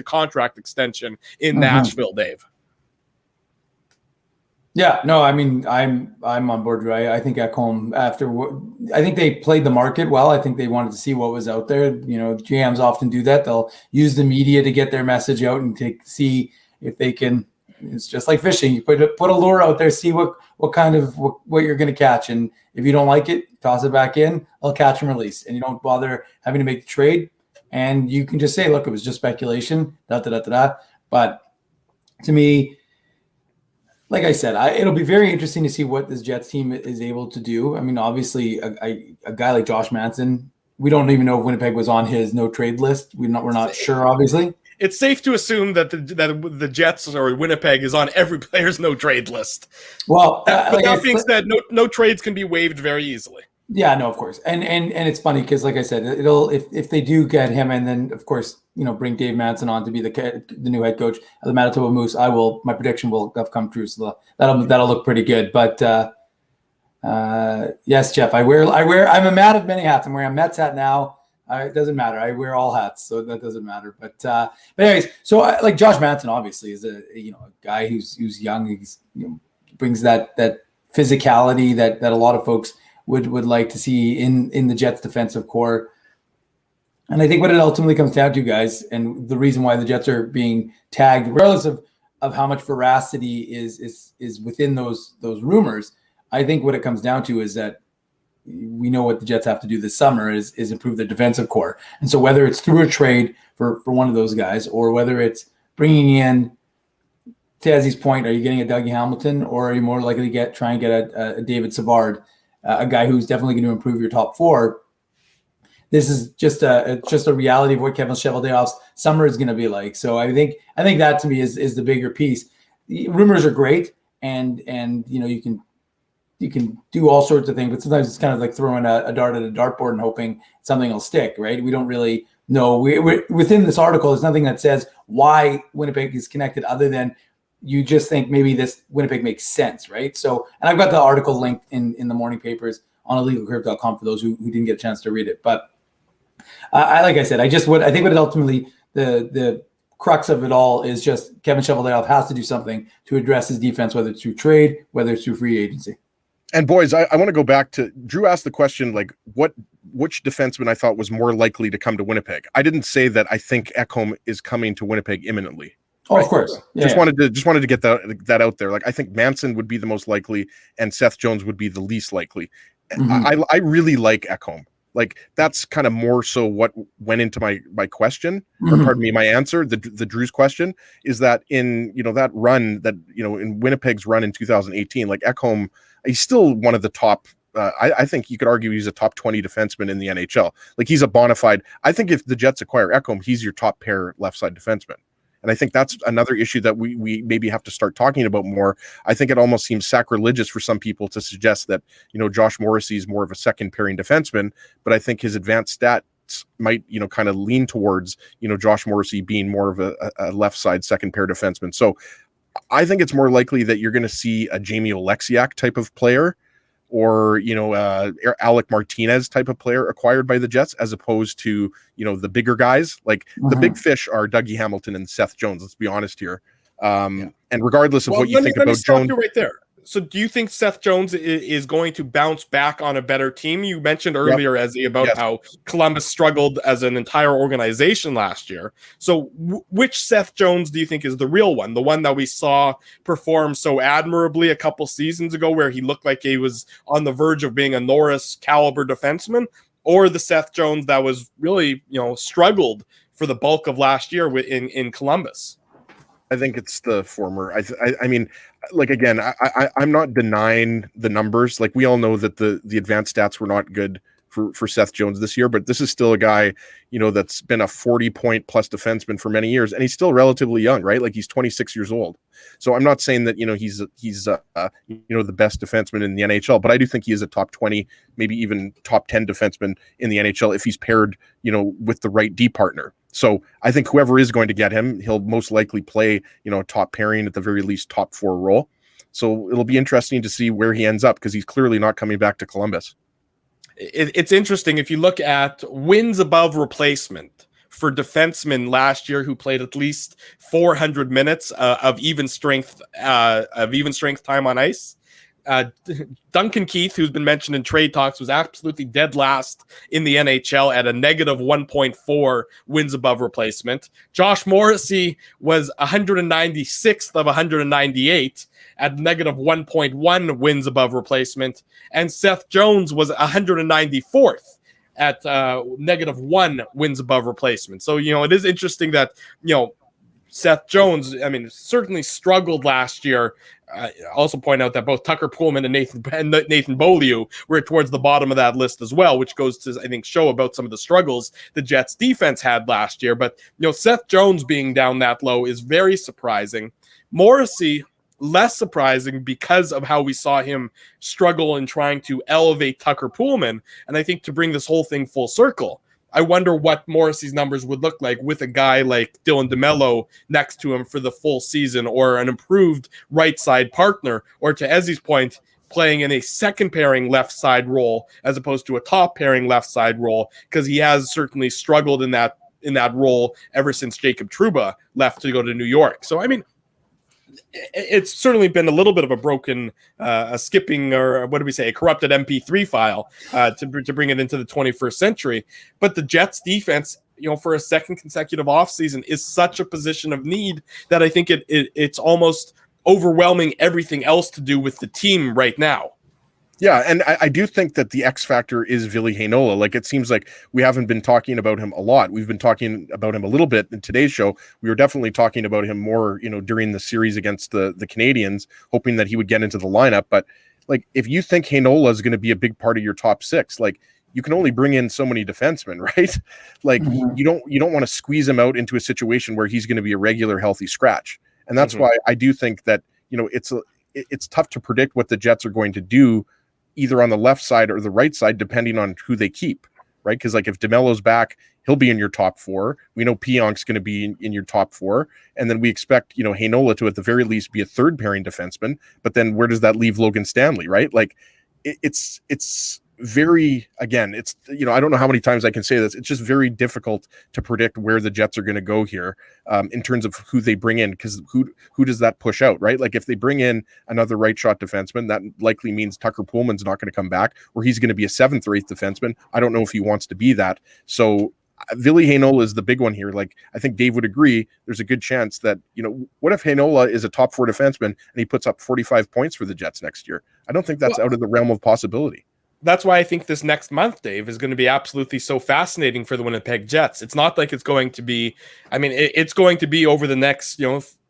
contract extension in Nashville, Dave. Yeah, no, I mean, I'm on board, Drew. I think Ekholm, I think they played the market well. I think they wanted to see what was out there. GMs often do that. They'll use the media to get their message out and see if they can. It's just like fishing. You put a lure out there, see what you're going to catch, and if you don't like it, toss it back in. I'll catch and release, and you don't bother having to make the trade. And you can just say, look, it was just speculation. But to me, like I said, it'll be very interesting to see what this Jets team is able to do. I mean, obviously, a guy like Josh Manson, we don't even know if Winnipeg was on his no trade list. We're not sure, obviously. It's safe to assume that the Jets or Winnipeg is on every player's no trade list. Well, but that being said, no trades can be waived very easily. Yeah, no, of course, and it's funny because, like I said, it'll if they do get him, and then of course bring Dave Manson on to be the new head coach of the Manitoba Moose, my prediction will have come true, so that'll look pretty good. But yes, Jeff, I'm a Matt of many hats. I'm wearing a Mets hat now. It doesn't matter. I wear all hats, so that doesn't matter. But anyways, so like Josh Manson obviously is a guy who's young. He's brings that physicality that a lot of folks would like to see in the Jets defensive core. And I think what it ultimately comes down to, guys, and the reason why the Jets are being tagged, regardless of how much veracity is within those rumors, I think what it comes down to is that we know what the Jets have to do this summer is improve their defensive core. And so whether it's through a trade for one of those guys, or whether it's bringing in, to Ezzy's point, are you getting a Dougie Hamilton, or are you more likely to try and get a David Savard, a guy who's definitely going to improve your top four? This is just a reality of what Kevin Cheveldayoff's summer is going to be like. So I think that to me is the bigger piece. Rumors are great, and you can do all sorts of things, but sometimes it's kind of like throwing a dart at a dartboard and hoping something will stick, right? We don't really know. We're within this article, there's nothing that says why Winnipeg is connected, other than you just think maybe this Winnipeg makes sense, right? So, and I've got the article linked in the morning papers on illegalcurve.com for those who didn't get a chance to read it. But like I said, I think what it ultimately, the crux of it all is just Kevin Cheveldayoff has to do something to address his defense, whether it's through trade, whether it's through free agency. And boys, I want to go back to Drew asked the question, like which defenseman I thought was more likely to come to Winnipeg. I didn't say that I think Ekholm is coming to Winnipeg imminently. Oh, right? Of course. Just wanted to get that out there. Like, I think Manson would be the most likely and Seth Jones would be the least likely. Mm-hmm. I really like Ekholm. Like, that's kind of more so what went into my question, or pardon me, my answer. The Drew's question is that in that run that in Winnipeg's run in 2018, like Ekholm, he's still one of the top. I think you could argue he's a top 20 defenseman in the NHL. Like, he's a bona fide. I think if the Jets acquire Ekholm, he's your top pair left side defenseman. And I think that's another issue that we maybe have to start talking about more. I think it almost seems sacrilegious for some people to suggest that, Josh Morrissey is more of a second pairing defenseman, but I think his advanced stats might, kind of lean towards, Josh Morrissey being more of a left side second pair defenseman. So I think it's more likely that you're going to see a Jamie Oleksiak type of player, or Alec Martinez type of player acquired by the Jets, as opposed to the bigger guys. Like, the big fish are Dougie Hamilton and Seth Jones. Let's be honest here. And regardless of what you think about Jones, right there. So do you think Seth Jones is going to bounce back on a better team? You mentioned earlier, Ezzy, about how Columbus struggled as an entire organization last year. So which Seth Jones do you think is the real one? The one that we saw perform so admirably a couple seasons ago, where he looked like he was on the verge of being a Norris caliber defenseman? Or the Seth Jones that was really, struggled for the bulk of last year in Columbus? I think it's the former. I mean, like, again, I'm not denying the numbers. Like, we all know that the advanced stats were not good for Seth Jones this year, but this is still a guy, that's been a 40-point plus defenseman for many years, and he's still relatively young, right? Like, he's 26 years old. So I'm not saying that, he's the best defenseman in the NHL, but I do think he is a top 20, maybe even top 10 defenseman in the NHL if he's paired, with the right D partner. So I think whoever is going to get him, he'll most likely play, a top pairing, at the very least top 4 role. So it'll be interesting to see where he ends up, because he's clearly not coming back to Columbus. It's interesting. If you look at wins above replacement for defensemen last year who played at least 400 minutes of even strength time on ice. Duncan Keith, who's been mentioned in trade talks, was absolutely dead last in the NHL at a negative 1.4 wins above replacement. Josh Morrissey was 196th of 198 at negative 1.1 wins above replacement. And Seth Jones was 194th at negative 1 wins above replacement. So, it is interesting that, Seth Jones, certainly struggled last year. Also point out that both Tucker Poolman and Nathan Beaulieu were towards the bottom of that list as well, which goes to, I think, show about some of the struggles the Jets defense had last year. But, Seth Jones being down that low is very surprising. Morrissey, less surprising because of how we saw him struggle in trying to elevate Tucker Poolman. And I think to bring this whole thing full circle, I wonder what Morrissey's numbers would look like with a guy like Dylan DeMello next to him for the full season, or an improved right side partner, or to Ezzy's point, playing in a second pairing left side role as opposed to a top pairing left side role, because he has certainly struggled in that role ever since Jacob Trouba left to go to New York. So, it's certainly been a little bit of a broken, skipping, or what do we say, a corrupted MP3 file to bring it into the 21st century. But the Jets defense, for a second consecutive offseason is such a position of need that I think it's almost overwhelming everything else to do with the team right now. Yeah, and I do think that the X factor is Ville Heinola. Like, it seems like we haven't been talking about him a lot. We've been talking about him a little bit in today's show. We were definitely talking about him more, during the series against the Canadians, hoping that he would get into the lineup. But, like, if you think Heinola is going to be a big part of your top six, like, you can only bring in so many defensemen, right? Like, you don't want to squeeze him out into a situation where he's going to be a regular healthy scratch. And that's why I do think that, it's tough to predict what the Jets are going to do either on the left side or the right side, depending on who they keep, right? Because, like, if DeMello's back, he'll be in your top four. We know Pionk's going to be in your top four. And then we expect, Heinola to, at the very least, be a third pairing defenseman. But then where does that leave Logan Stanley, right? Like, it's very, again, it's, I don't know how many times I can say this. It's just very difficult to predict where the Jets are going to go here in terms of who they bring in, because who does that push out, right? Like, if they bring in another right shot defenseman, that likely means Tucker Poolman's not going to come back, or he's going to be a seventh or eighth defenseman. I don't know if he wants to be that. So Ville Heinola is the big one here. Like, I think Dave would agree. There's a good chance that, what if Heinola is a top four defenseman and he puts up 45 points for the Jets next year? I don't think that's out of the realm of possibility. That's why I think this next month, Dave, is going to be absolutely so fascinating for the Winnipeg Jets. It's not like it's going to be, it's going to be over the next,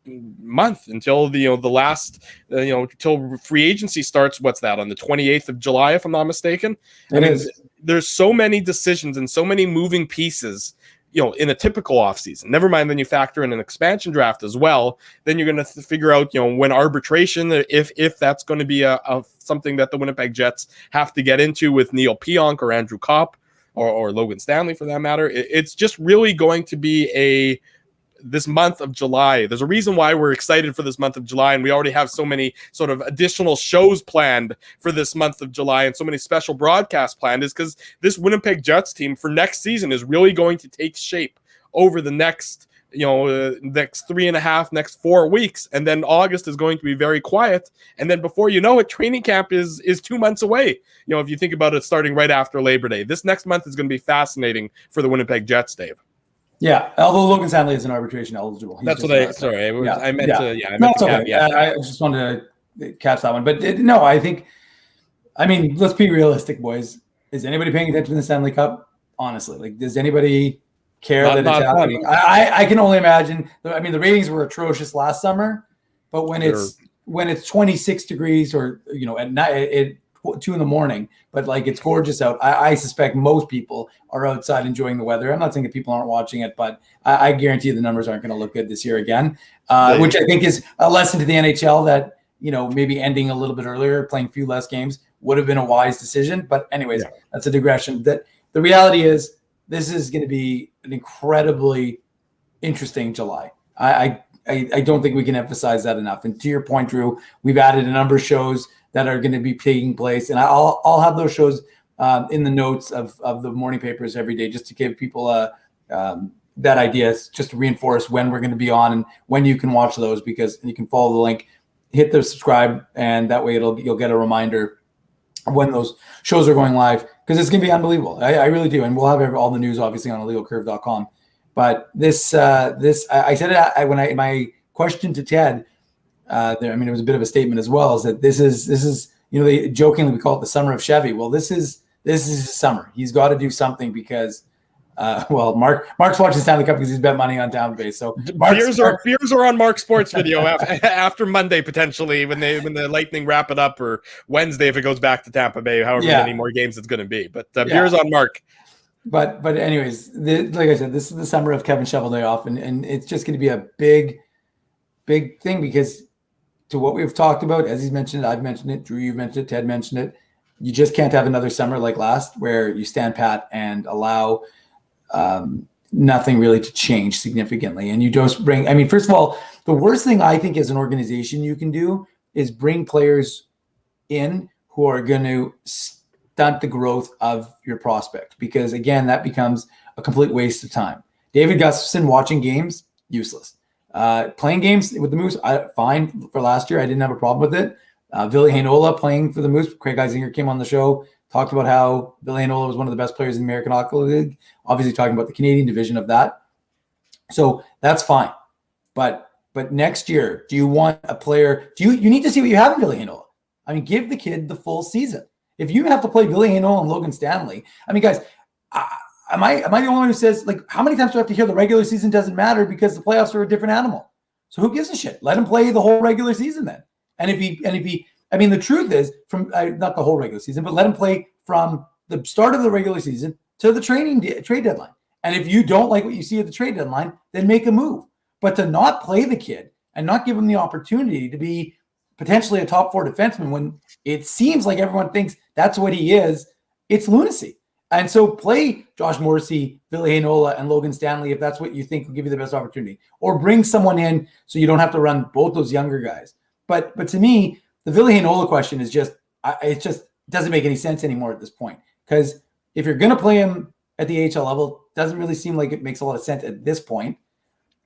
month until the last, until free agency starts. What's that, on the 28th of July, if I'm not mistaken? There's so many decisions and so many moving pieces, in a typical offseason. Never mind, then you factor in an expansion draft as well. Then you're going to figure out, when arbitration, if that's going to be a something that the Winnipeg Jets have to get into with Neil Pionk or Andrew Kopp or Logan Stanley for that matter. It's just really going to be this month of July. There's a reason why we're excited for this month of July, and we already have so many sort of additional shows planned for this month of July and so many special broadcasts planned, is because this Winnipeg Jets team for next season is really going to take shape over the next, next 3.5, 4 weeks. And then August is going to be very quiet. And then before you know it, training camp is 2 months away. If you think about it, starting right after Labor Day, this next month is going to be fascinating for the Winnipeg Jets, Dave. Yeah, although Logan Stanley isn't arbitration eligible. That's what I. Sorry, I meant to. Yeah, I meant to. Okay. I just wanted to catch that one, but no, I think. Let's be realistic, boys. Is anybody paying attention to the Stanley Cup? Honestly, like, does anybody care that it's happening? I can only imagine. The ratings were atrocious last summer, but when it's 26 degrees or at night at 2 a.m, but like it's gorgeous out, I suspect most people are outside enjoying the weather. I'm not saying that people aren't watching it, but I guarantee the numbers aren't going to look good this year again, which I think is a lesson to the NHL that, maybe ending a little bit earlier, playing a few less games would have been a wise decision. But anyways, that's a digression. That the reality is this is going to be an incredibly interesting July. I don't think we can emphasize that enough. And to your point, Drew, we've added a number of shows that are going to be taking place, and I'll have those shows in the notes of the morning papers every day, just to give people that idea is just to reinforce when we're going to be on and when you can watch those, because you can follow the link, hit the subscribe, and that way you'll get a reminder of when those shows are going live, because it's going to be unbelievable. I really do. And we'll have all the news obviously on illegalcurve.com. But I said it when my question to Ted, it was a bit of a statement as well, is that this is they jokingly we call it the summer of Chevy. Well, this is his summer. He's got to do something because Mark's watching Stanley Cup because he's bet money on Tampa Bay. So beers are on Mark's Sports Video after Monday potentially when the Lightning wrap it up, or Wednesday if it goes back to Tampa Bay, however many more games it's going to be. But beers on Mark. But anyways, like I said, this is the summer of Kevin Shovelday off, and it's just going to be a big thing, because to what we've talked about, as he's mentioned, I've mentioned it, Drew, you've mentioned it, Ted mentioned it. You just can't have another summer like last where you stand pat and allow nothing really to change significantly. And you just first of all, the worst thing I think as an organization you can do is bring players in who are going to stunt the growth of your prospect, because again, that becomes a complete waste of time. David Gustafson watching games, useless. Playing games with the Moose, fine for last year. I didn't have a problem with it. Ville Heinola playing for the Moose. Craig Eisinger came on the show, talked about how Ville Heinola was one of the best players in the American Hockey League, obviously talking about the Canadian division of that. So that's fine. But next year, do you want a player? You need to see what you have in Ville Heinola. Give the kid the full season. If you have to play Ville Heinola and Logan Stanley, guys, am I the only one who says, how many times do I have to hear the regular season doesn't matter because the playoffs are a different animal? So who gives a shit? Let him play the whole regular season then. And if he, the truth is, from not the whole regular season, but let him play from the start of the regular season to the trade deadline. And if you don't like what you see at the trade deadline, then make a move. But to not play the kid and not give him the opportunity to be potentially a top 4 defenseman when it seems like everyone thinks that's what he is, it's lunacy. And so play Josh Morrissey, Ville Heinola, and Logan Stanley if that's what you think will give you the best opportunity. Or bring someone in so you don't have to run both those younger guys. But to me, the Ville Heinola question is it just doesn't make any sense anymore at this point. Because if you're going to play him at the AHL level, doesn't really seem like it makes a lot of sense at this point.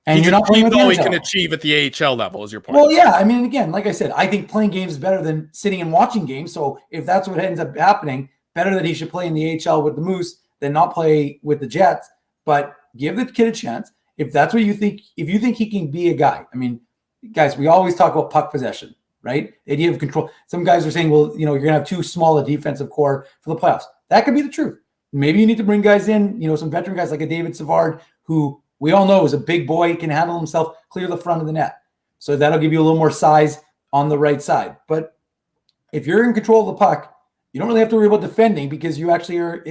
And you're not playing all he can achieve at the AHL level is your point. Well, yeah. Again, like I said, I think playing games is better than sitting and watching games. So if that's what ends up happening, better that he should play in the AHL with the Moose than not play with the Jets. But give the kid a chance. If that's what you think, if you think he can be a guy. Guys, we always talk about puck possession, right? The idea of control. Some guys are saying, well, you're going to have too small a defensive core for the playoffs. That could be the truth. Maybe you need to bring guys in, some veteran guys like a David Savard, who we all know is a big boy, can handle himself, clear the front of the net. So that'll give you a little more size on the right side. But if you're in control of the puck, you don't really have to worry about defending because you actually are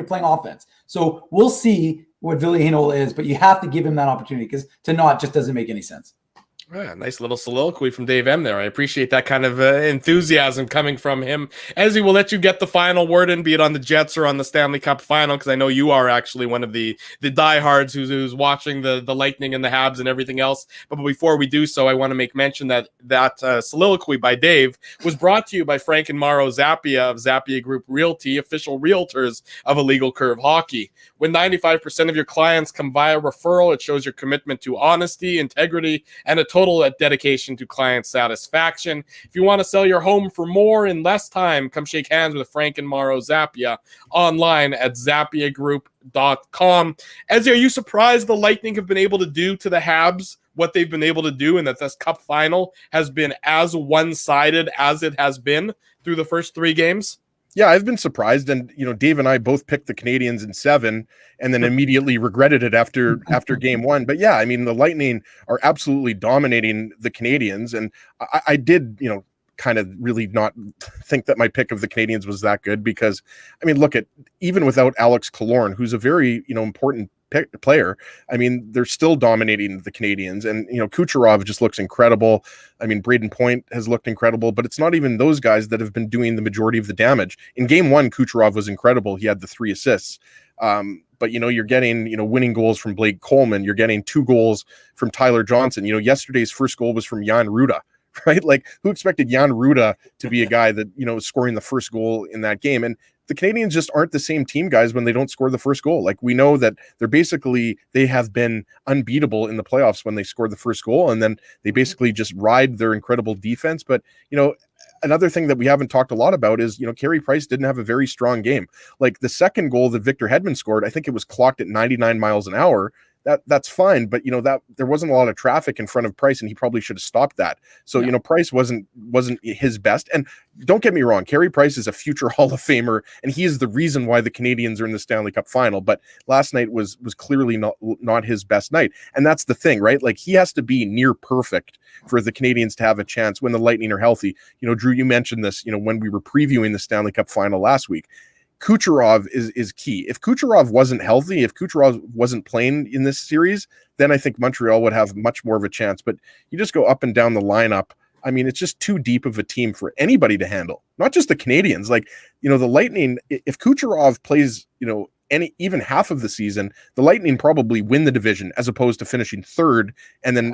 playing offense. So we'll see what Ville Heinola is, but you have to give him that opportunity, because to not just doesn't make any sense. Yeah, nice little soliloquy from Dave M there. I appreciate that kind of enthusiasm coming from him. Ezzy, we'll let you get the final word in, be it on the Jets or on the Stanley Cup final, because I know you are actually one of the diehards who's watching the Lightning and the Habs and everything else. But before we do so, I want to make mention that soliloquy by Dave was brought to you by Frank and Mauro Zappia of Zappia Group Realty, official realtors of Illegal Curve Hockey. When 95% of your clients come via referral, it shows your commitment to honesty, integrity, and a total dedication to client satisfaction. If you want to sell your home for more in less time, come shake hands with Frank and Mauro Zappia online at zappiagroup.com. Ezzy, are you surprised the Lightning have been able to do to the Habs what they've been able to do, and that this Cup final has been as one-sided as it has been through the first 3 games? Yeah, I've been surprised. And, Dave and I both picked the Canadians in 7 and then immediately regretted it after game 1. But yeah, the Lightning are absolutely dominating the Canadians. And I did, kind of really not think that my pick of the Canadians was that good, because, look at, even without Alex Killorn, who's a very, important player, they're still dominating the Canadians. And, Kucherov just looks incredible. Braden Point has looked incredible, but it's not even those guys that have been doing the majority of the damage. In game 1, Kucherov was incredible. He had the 3 assists. But, you're getting, winning goals from Blake Coleman. You're getting 2 goals from Tyler Johnson. Yesterday's first goal was from Jan Ruda right? Like, who expected Jan Ruda to be a guy that, was scoring the first goal in that game? And the Canadiens just aren't the same team, guys, when they don't score the first goal. Like, we know that they have been unbeatable in the playoffs when they score the first goal, and then they basically just ride their incredible defense. But, another thing that we haven't talked a lot about is, Carey Price didn't have a very strong game. Like, the second goal that Victor Hedman scored, I think it was clocked at 99 miles an hour. That's fine, but that there wasn't a lot of traffic in front of Price, and he probably should have stopped that. So Price wasn't his best. And don't get me wrong, Carey Price is a future Hall of Famer, and he is the reason why the Canadiens are in the Stanley Cup final. But last night was clearly not his best night, and that's the thing, right? Like, he has to be near perfect for the Canadiens to have a chance when the Lightning are healthy. Drew, you mentioned this, when we were previewing the Stanley Cup final last week. Kucherov is key. If Kucherov wasn't healthy, if Kucherov wasn't playing in this series, then I think Montreal would have much more of a chance. But you just go up and down the lineup. I mean, it's just too deep of a team for anybody to handle, not just the Canadiens. Like, the Lightning, if Kucherov plays, even half of the season, the Lightning probably win the division as opposed to finishing third and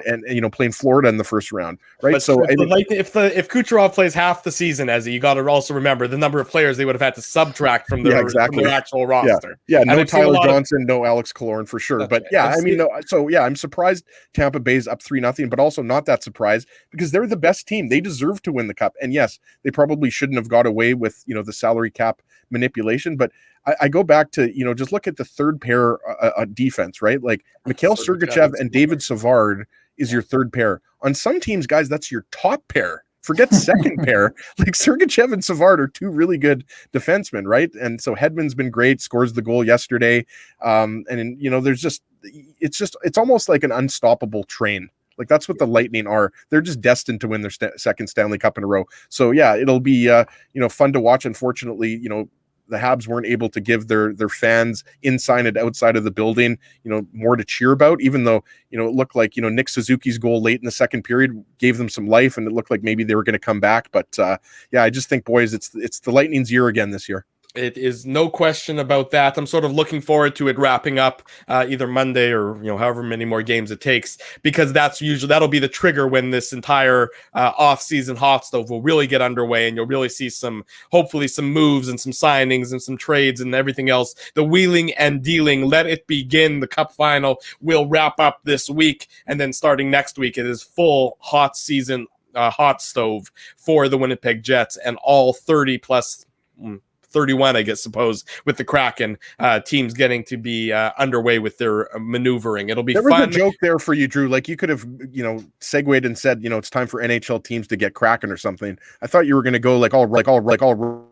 playing Florida in the first round, right? But so if Kucherov plays half the season, as you got to also remember the number of players they would have had to subtract from their, from their actual roster. Yeah, no Tyler Johnson, no Alex Killorn for sure. Okay. But I'm surprised Tampa Bay's up 3-0, but also not that surprised because they're the best team. They deserve to win the cup, and yes, they probably shouldn't have got away with the salary cap manipulation, but I go back to, just look at the third pair defense, right? Like Mikhail Sergachev and David Savard is your third pair. On some teams, guys, that's your top pair. Forget second pair. Like Sergachev and Savard are two really good defensemen, right? And so Hedman's been great, scores the goal yesterday. It's almost like an unstoppable train. Like that's what the Lightning are. They're just destined to win their second Stanley Cup in a row. So yeah, it'll be fun to watch. Unfortunately, the Habs weren't able to give their fans inside and outside of the building, more to cheer about, even though, it looked like, Nick Suzuki's goal late in the second period gave them some life and it looked like maybe they were going to come back. But I just think, boys, it's the Lightning's year again this year. It is no question about that. I'm sort of looking forward to it wrapping up either Monday or however many more games it takes, because that'll be the trigger when this entire off-season hot stove will really get underway, and you'll really see hopefully some moves and some signings and some trades and everything else. The wheeling and dealing, let it begin. The Cup final will wrap up this week, and then starting next week, it is full hot season hot stove for the Winnipeg Jets and all 30 plus. 31, I suppose, with the Kraken teams getting to be underway with their maneuvering. It'll be fun. There was a joke there for you, Drew. Like you could have, segued and said, it's time for NHL teams to get Kraken or something. I thought you were going to go all.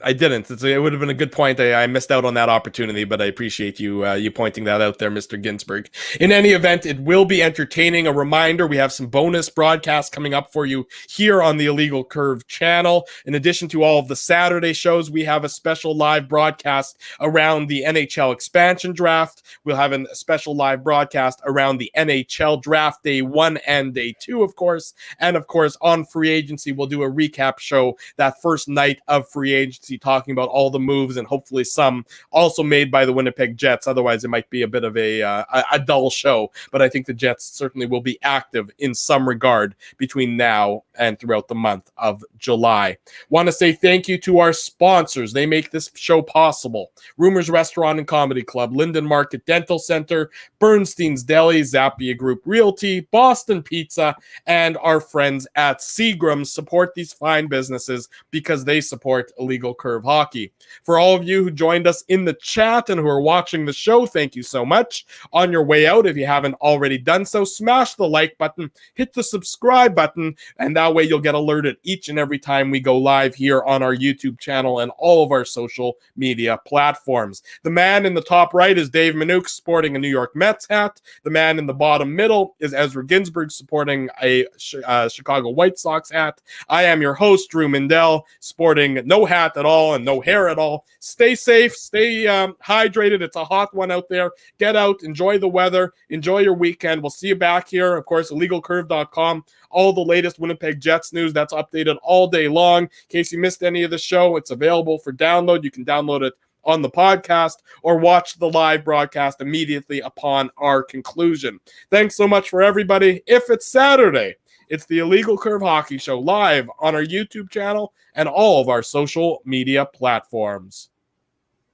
I didn't. It would have been a good point. I missed out on that opportunity, but I appreciate you pointing that out there, Mr. Ginsburg. In any event, it will be entertaining. A reminder, we have some bonus broadcasts coming up for you here on the Illegal Curve channel. In addition to all of the Saturday shows, we have a special live broadcast around the NHL expansion draft. We'll have a special live broadcast around the NHL draft day 1 and day 2, of course. And of course, on free agency, we'll do a recap show that first night of free agency, talking about all the moves and hopefully some also made by the Winnipeg Jets. Otherwise, it might be a bit of a dull show, but I think the Jets certainly will be active in some regard between now and throughout the month of July. Want to say thank you to our sponsors. They make this show possible. Rumors Restaurant and Comedy Club, Linden Market Dental Center, Bernstein's Deli, Zappia Group Realty, Boston Pizza, and our friends at Seagram's. Support these fine businesses because they support Illegal Curve Hockey. For all of you who joined us in the chat and who are watching the show, thank you so much. On your way out, if you haven't already done so, smash the like button, hit the subscribe button, and that way you'll get alerted each and every time we go live here on our YouTube channel and all of our social media platforms. The man in the top right is Dave Minuk, sporting a New York Mets hat. The man in the bottom middle is Ezra Ginsburg, supporting a Chicago White Sox hat. I am your host, Drew Mindell, sporting no hat at all and no hair at all. Stay safe, stay hydrated. It's a hot one out there. Get out, enjoy the weather, enjoy your weekend. We'll see you back here, of course, illegalcurve.com. All the latest Winnipeg Jets news that's updated all day long. In case you missed any of the show, it's available for download. You can download it on the podcast or watch the live broadcast immediately upon our conclusion. Thanks so much for everybody. If it's Saturday It's the Illegal Curve Hockey Show live on our YouTube channel and all of our social media platforms.